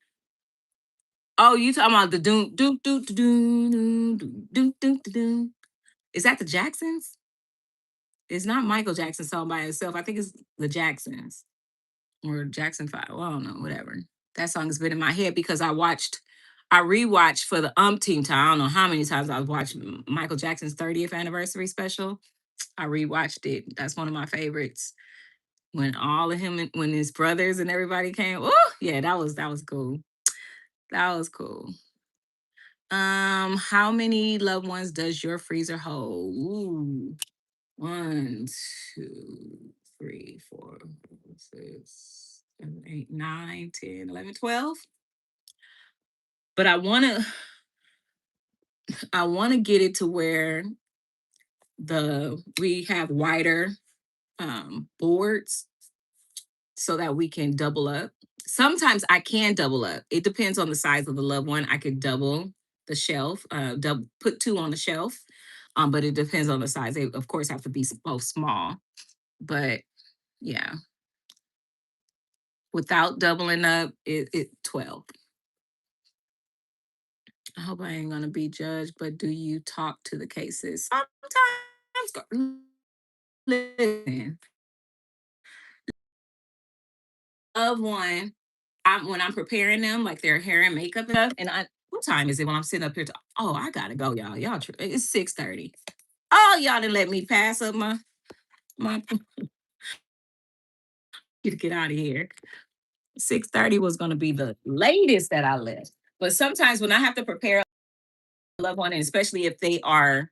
Oh, you talking about the doom doom doom doom doom doom doom doom doom? Is that the Jacksons? It's not Michael Jackson's song by itself. I think it's the Jacksons or Jackson Five. Well, I don't know. Whatever. That song has been in my head because I rewatched for the umpteenth time. I don't know how many times I've watched Michael Jackson's 30th anniversary special. I rewatched it. That's one of my favorites. When all of him, when his brothers and everybody came. Oh, yeah, that was cool. That was cool. How many loved ones does your freezer hold? Ooh. One, two, three, four, five, 6, 7, 8, 9, 10, 11, 12. But I wanna get it to where we have wider boards so that we can double up. Sometimes I can double up. It depends on the size of the loved one. I could double the shelf, put two on the shelf. But it depends on the size. They of course have to be both small. But yeah, without doubling up, it 12. I hope I ain't gonna be judged, but do you talk to the cases? Sometimes, listen, of one, when I'm preparing them, like their hair and makeup and stuff, and what time is it when I'm sitting up here? Oh, I gotta go, y'all. It's 6:30. Oh, y'all didn't let me pass up my to get out of here. 6:30 was gonna be the latest that I left. But sometimes when I have to prepare a loved one, and especially if they are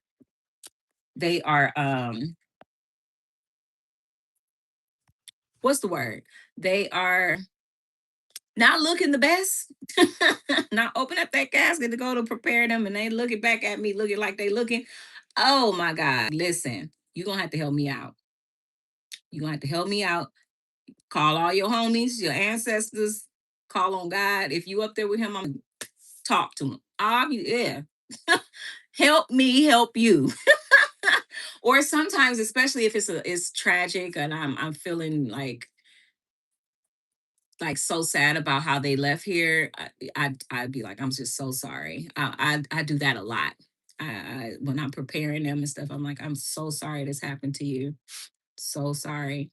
what's the word? They are not looking the best. Not open up that casket to go to prepare them, and they looking back at me looking like they looking. Oh my God. Listen, you're gonna have to help me out. You're gonna have to help me out. Call all your homies, your ancestors, call on God. If you up there with him, I'm gonna talk to him. Yeah. Help me help you. or sometimes, especially if it's tragic and I'm feeling like so sad about how they left here, I'd be like, I'm just so sorry. I do that a lot. When I'm preparing them and stuff, I'm like, I'm so sorry this happened to you. So sorry.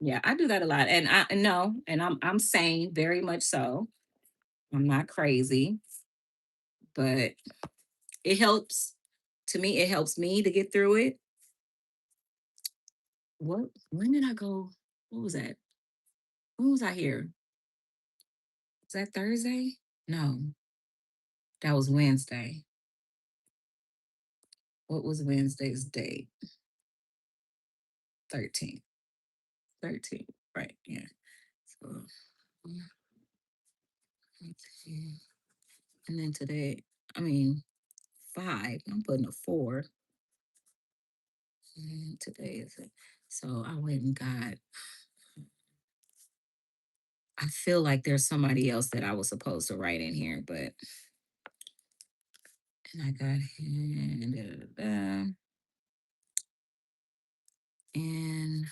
Yeah, I do that a lot, and I no, and I'm sane, very much so. I'm not crazy, but it helps. To me, it helps me to get through it. What? When did I go? What was that? When was I here? Was that Thursday? No, that was Wednesday. What was Wednesday's date? 13th. 13th. Right. Yeah. So, and then today, I mean, 5. I'm putting a 4. And today is it. So I went and got, I feel like there's somebody else that I was supposed to write in here, but, and I got him, da, da, da, and,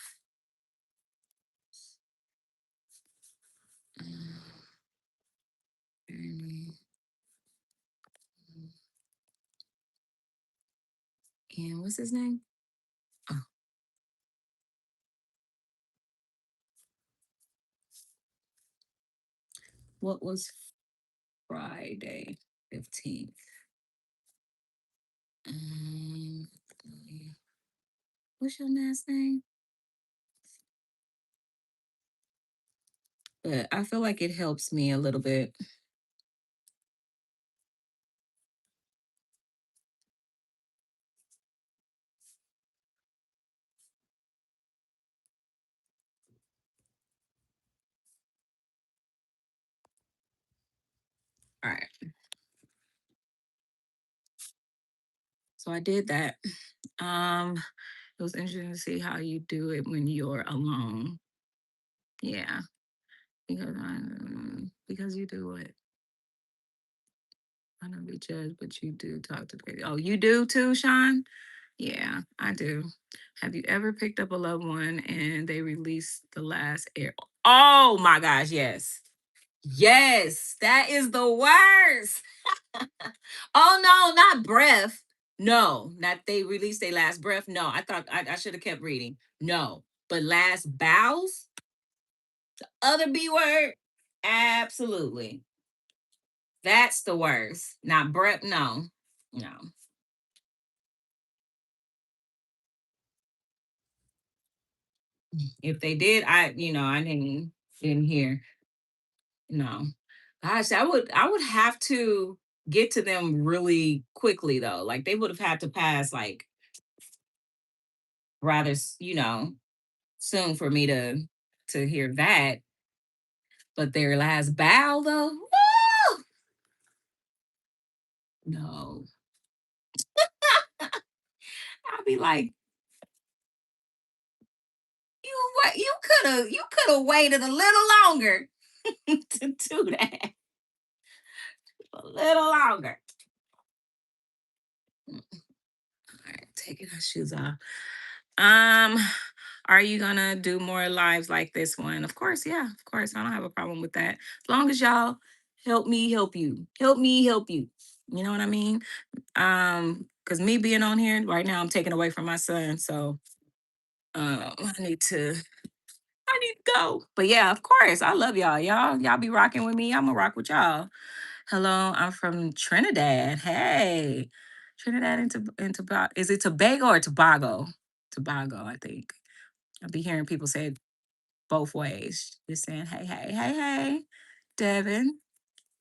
and what's his name? Oh, what was Friday 15th? Um, what's your last name? But I feel like it helps me a little bit. All right. So I did that. It was interesting to see how you do it when you're alone. Yeah, because you do it. I don't be judged, but you do talk to the baby. Oh, you do too, Sean? Yeah, I do. Have you ever picked up a loved one and they released the last air? Oh my gosh, yes. Yes, that is the worst. Oh no, not breath. No, not they released their last breath. No, I thought I should have kept reading. No, but last bows, other B word, absolutely. That's the worst. Not breath. No, no. If they did, I didn't hear. No, gosh, I would have to get to them really quickly though. Like they would have had to pass like rather, soon for me to hear that. But their last bow though, woo! No, I'll be like, you could have waited a little longer to do that. A little longer. All right, taking our shoes off. Um, are you gonna do more lives like this one? Of course, yeah, of course. I don't have a problem with that. As long as y'all help me help you. Help me help you. You know what I mean? Because me being on here right now, I'm taking away from my son. So I need to go. But yeah, of course. I love y'all. Y'all be rocking with me. I'm gonna rock with y'all. Hello, I'm from Trinidad. Hey. Trinidad and Tobago. Is it Tobago or Tobago? Tobago, I think. I'll be hearing people say it both ways. Just saying, hey, hey, hey, hey, Devin.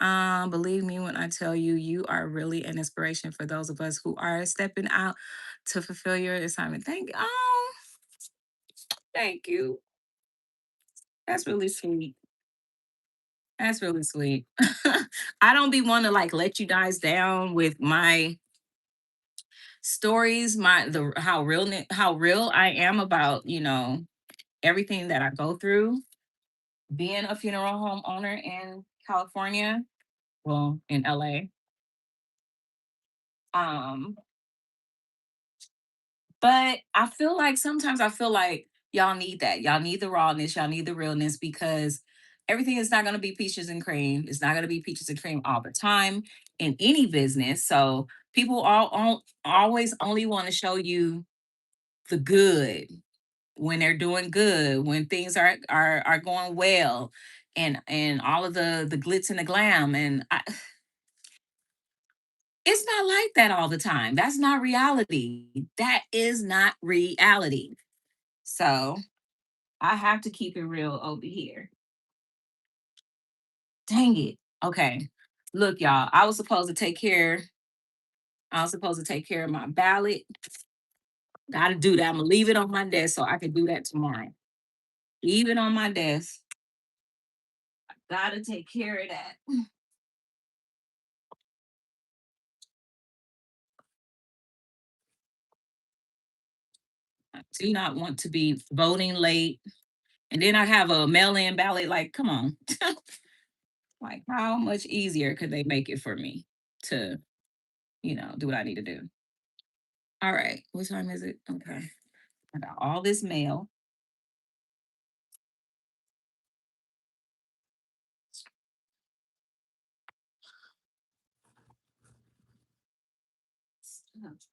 Believe me when I tell you, you are really an inspiration for those of us who are stepping out to fulfill your assignment. Thank you. That's really sweet. That's really sweet. I don't be want to like let you guys down with my stories, my the how real I am about everything that I go through being a funeral home owner in California, well in LA. Um, But I feel like sometimes I feel like y'all need that. Y'all need the rawness. Y'all need the realness because everything is not going to be peaches and cream. It's not going to be peaches and cream all the time in any business. So people all always only want to show you the good when they're doing good, when things are going well, and all of the glitz and the glam. And it's not like that all the time. That's not reality. That is not reality. So I have to keep it real over here. Dang it. Okay. Look, y'all, I was supposed to take care of my ballot. Gotta do that. I'm gonna leave it on my desk so I can do that tomorrow. Leave it on my desk. Gotta take care of that. I do not want to be voting late. And then I have a mail-in ballot. Like, come on. Like, how much easier could they make it for me to, do what I need to do? All right. What time is it? Okay. I got all this mail.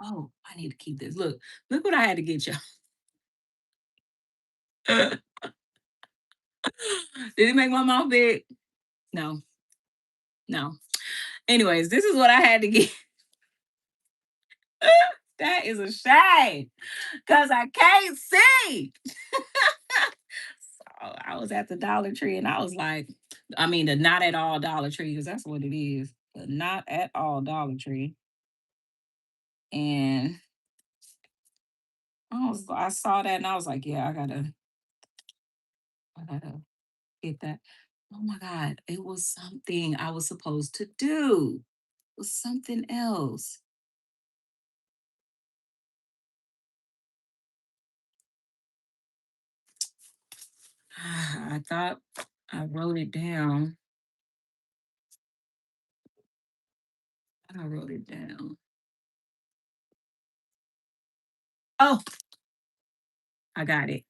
Oh, I need to keep this. Look what I had to get you. Did it make my mouth big? No, no. Anyways, this is what I had to get. That is a shame because I can't see. So I was at the Dollar Tree and I was like, I mean, the not at all Dollar Tree, because that's what it is. The not at all Dollar Tree. And I saw that and I was like, yeah, I gotta get that. Oh my God, it was something I was supposed to do. It was something else. I thought I wrote it down. I wrote it down. Oh, I got it.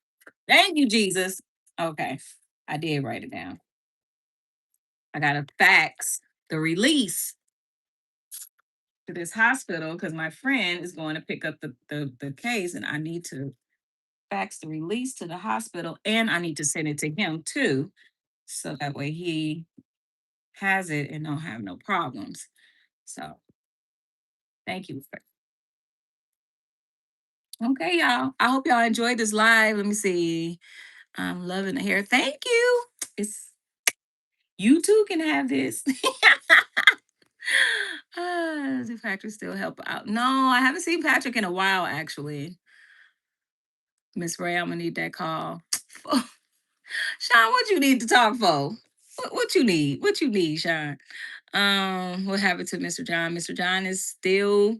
Thank you, Jesus. Okay. I did write it down. I got to fax the release to this hospital because my friend is going to pick up the case and I need to fax the release to the hospital and I need to send it to him too. So that way he has it and don't have no problems. So thank you. Okay, y'all. I hope y'all enjoyed this live. Let me see. I'm loving the hair. Thank you. It's you too can have this. Does Patrick still help out? No, I haven't seen Patrick in a while, actually. Miss Ray, I'm gonna need that call. Sean, what you need to talk for? What you need? What you need, Sean? What happened to Mr. John? Mr. John is still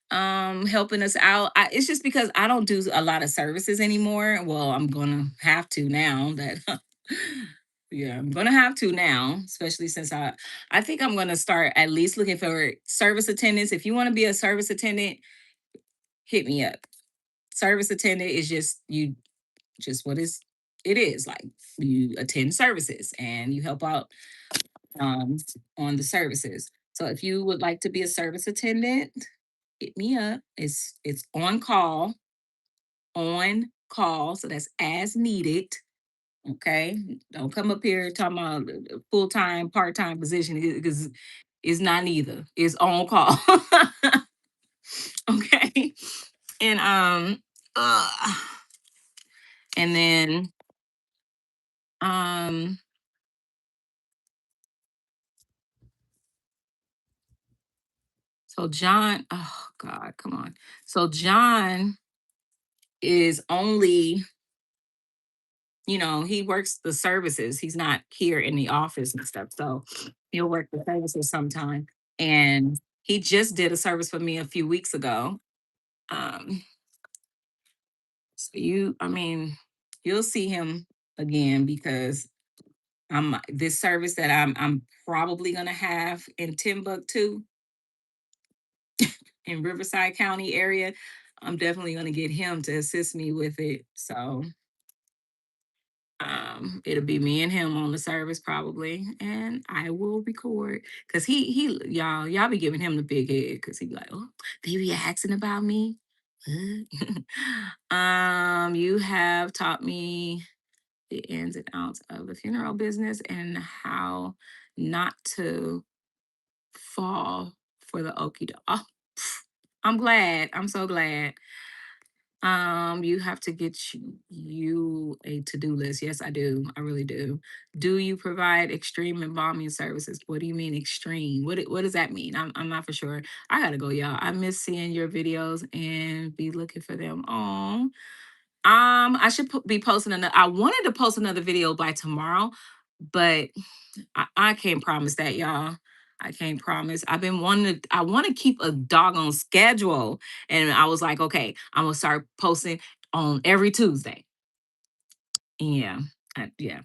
helping us out. It's just because I don't do a lot of services anymore. Well, I'm gonna have to now that yeah, I'm gonna have to now, especially since I think I'm gonna start at least looking for service attendants. If you want to be a service attendant, hit me up. Service attendant is just what is it is like you attend services and you help out um on the services. So if you would like to be a service attendant, hit me up. It's on call. So that's as needed. Okay. Don't come up here talking about full time, part time position because it's not neither. It's on call. Okay. And uh, and then um so John, oh God, come on. So John is only, he works the services. He's not here in the office and stuff. So he'll work the services sometime. And he just did a service for me a few weeks ago. Um, so I mean, you'll see him again because this service that I'm probably gonna have in Timbuktu in Riverside County area. I'm definitely gonna get him to assist me with it. So it'll be me and him on the service probably, and I will record because y'all be giving him the big head because he be like, oh, they be asking about me. You have taught me the ins and outs of the funeral business and how not to fall for the okie doke. Oh, I'm glad. I'm so glad. You have to get you a to-do list. Yes, I do. I really do. Do you provide extreme embalming services? What do you mean extreme? What does that mean? I'm not for sure. I gotta go, y'all. I miss seeing your videos and be looking for them. Oh, I should be posting another. I wanted to post another video by tomorrow, but I can't promise that, y'all. I can't promise. I've been wanting to, I want to keep a doggone schedule. And I was like, okay, I'm gonna start posting on every Tuesday. Yeah. Yeah.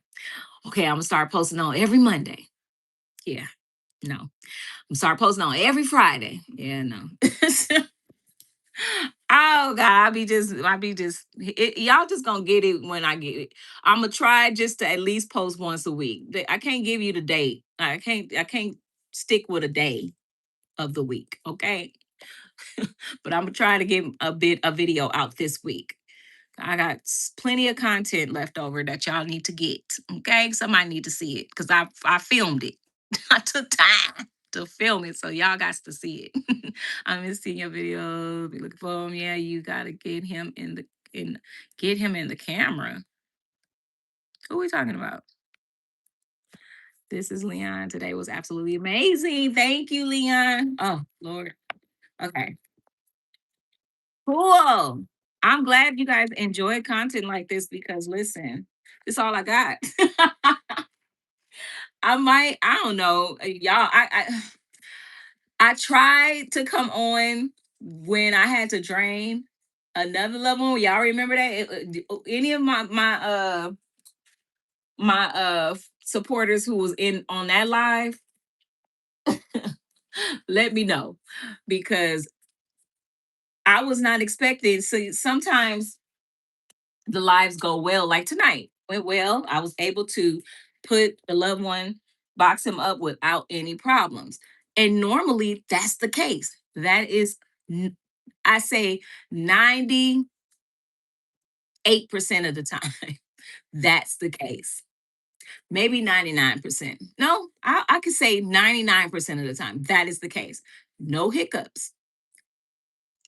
Okay, I'm gonna start posting on every Monday. Yeah. No. I'm start posting on every Friday. Yeah, no. Oh God, y'all just gonna get it when I get it. I'm gonna try just to at least post once a week. I can't give you the date. I can't stick with a day of the week. Okay. But I'm gonna try to get a video out this week. I got plenty of content left over that y'all need to get. Okay. Somebody need to see it because I filmed it. I took time to film it, so y'all got to see it. I'm in seeing your video. Be looking for him. Yeah, you gotta in get him in the camera. Who are we talking about? This is Leon. Today was absolutely amazing. Thank you, Leon. Oh Lord. Okay. Cool. I'm glad you guys enjoy content like this because listen, this all I got. I don't know, y'all. I tried to come on when I had to drain another level. Y'all remember that? Any of my supporters who was in on that live, let me know because I was not expecting. So sometimes the lives go well, like tonight went well. I was able to put the loved one, box him up without any problems. And normally that's the case. That is, I say 98% of the time, that's the case. Maybe 99%. No, I could say 99% of the time, that is the case. No hiccups,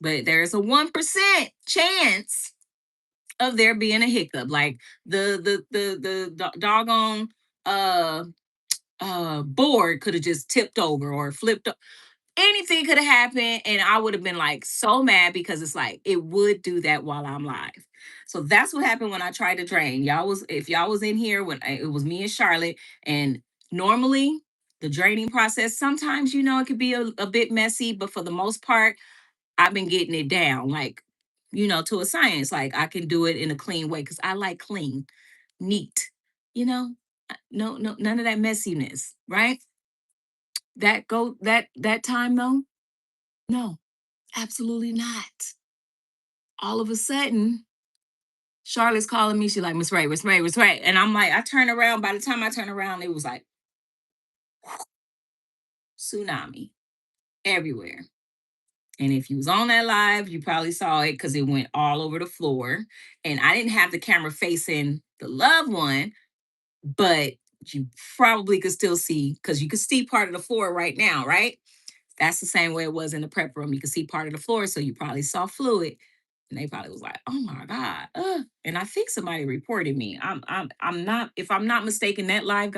but there's a 1% chance of there being a hiccup, like the doggone uh board could have just tipped over or flipped. Anything could have happened, and I would have been like so mad because it's like it would do that while I'm live. So that's what happened when I tried to drain. If y'all was in here when it was me and Charlotte, and normally the draining process, sometimes it could be a bit messy, but for the most part, I've been getting it down, like, to a science. Like I can do it in a clean way because I like clean, neat, you know. No, no, none of that messiness, right? That time though, no, absolutely not. All of a sudden, Charlotte's calling me. She's like, Miss Ray, Miss Ray, Miss Ray. And I'm like, I turn around. By the time I turn around, it was like tsunami everywhere. And if you was on that live, you probably saw it because it went all over the floor. And I didn't have the camera facing the loved one, but you probably could still see because you could see part of the floor right now, right? That's the same way it was in the prep room. You could see part of the floor, so you probably saw fluid. And they probably was like, "Oh my god!" And I think somebody reported me. I'm not. If I'm not mistaken, that live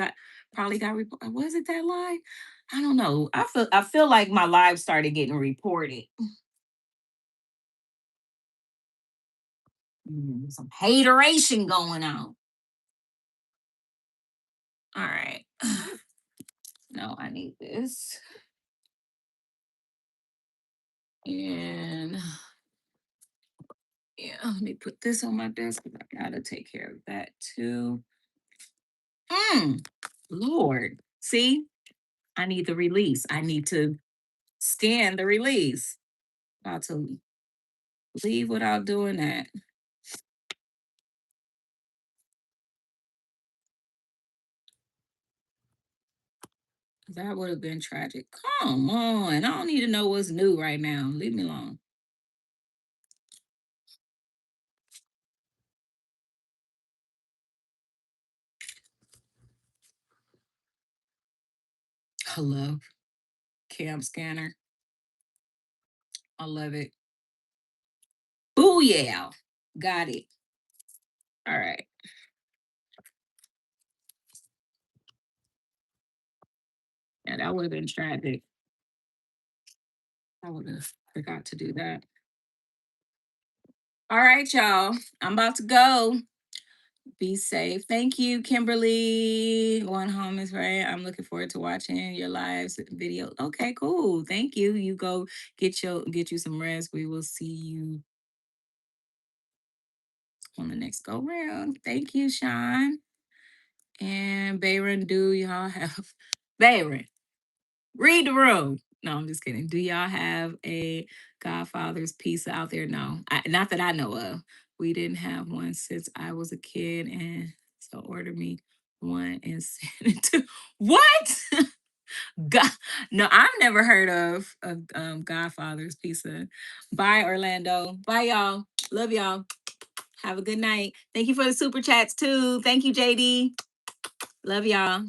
probably got reported. Was it that live? I don't know. I feel like my live started getting reported. Some hateration going on. All right. No, I need this. And yeah, let me put this on my desk because I gotta take care of that too. Mm, Lord. See, I need the release. I need to scan the release. About to. leave without doing that. That would have been tragic. Come on. I don't need to know what's new right now. Leave me alone. Hello. Cam scanner. I love it. Booyah. Got it. All right. Yeah, that would have been tragic. I would have forgot to do that. All right, y'all. I'm about to go. Be safe. Thank you, Kimberly. Going home is right. I'm looking forward to watching your lives video. Okay, cool. Thank you. You go get you some rest. We will see you on the next go round. Thank you, Sean. And Bayron, do y'all have Bayron? Read the room. No, I'm just kidding. Do y'all have a Godfather's pizza out there? No, not that I know of. We didn't have one since I was a kid, and so order me one and send it to what? God, no, I've never heard of Godfather's pizza. Bye, Orlando. Bye, y'all. Love y'all. Have a good night. Thank you for the super chats too. Thank you, JD. Love y'all.